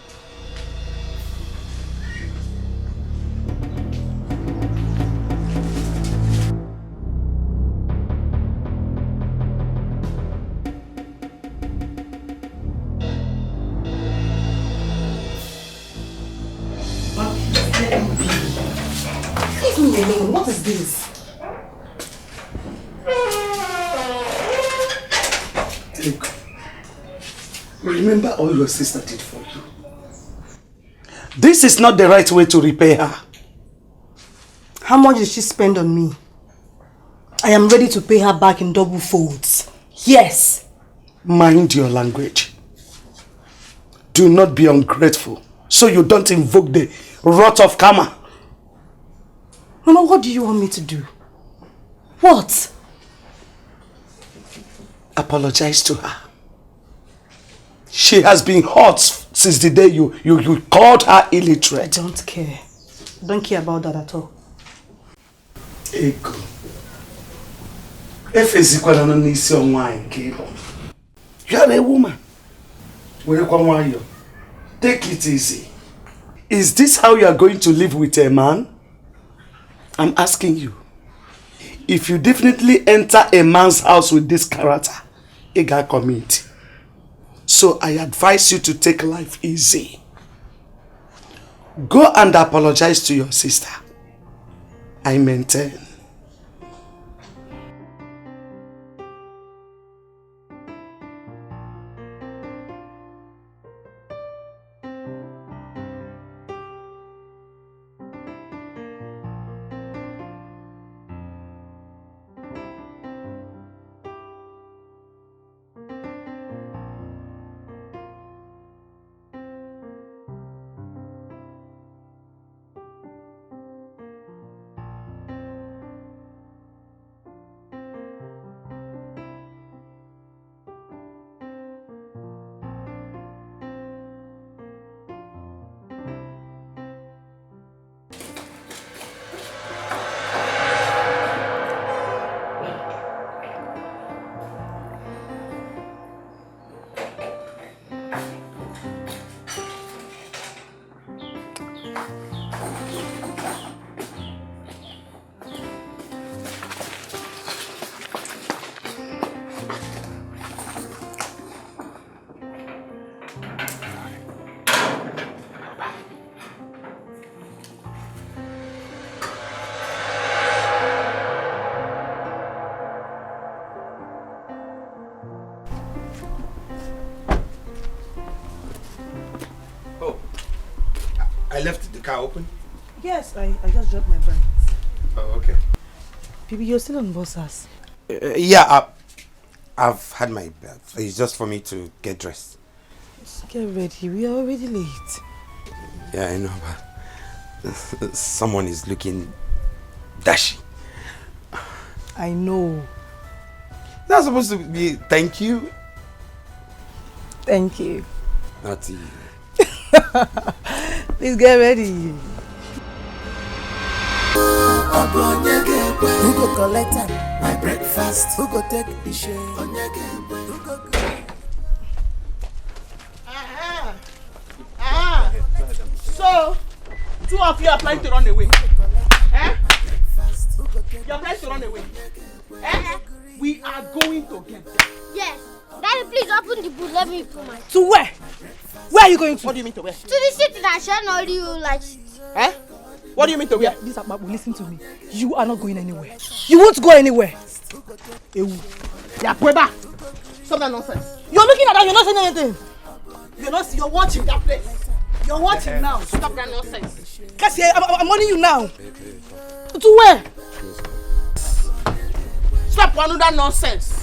Leave me alone. What is this? Remember all your sister did for you. This is not the right way to repay her. How much did she spend on me? I am ready to pay her back in double folds. Yes. Mind your language. Do not be ungrateful, so you don't invoke the wrath of karma. Mama, what do you want me to do? What? Apologize to her. She has been hurt since the day you called her illiterate. I don't care. I don't care about that at all. Ego. Efezikwala no n'isi onwa nke. You are a woman. Take it easy. Is this how you are going to live with a man? I'm asking you. If you definitely enter a man's house with this character, you got commit. So I advise you to take life easy. Go and apologize to your sister. I maintain car open? Yes, I just dropped my bag. Oh, okay. Baby, you're still on boss house. Yeah, I've had my bath. It's just for me to get dressed. Just get ready. We are already late. Yeah, I know, but someone is looking dashy. I know. That's supposed to be thank you. Thank you. Not you. Please get ready. Who go collect my breakfast? Who go take the shade? Who go So, two of you are planning to run away. Eh? You are planning to run away. Eh? We are going to get them. Yes. Daddy, please open the boot. Let me put my... To where? Where are you going to? What do you mean to where? To the city that shall not you like... Eh? What do you mean to where? This Ababu, listen to me. You are not going anywhere. You won't go anywhere. Yeah, Kweba. Stop that nonsense. You're looking at that, you're not saying anything. You're watching that place. You're watching now. Stop that nonsense. Cassie, I'm warning you now. To where? Stop one of that nonsense.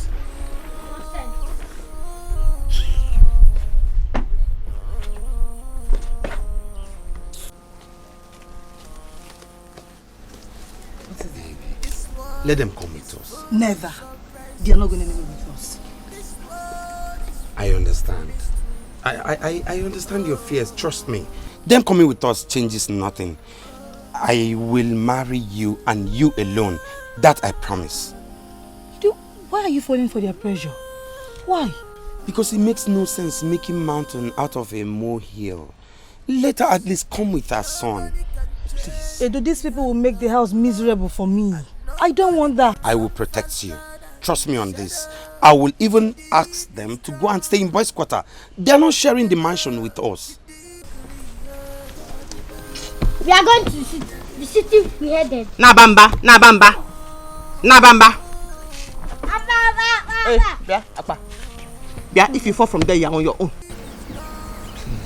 Let them come with us. Never. They are not going anywhere with us. I understand. I understand your fears. Trust me. Them coming with us changes nothing. I will marry you and you alone. That I promise. Dude, why are you falling for their pressure? Why? Because it makes no sense making mountain out of a molehill. Let her at least come with her son. Please. Edo, these people will make the house miserable for me. I don't want that. I will protect you. Trust me on this. I will even ask them to go and stay in boys' quarter. They are not sharing the mansion with us. We are going to the city. The city we headed. Nabamba. Hey, Bia, if you fall from there, you are on your own.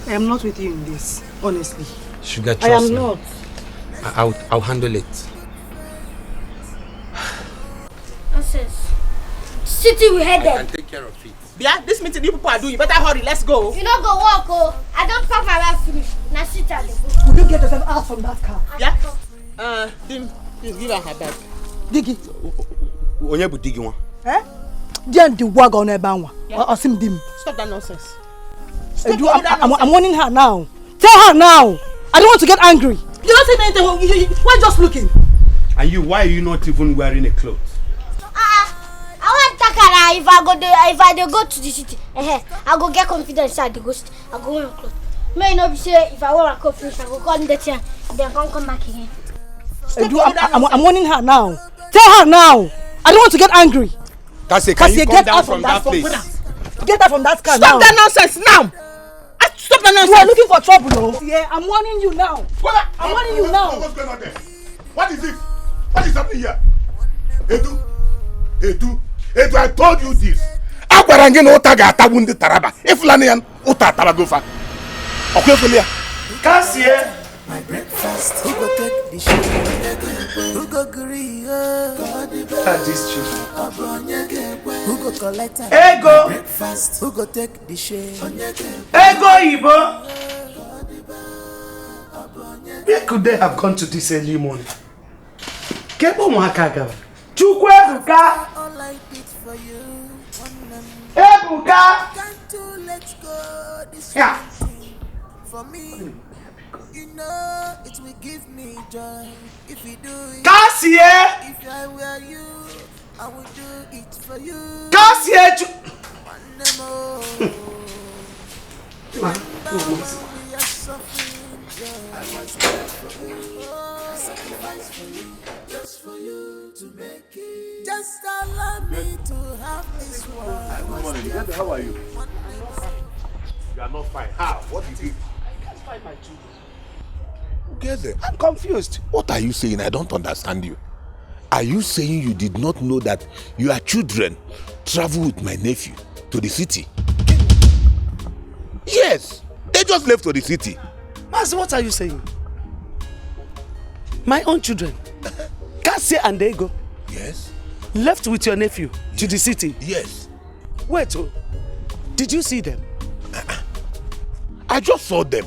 I am not with you in this, honestly. Sugar, trust I am me. not. I'll handle it. Nonsense. City we headed. I can take care of it. Bia, this meeting you people are doing, you better hurry, let's go. You don't go walk, oh. I don't pack my bag finish. Now sit at the boat. Will you get yourself out from that car? Yeah? Dim, please give her her bag. Diggy. Onyebu Diggy one. Eh? Then the wag on her bang. Or sim dim. Stop that nonsense. I'm warning her now. Tell her now. I don't want to get angry. You're not saying anything. Why just looking? And you, why are you not even wearing a clothes? I want takara if I go to the city. I go get confidence inside the ghost. I go wear clothes. May not be say if I want to go finish, I go call the tea. Then come back again. I'm warning her now. Tell her now. I don't want to get angry. Cassie, can you come down from that place? Get her from that car now. Stop that nonsense now. Stop that nonsense. You are looking for trouble, no? Yeah, I'm warning you now. I'm warning you now. What's going on there? What is this? What is happening here? Edu, I told you this. Akwarangin otaga atabundi taraba. Iflanian uta taragofa. Okay, Fulia. Cassie, my breakfast. Who go take the shade? Who go agree? These children. Who go collect Ego. breakfast? Who go take the shade? Ego Ibo. Where could they have gone to this early morning? Kebo Mwakaga. Chukwe Ebuka. Ebuka. Yeah. For me, you know it will give me joy if you do it. Cassie. If I were you, I would do it for you. Cassie. Just for you to make it. Just allow me to have this one. Good morning. How are you? You are not fine. How? What did you? I can't find my children. Geze, I'm confused. What are you saying? I don't understand you. Are you saying you did not know that your children travel with my nephew to the city? Yes, they just left for the city. Mas, what are you saying? My own children. Cassie and Ego. Yes. Left with your nephew to the city. Yes. Wait, oh. Did you see them? I just saw them.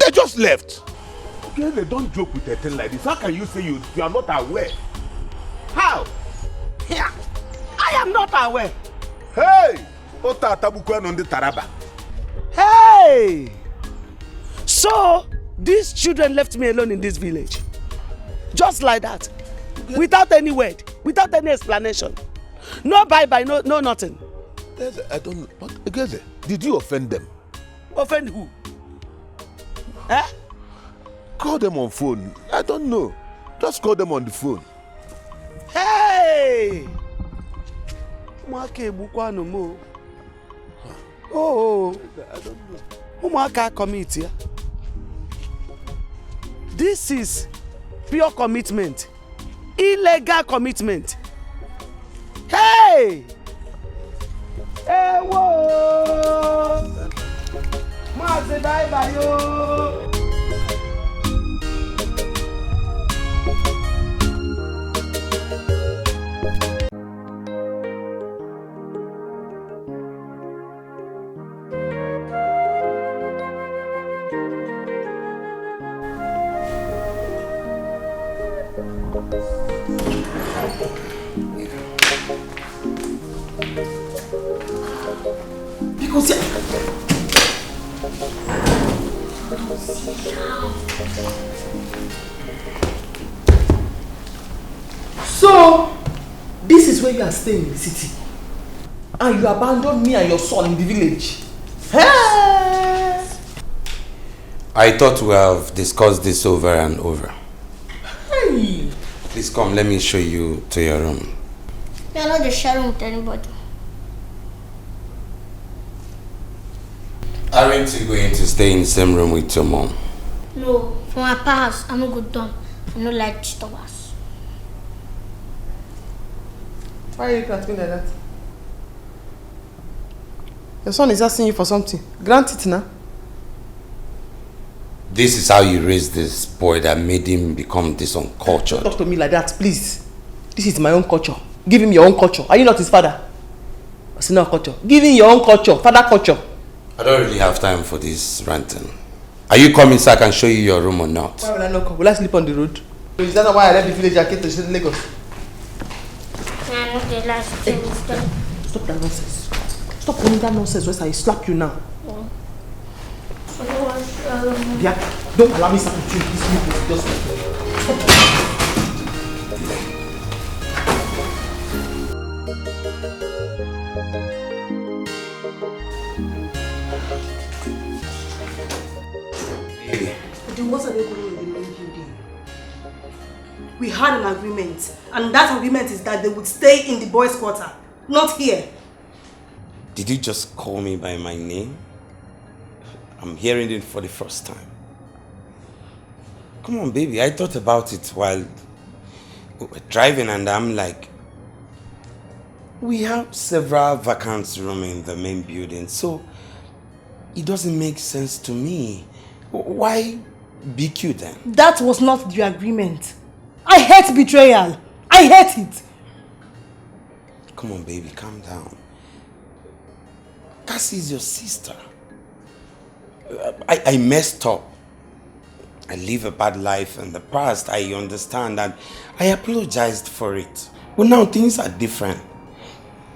They just left. Okay, they don't joke with a thing like this. How can you say you are not aware? How? Yeah. I am not aware. Hey! Ota tabuko on the Taraba. Hey! So, these children left me alone in this village. Just like that. Without any word. Without any explanation. No bye-bye, no nothing. I don't know. But Egeze, did you offend them? Offend who? Eh? Call them on phone. I don't know. Just call them on the phone. Hey! Oh, I don't know. Commit here. This is pure commitment. Illegal commitment. Hey! Hey, whoa! Mazi bye bye yo! Because so this is where you are staying in the city, and you abandoned me and your son in the village. Hey! I thought we have discussed this over and over. Hey! Please come, let me show you to your room. We are not just sharing with anybody. Aren't you going to stay in the same room with your mom? No, for my past, I'm a good done. I don't like disturbance. Why are you acting like that? Your son is asking you for something. Grant it now. This is how you raised this boy that made him become this uncultured. Don't talk to me like that, please. This is my own culture. Give him your own culture. Are you not his father? It's not culture. Give him your own culture, father culture. I don't really have time for this ranting. Are you coming so I can show you your room or not? Why will I not come? Will I sleep on the road? Is that why I left the village and came to Lagos? I know the last Hey, stop that nonsense. Stop calling that nonsense, or else I slap you now. Yeah, don't allow me to sleep with you. Just stop. What are they doing in the main building? We had an agreement, and that agreement is that they would stay in the boys' quarter, not here. Did you just call me by my name? I'm hearing it for the first time. Come on, baby. I thought about it while we were driving, and I'm like, we have several vacant rooms in the main building, so it doesn't make sense to me. Why BQ then? That was not the agreement. I hate betrayal. I hate it. Come on, baby, calm down. Cassie is your sister. I messed up. I live a bad life in the past. I understand and I apologized for it. But now things are different.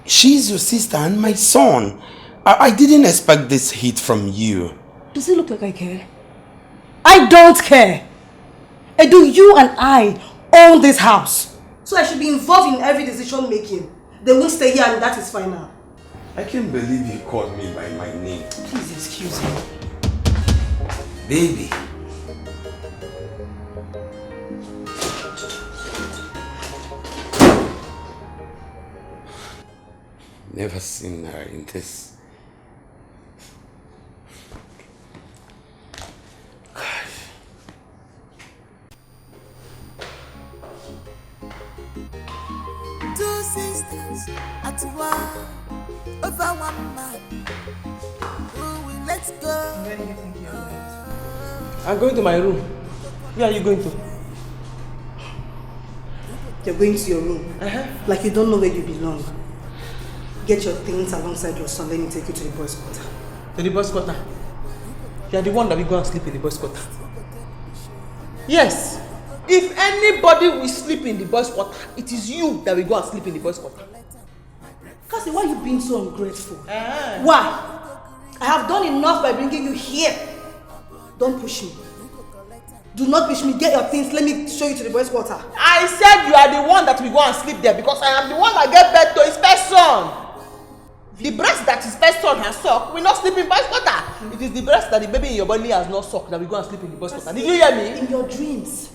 She's your sister and my son. I didn't expect this heat from you. Does it look like I care? I don't care. Edu, you and I own this house. So I should be involved in every decision making. They won't stay here and that is final. I can't believe you called me by my name. Please excuse me. Baby. Never seen her in this. Two sisters at war over one man. Ooh, let's go. I'm going to my room. Where are you going to? You're going to your room. Like you don't know where you belong. Get your things alongside your son. Let me take you to the boys' quarter. To the boys' quarter? You are the one that will go and sleep in the boys' quarter. Yes. If anybody will sleep in the boys' quarter, it is you that will go and sleep in the boys' quarter. Cassie, why are you being so ungrateful? Why? I have done enough by bringing you here. Don't push me. Do not push me. Get your things. Let me show you to the boys' quarter. I said you are the one that will go and sleep there because I am the one that gave birth to his first son. The breast that his first son has sucked will not sleep in boys' quarter. It is the breast that the baby in your body has not sucked that will go and sleep in the boys' quarter. Did you hear me? In your dreams.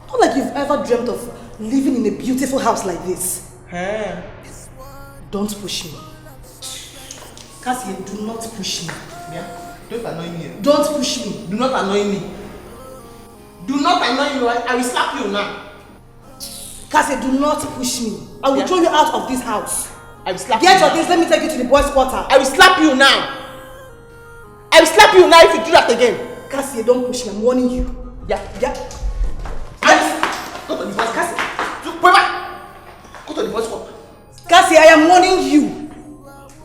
Not like you've ever dreamt of living in a beautiful house like this. Don't push me. Cassie, do not push me. Yeah? Don't annoy me. Don't push me. Do not annoy me. Do not annoy me. I will slap you now. Cassie, do not push me. I will throw you out of this house. I will slap Get your things. Let me take you to the boys' quarter. I will slap you now. I will slap you now if you do that again. Cassie, don't push me. I'm warning you. Yeah. Go to the boys' Cassie. Go to the boys' quarter. Cassie, I am warning you.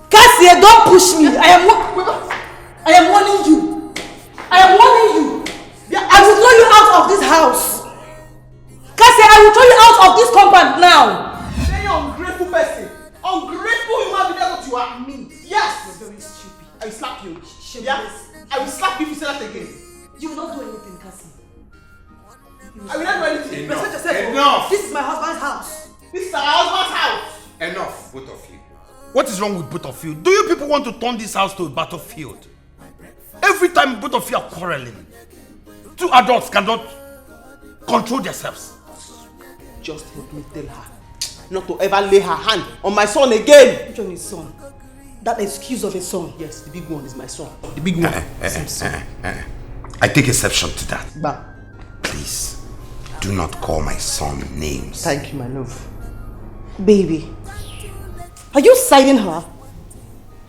Cassie, don't push me. I am warning you. I am warning you. I will throw you out of this house. Cassie, I will throw you out of this compound now. Very ungrateful person. Ungrateful human being, that's what you are. Me? Yes. You're very stupid. I will slap you. Yes. I will slap you if you say that again. You will not do anything, Cassie. I will not do anything. Respect yourself. Enough. This is my husband's house. This is our husband's house. Enough, both of you. What is wrong with both of you? Do you people want to turn this house to a battlefield? Every time both of you are quarreling, two adults cannot control themselves. Just help me tell her not to ever lay her hand on my son again. Which one is son? That excuse of a son. Yes, the big one is my son. The big one. I take exception to that. Ba. Please, do not call my son names. Thank you, my love. Baby, are you siding her?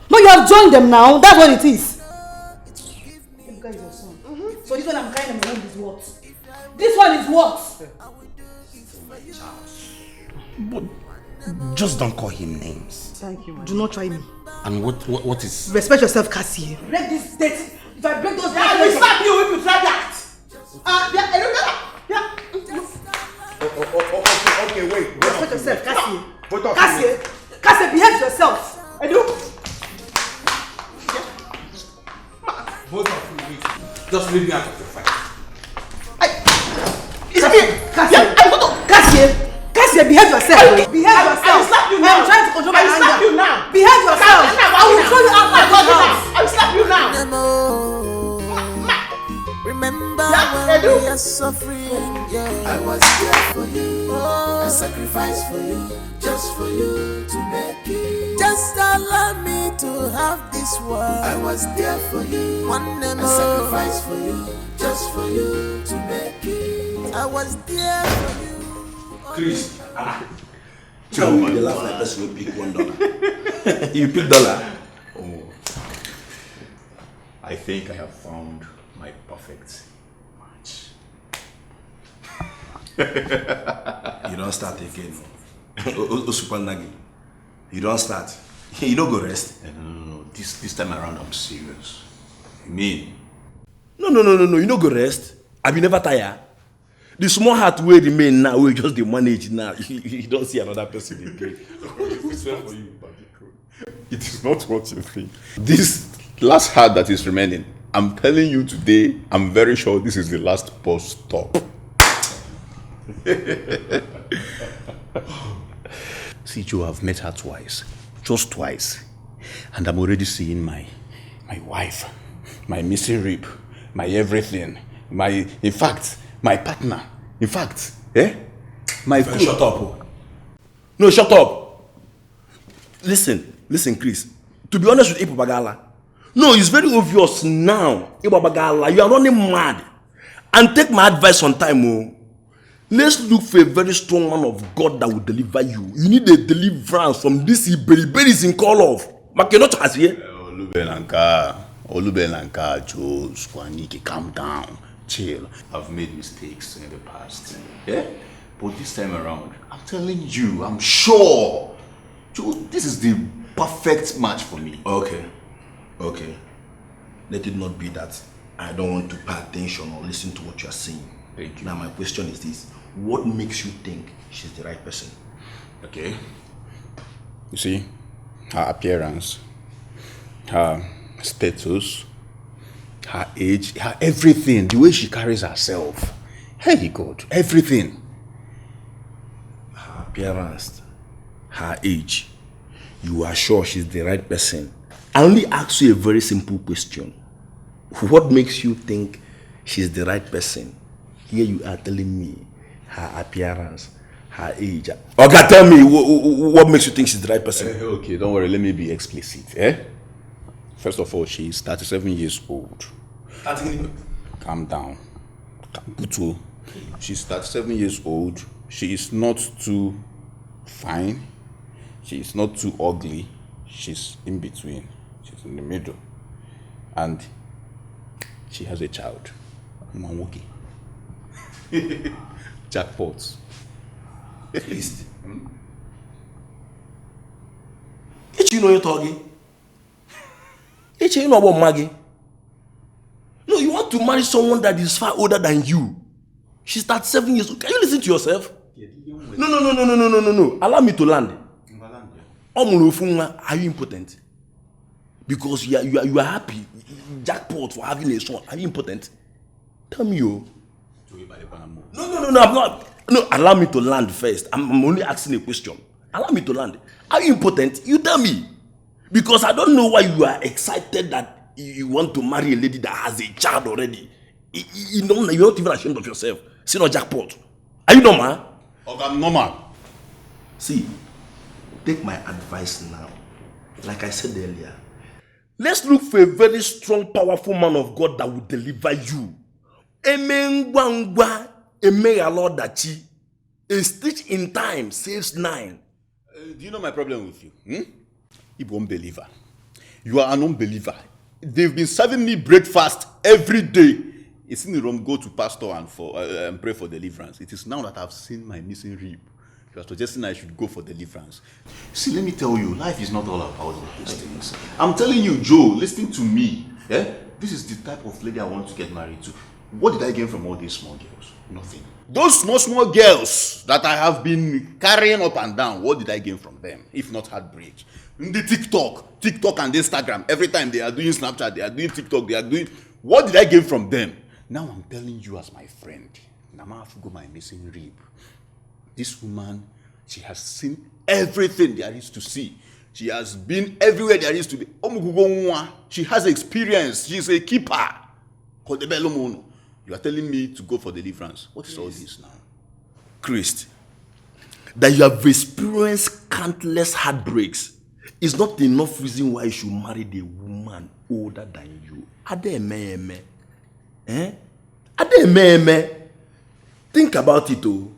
No, you have joined them now. That's what it is. Ebuka is your son. So this one I'm carrying my name is what? This one is what? But just don't call him names. Thank you. Do not try me. And what is? Respect yourself, Cassie. Break this date. If I break those dates, I will slap you if you try that. Okay, wait. Respect yourself, Cassie. Both of Cassie, behave yourself. I do. Both of you, wait. Just leave me out of the fight. It's me. Cassie, behave yourself. Behave yourself. I will slap you now. I'm trying to control my anger. I will slap you now. Behave yourself. I will throw you out of the house. I will slap you now. Remember when we are suffering, I was there for you. I sacrificed for you, just for you to make it. Just allow me to have this world. I was there for you. I sacrificed for you, just for you to make it. I was there for you. Chris, Joe, you laugh like person who pick $1. You pick $1. Oh, I think I have found my perfect match. You don't start again. You don't start. You don't go rest. No. This time around I'm serious. I mean. No. You don't go rest. Have you never tired? The small heart will remain now. We just the manage now. You don't see another person again. It is not what you think. This last heart that is remaining, I'm telling you today, I'm very sure this is the last bus stop. See, Joe, I've met her twice. Just twice. And I'm already seeing my wife, my missing rib, my everything, in fact, my partner. In fact, my food. Shut up. No, shut up. Listen, Chris. To be honest with Ibabagala, no, it's very obvious now. Ibabagala, you are running mad. And take my advice on time, oh. Let's look for a very strong man of God that will deliver you. You need a deliverance from this Iberiberis in call of. Makenot has here. Olubelanka, Joe, Swaniki, calm down. Chill. I've made mistakes in the past. Yeah? But this time around, I'm telling you, I'm sure. Joe, this is the perfect match for me. Okay. Let it not be that I don't want to pay attention or listen to what you're saying. Thank you. Now my question is this. What makes you think she's the right person? Okay. You see, her appearance, her status, her age, her everything, the way she carries herself. Hey God, everything. Her appearance, her age. You are sure she's the right person? I only ask you a very simple question. What makes you think she's the right person? Here you are telling me her appearance, her age. Okay, tell me what makes you think she's the right person? Okay, don't worry, let me be explicit. First of all, she's 37 years old. Calm down. She's 37 years old. She is not too fine. She is not too ugly. She's in between. She's in the middle. And she has a child. Mwanwoki. Jackpots. At least. You know you're talking. You know about Maggie. No, you want to marry someone that is far older than you. She's 37 years old. Can you listen to yourself? No. Allow me to land. Are you impotent? Because you are happy. Jackpot for having a son. Are you impotent? Tell me, yo. No, I'm not. No, allow me to land first. I'm only asking a question. Allow me to land. Are you impotent? You tell me. Because I don't know why you are excited that you want to marry a lady that has a child already. You're not even ashamed of yourself. See no jackpot. Are you normal? Okay, I'm normal. See, take my advice now. Like I said earlier, let's look for a very strong, powerful man of God that will deliver you. Amen. A stitch in time saves 9. Do you know my problem with you? You're an unbeliever. You are an unbeliever. They've been serving me breakfast every day. It's in the room, go to pastor and pray for deliverance. It is now that I've seen my missing rib. You are suggesting I should go for deliverance. See, let me tell you, life is not all about these things. I'm telling you, Joe, listen to me. This is the type of lady I want to get married to. What did I gain from all these small girls? Nothing. Those small girls that I have been carrying up and down, what did I gain from them? If not heartbreak. In the TikTok and Instagram, every time they are doing Snapchat, they are doing TikTok, they are doing... What did I gain from them? Now I'm telling you as my friend, Nama Fugo, my missing rib. This woman, she has seen everything there is to see. She has been everywhere there is to be. She has experience. She's a keeper. You are telling me to go for deliverance. What is all this now? Christ, that you have experienced countless heartbreaks is not enough reason why you should marry the woman older than you. Adememe. Think about it, oh.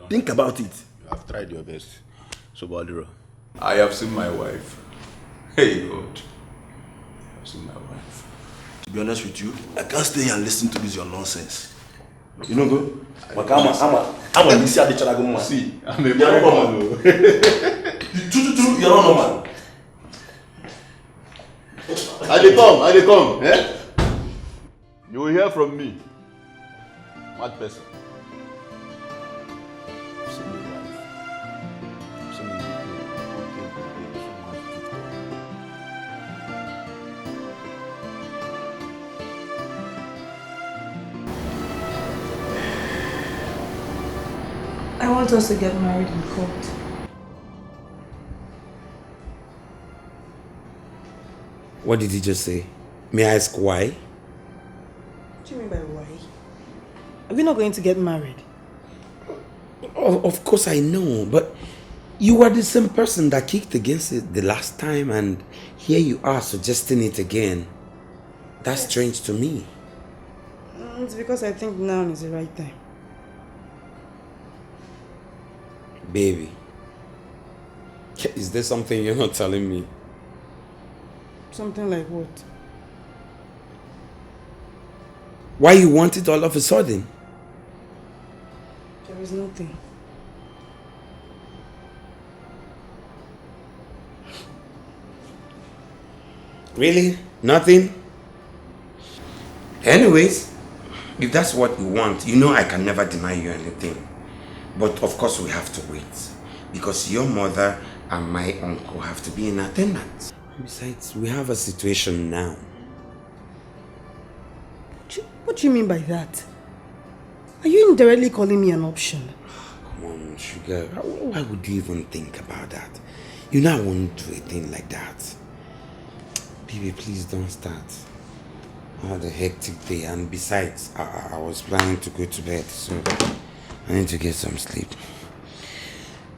Think about it. You have tried your best. So, Badiro. I have seen my wife. Hey, God. I have seen my wife. To be honest with you, I can't stay here and listen to this your nonsense. You know, go? I'm a Lisia de Charago. See, I'm a very normal. True, you're not normal. I dey come. You will hear from me. Mad person. I want us to get married in court. What did he just say? May I ask why? What do you mean by why? Are we not going to get married? Of course I know, but you were the same person that kicked against it the last time, and here you are suggesting it again. That's strange to me. It's because I think now is the right time. Baby, is there something you're not telling me? Something like what? Why you want it all of a sudden? There is nothing. Really? Nothing? Anyways, if that's what you want, you know I can never deny you anything. But of course we have to wait. Because your mother and my uncle have to be in attendance. Besides, we have a situation now. What do you mean by that? Are you indirectly calling me an option? Come on, Sugar. Why would you even think about that? You know I won't do a thing like that. Baby, please don't start. I had a hectic day, and besides, I was planning to go to bed, so I need to get some sleep.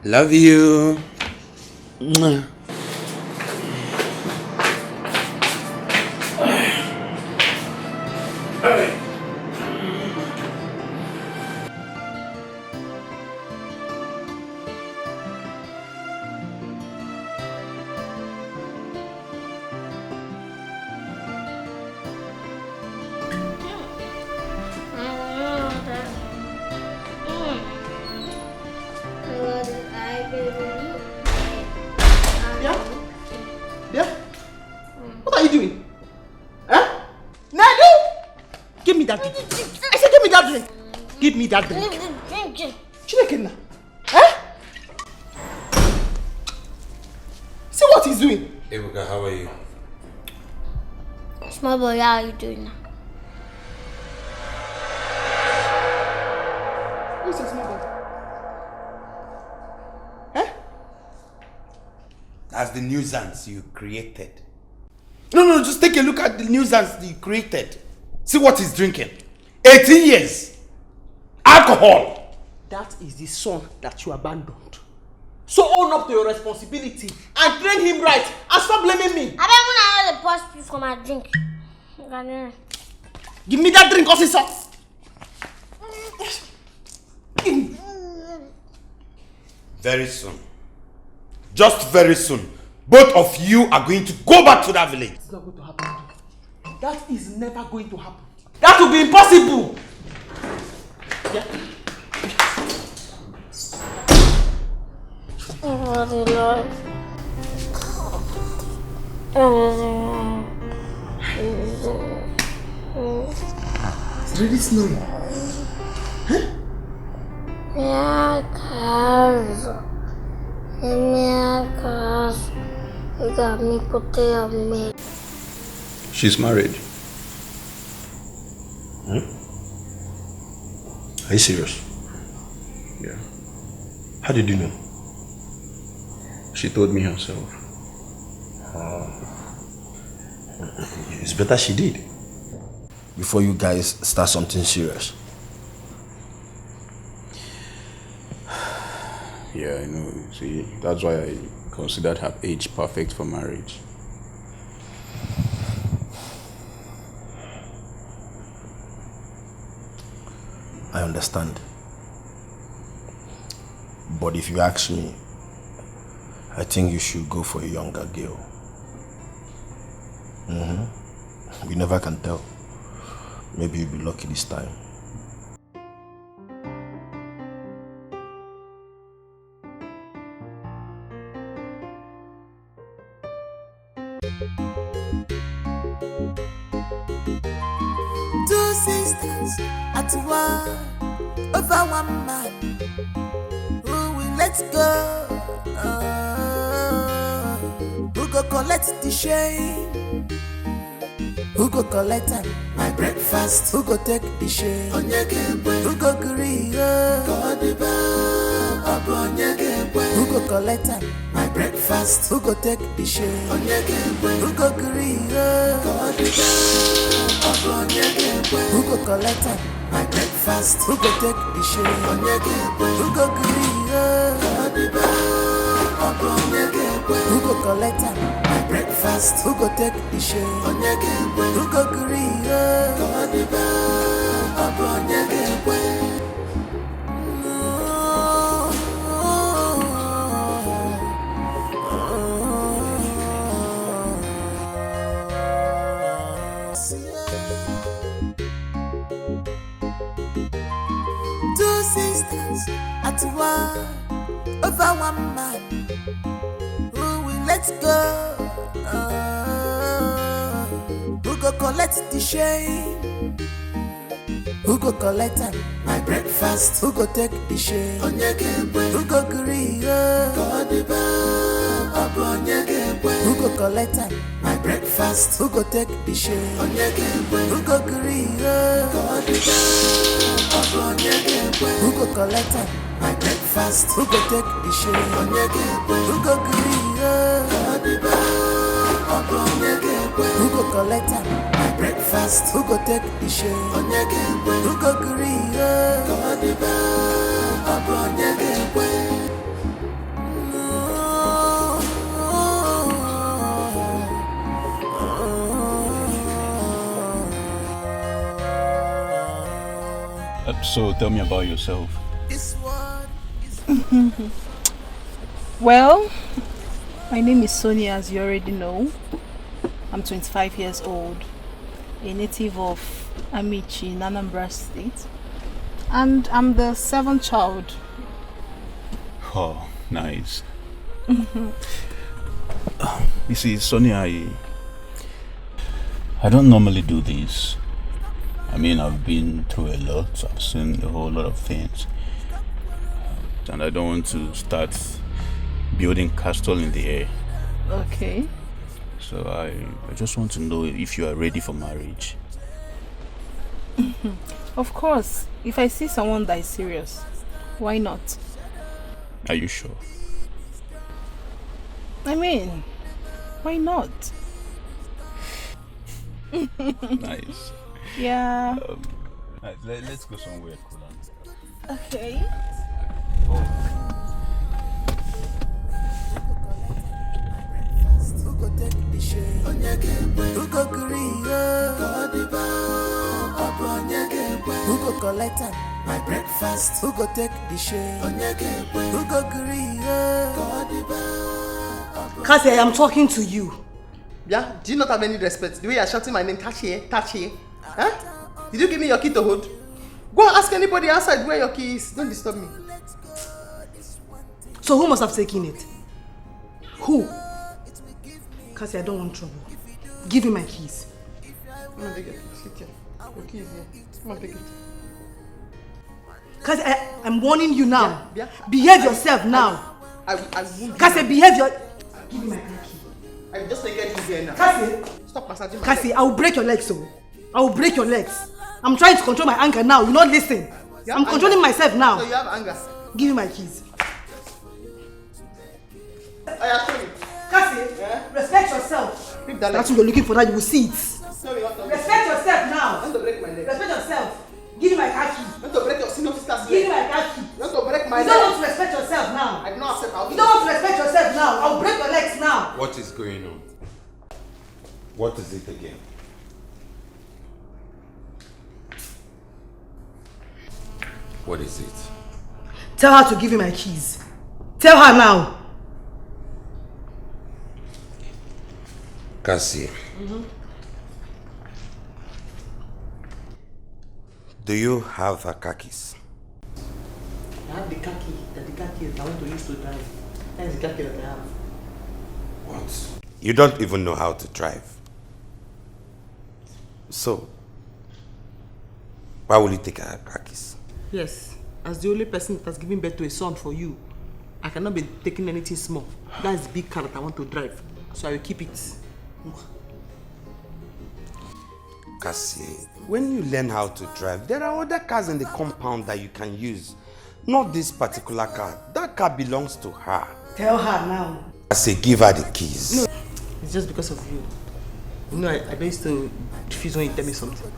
Love you. Mwah. What are you doing? Huh? Nadu! Give me that drink. I said give me that drink. Give me that drink. Chineke. Huh? See what he's doing? Ebuka, how are you? Small boy, how are you doing now? Who's a small boy? Huh? That's the nuisance you created. No, just take a look at the nuisance you created. See what he's drinking. 18 years. Alcohol. That is the son that you abandoned. So own up to your responsibility and train him right and stop blaming me. I don't want to pause you for my drink. Give me that drink, officer. Very soon. Just very soon. Both of you are going to go back to that village. It's not going to happen. That is never going to happen. That will be impossible. Yeah. It's really snowing. Huh? She's married. Are you serious? Yeah. How did you know? She told me herself. It's better she did. Before you guys start something serious. Yeah, I know. See, that's why I considered her age perfect for marriage. I understand. But if you ask me, I think you should go for a younger girl. You never can tell. Maybe you'll be lucky this time. Two sisters at war over one man. Who will let go? Who go collect the shame? Who go collect my breakfast? Who go take the shame? Who go agree? Who go collect my breakfast? Who go take the shame? Who go agree? Who go collect my breakfast? Who go take the shame? Who go agree? Who go collect my breakfast? Who go take the shame? Who go agree? Two sisters at war over one man. Who will let go? collect the shame? Who go collect my breakfast? Who go take the shame? Who go agree? Who go collect my breakfast? Who go take the shame? Who go agree? Who go collect my breakfast? Who go take the shame? Who go agree? Who go collect my breakfast? Who go take the shame? Who go agree? So tell me about yourself. Well, my name is Sonia, as you already know. I'm 25 years old, a native of Amici in Anambra State, and I'm the 7th child. Oh, nice. You see, Sonia, I don't normally do this. I mean, I've been through a lot. I've seen a whole lot of things. And I don't want to start building castle in the air. Okay. So I just want to know if you are ready for marriage. Of course, if I see someone that is serious, why not? Are you sure? I mean, why not? Nice. Yeah. Let's go somewhere cool. Okay. Who go take the shame? Who go agree? Who go collect my breakfast? Who go take the shame? Who go agree? Cassie, I am talking to you. Yeah? Do you not have any respect? The way you are shouting my name, Tachi. Huh? Did you give me your key to hold? Go and ask anybody outside where your key is. Don't disturb me. So who must have taken it? Who? Cassie, I don't want trouble. Give me my keys. Come on, take it. Sit here. Your key is here. Come on, take it. Cassie, I'm warning you now. Yeah. Behave yourself now. I won't. Cassie, behave your... Give me my car key. I just take it here now. Cassie! Stop massaging my Cassie, I will break your legs, so. I will break your legs. I'm trying to control my anger now. You not listen. I'm controlling myself now. So you have anger. Give me my keys. I assure you. Cassie, respect yourself. That's what you're looking for now. You will see it. Respect yourself now. Don't break my leg. Respect yourself. Give me my car key. Don't break your senior sister's leg. Give me my car key. Don't break my leg. You don't want to respect yourself now. I do not accept how you don't want to respect yourself now. I'll break your legs now. What is going on? What is it again? What is it? Tell her to give me my keys. Tell her now. Cassie. Do you have a car keys? I have the car key. The car key that I want to use to drive. That is the car key that I have. What? You don't even know how to drive. So, why will you take a car keys? Yes, as the only person that has given birth to a son for you, I cannot be taking anything small. That is the big car that I want to drive, so I will keep it. Cassie, when you learn how to drive, there are other cars in the compound that you can use. Not this particular car. That car belongs to her. Tell her now. Cassie, give her the keys. No, it's just because of you. You know, I used to refuse when you tell me something.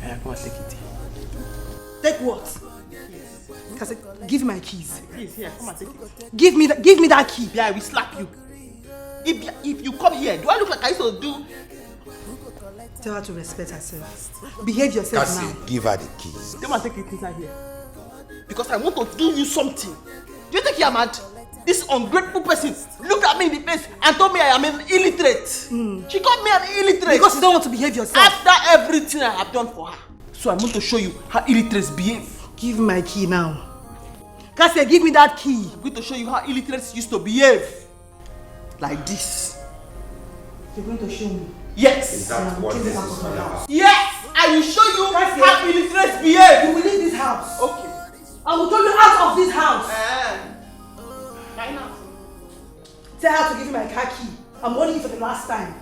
I come and take it. Take what? Cassie, give me my keys. Please, here, come and take it. Give me that key. Yeah, I will slap you. If you come here, do I look like I used to do? Tell her to respect herself. Behave yourself Cassie, now. give her the keys. Come and take it inside here. Because I want to do you something. Do you think you are mad? This ungrateful person looked at me in the face and told me I am an illiterate. She called me an illiterate. Because you don't want to behave yourself. After everything I have done for her. So I want to show you how illiterates behave. Give me my key now. Cassie, give me that key. I'm going to show you how illiterates used to behave. Like this. You're going to show me? Yes! Is that what this is all about? Yes! I will show you how illiterate behave! You will leave this house. Okay. I will throw you out of this house. Why not? Tell her to give me my car key. I'm warning you for the last time.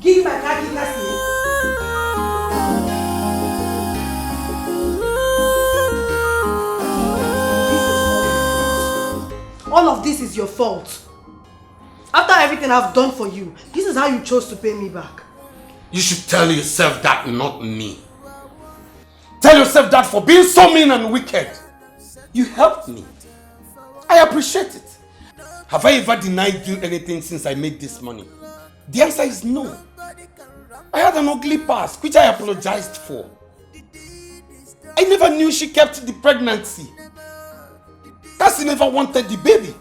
Give me my car key, Cassie. All of this is your fault. After everything I've done for you, this is how you chose to pay me back. You should tell yourself that, not me. Tell yourself that for being so mean and wicked. You helped me. I appreciate it. Have I ever denied you anything since I made this money? The answer is no. I had an ugly past, which I apologized for. I never knew she kept the pregnancy. Cassie never wanted the baby.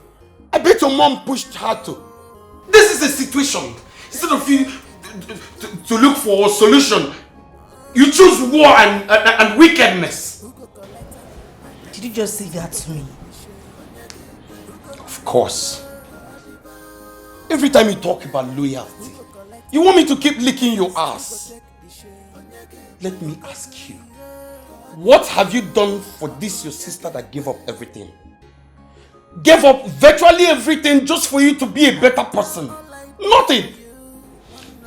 I bet your mom pushed her to. This is a situation. Instead of you to look for a solution, you choose war and wickedness. Did you just say that to me? Of course. Every time you talk about loyalty, you want me to keep licking your ass. Let me ask you, what have you done for this your sister that gave up everything? Gave up virtually everything just for you to be a better person. Nothing.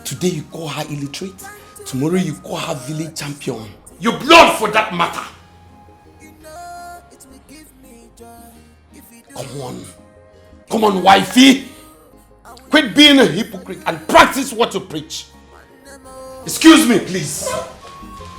Today you call her illiterate. Tomorrow you call her village champion. Your blood for that matter. Come on, wifey. Quit being a hypocrite and practice what you preach. Excuse me, please.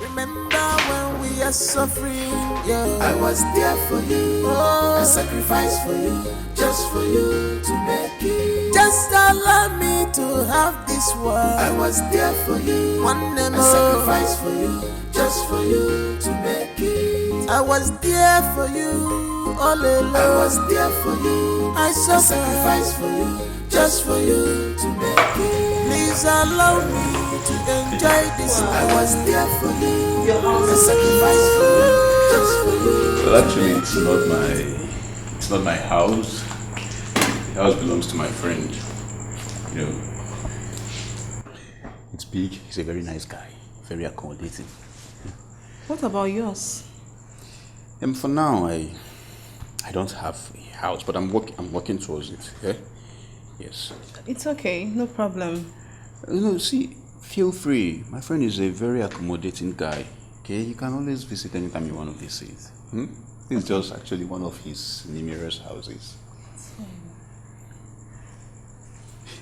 Remember when we are suffering, yeah. I was there for you. I sacrificed for you, just for you to make it. Just allow me to have this world. I was there for you. One name I sacrificed for you, just for you to make it. I was there for you, all alone. I was there for you. I sacrificed for you, just for you to make it. Please allow me to enjoy this. I was there for you. I sacrificed for you, just for you. Well, actually, it's not my house. The house belongs to my friend. You know, it's big. He's a very nice guy, very accommodating. What about yours? For now, I don't have a house, but I'm working towards it. Yeah? Yes. It's okay, no problem. No, see, feel free. My friend is a very accommodating guy. Okay, you can always visit anytime you want to visit. This is just actually one of his numerous houses.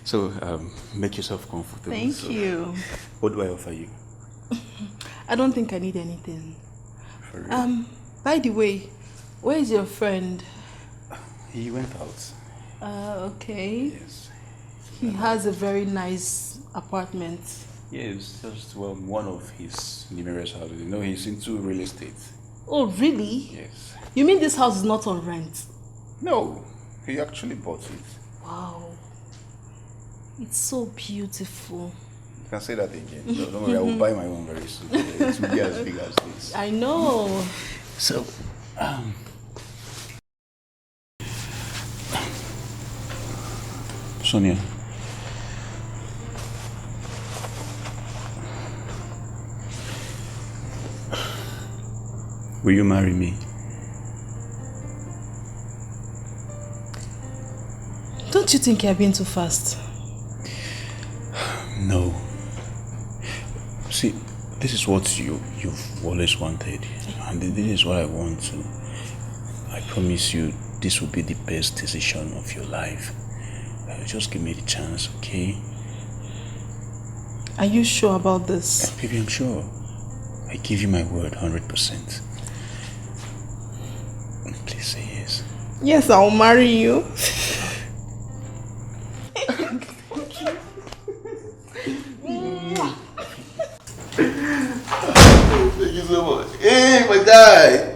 So, make yourself comfortable. Thank you. What do I offer you? I don't think I need anything. For real? By the way, where is your friend? He went out. Okay. Yes. He has a very nice apartment. Yes, just one of his numerous houses. You know, he's into real estate. Oh, really? Yes. You mean this house is not on rent? No, he actually bought it. Wow. It's so beautiful. You can say that again. No, don't worry, I will buy my own very soon. It will be as big as this. I know. So, Sonia. Will you marry me? Don't you think you're being too fast? No. See, this is what you've always wanted. And this is what I want to. I promise you, this will be the best decision of your life. Just give me the chance, okay? Are you sure about this? Baby, I'm sure. I give you my word, 100%. Please say yes. Yes, I'll marry you. Thank you so much. Hey, my guy!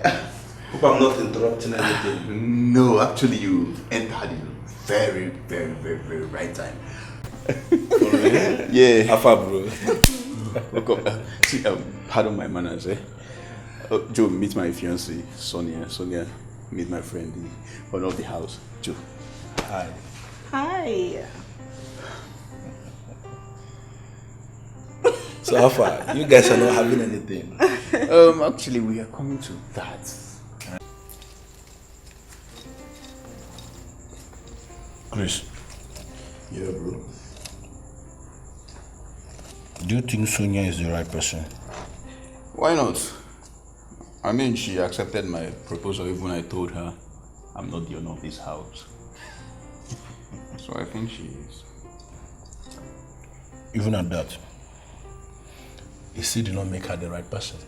Hope I'm not interrupting anything. No, actually, you entered in very, very, very, very right time. Yeah. How far, bro? Okay. See, pardon my manners, eh? Joe, meet my fiancée, Sonia. Sonia, meet my friend, the owner of the house, Joe. Hi. Hi. So how far? You guys are not having anything. Actually, we are coming to that. Chris. Yeah, bro. Do you think Sonia is the right person? Why not? I mean, she accepted my proposal even when I told her I'm not the owner of this house. So I think she is. Even at that, it still did not make her the right person.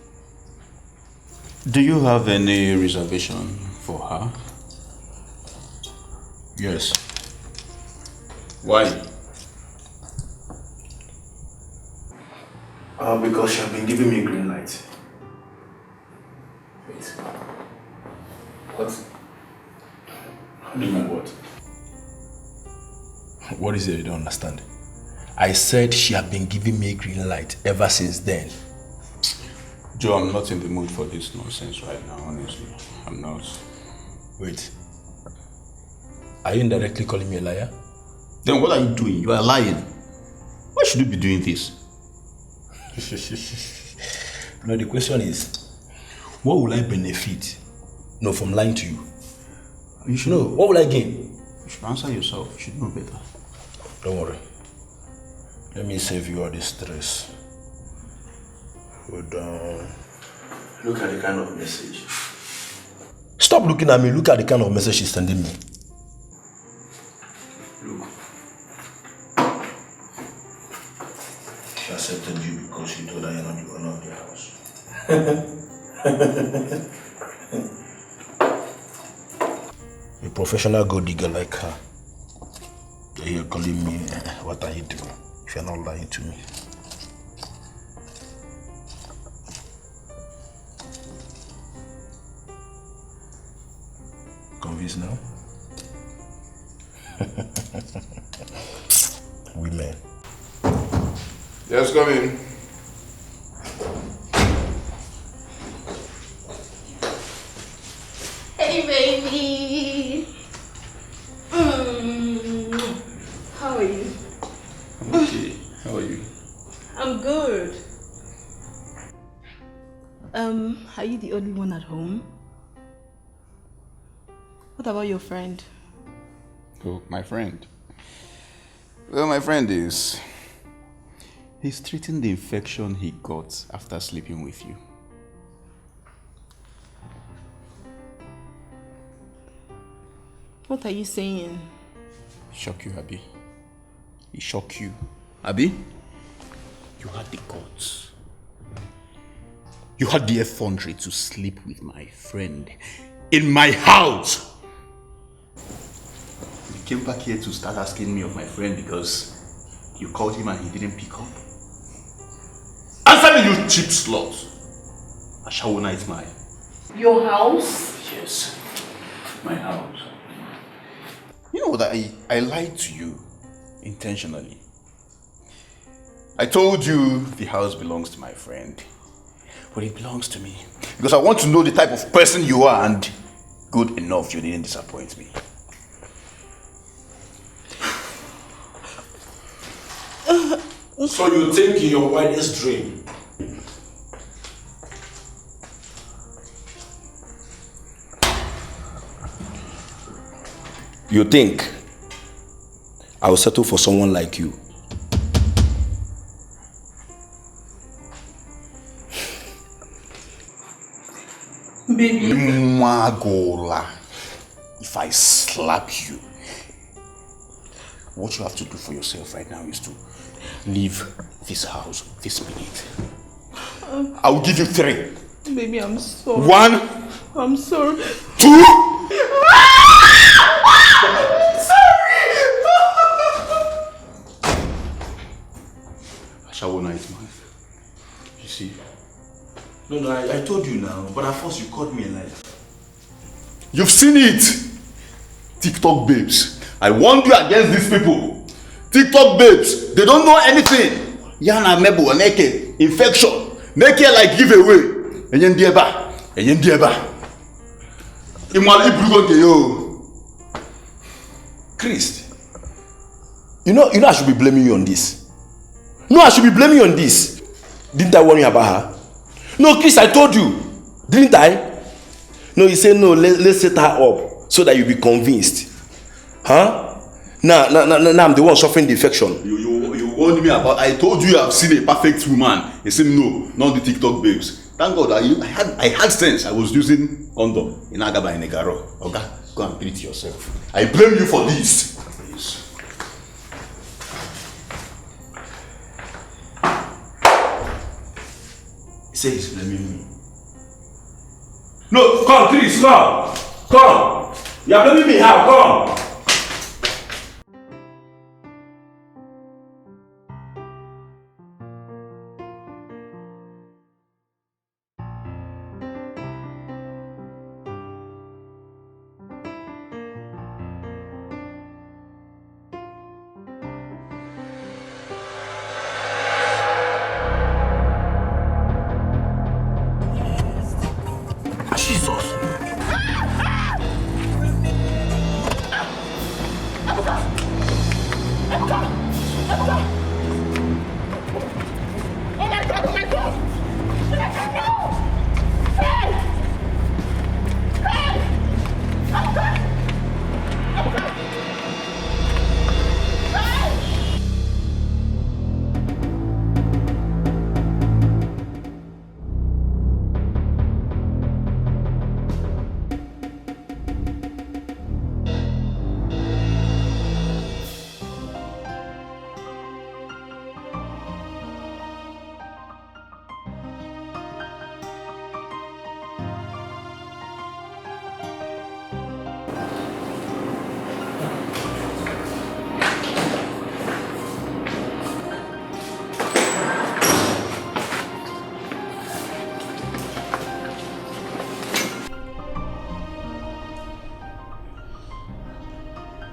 Do you have any reservation for her? Yes. Why? Because she has been giving me green light. Wait. What? How do you mean what? What is it you don't understand? I said she had been giving me green light ever since then. Joe, I'm not in the mood for this nonsense right now, honestly. I'm not. Wait. Are you indirectly calling me a liar? Then what are you doing? You are lying. Why should you be doing this? No, the question is, what will I benefit? No, from lying to you. You should know. What will I gain? You should answer yourself. You should know better. Don't worry. Let me save you all this stress. Hold on. Look at the kind of message. Stop looking at me. Look at the kind of message she's sending me. Look. She accepted you because she told her you're not the owner of the house. A professional gold digger like her. You're calling me, what are you doing? If you're not lying to me. Convinced now? Women. Yes, come in. Hey, baby. How are you? I'm okay. How are you? I'm good. Are you the only one at home? What about your friend? Oh, my friend. Well, my friend is... He's treating the infection he got after sleeping with you. What are you saying? Shock you, Abby. He shocked you. Abby? You had the guts. You had the effrontery to sleep with my friend in my house. You came back here to start asking me of my friend because you called him and he didn't pick up. Answer me, you cheap slut. Ashawuna is mine. Your house? Yes, my house. You know what, I lied to you intentionally. I told you the house belongs to my friend, but it belongs to me because I want to know the type of person you are, and good enough, you didn't disappoint me. So you think in your wildest dream you think I will settle for someone like you? Baby. Magola. If I slap you, what you have to do for yourself right now is to leave this house this minute. I will give you 3. Baby, I'm sorry. 1. I'm sorry. 2. Ashawona is mine. You see? No, I told you now, but at first you called me a liar. You've seen it! TikTok babes. I warned you against these people. TikTok babes, they don't know anything. Yana mebo naked infection. Naked like giveaway. Enyendieba. Imal ibrugo yo. Christ, you know I should be blaming you on this. No, I should be blaming you on this. Didn't I warn you about her? No, Chris, I told you. Didn't I? No, you say no, let's set her up so that you'll be convinced. Huh? Now I'm the one suffering the infection. You warned me about, I told you I've seen a perfect woman. You said no, not the TikTok babes. Thank God I had sense. I was using condom in Agaba in Negaro. Okay, go and treat yourself. I blame you for this. Please. He said he's blaming me. No, come, Chris, come. Come. You're blaming me how? Come.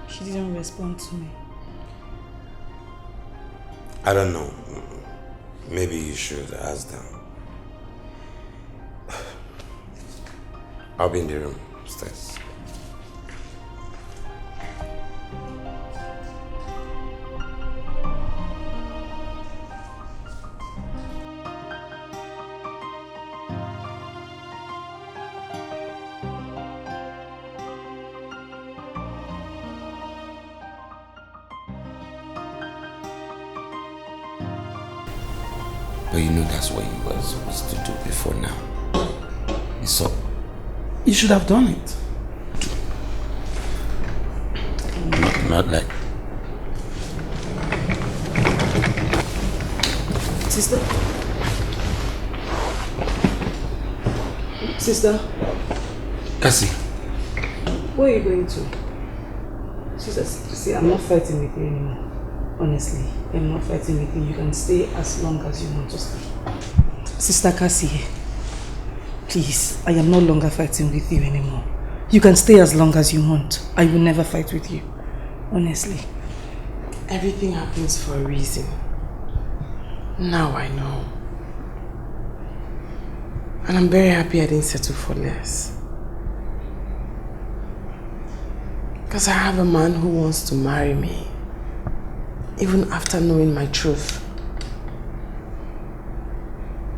She didn't respond to me. I don't know. Maybe you should ask them. I'll be in the room upstairs. But you know that's what you were supposed to do before now. So You should have done it. not like Sister? Sister? Cassie. Where are you going to? Sister, see, I'm not fighting with you anymore. Honestly, I'm not fighting with you. You can stay as long as you want to stay. Sister Cassie, please, I am no longer fighting with you anymore. You can stay as long as you want. I will never fight with you. Honestly. Everything happens for a reason. Now I know. And I'm very happy I didn't settle for less. Because I have a man who wants to marry me. Even after knowing my truth.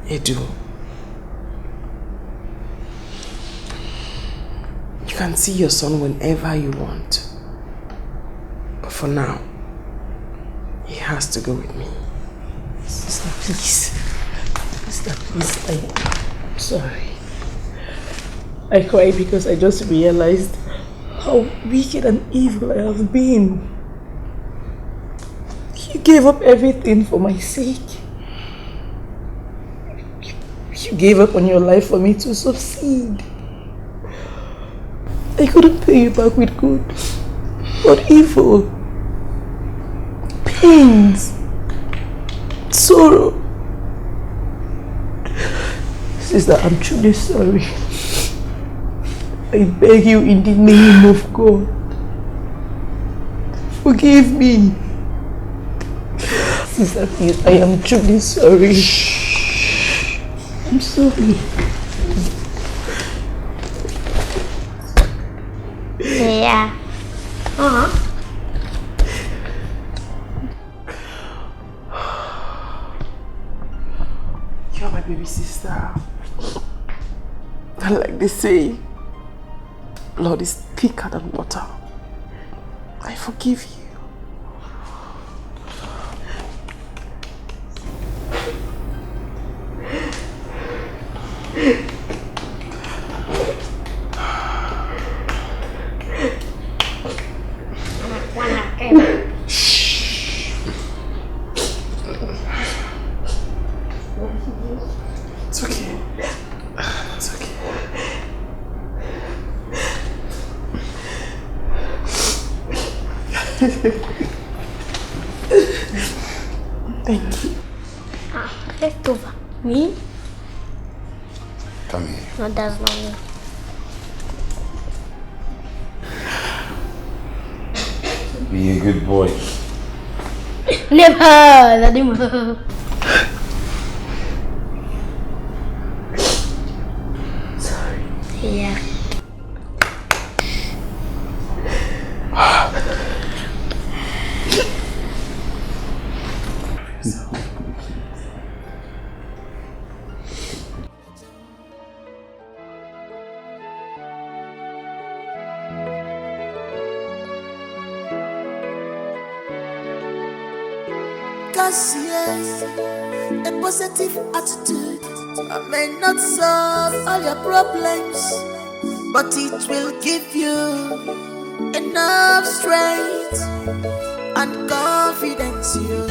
Edu. You can see your son whenever you want. But for now, he has to go with me. Sister, please. Sister, please. I'm sorry. I cry because I just realized how wicked and evil I have been. You gave up everything for my sake. You gave up on your life for me to succeed. I couldn't pay you back with good, but evil, pains, sorrow. Sister, I'm truly sorry. I beg you in the name of God, forgive me. Sister, please, I am truly sorry. I'm sorry. Yeah. sister. And like they say, blood is thicker than water. I forgive you. It's okay. It's okay. Thank you. Left over. Me? Come here. No, that's not me. Be a good boy. Never. Never. Sorry. Yeah. Cause yes, a positive attitude may not solve all your problems, but it will give you enough strength and confidence. You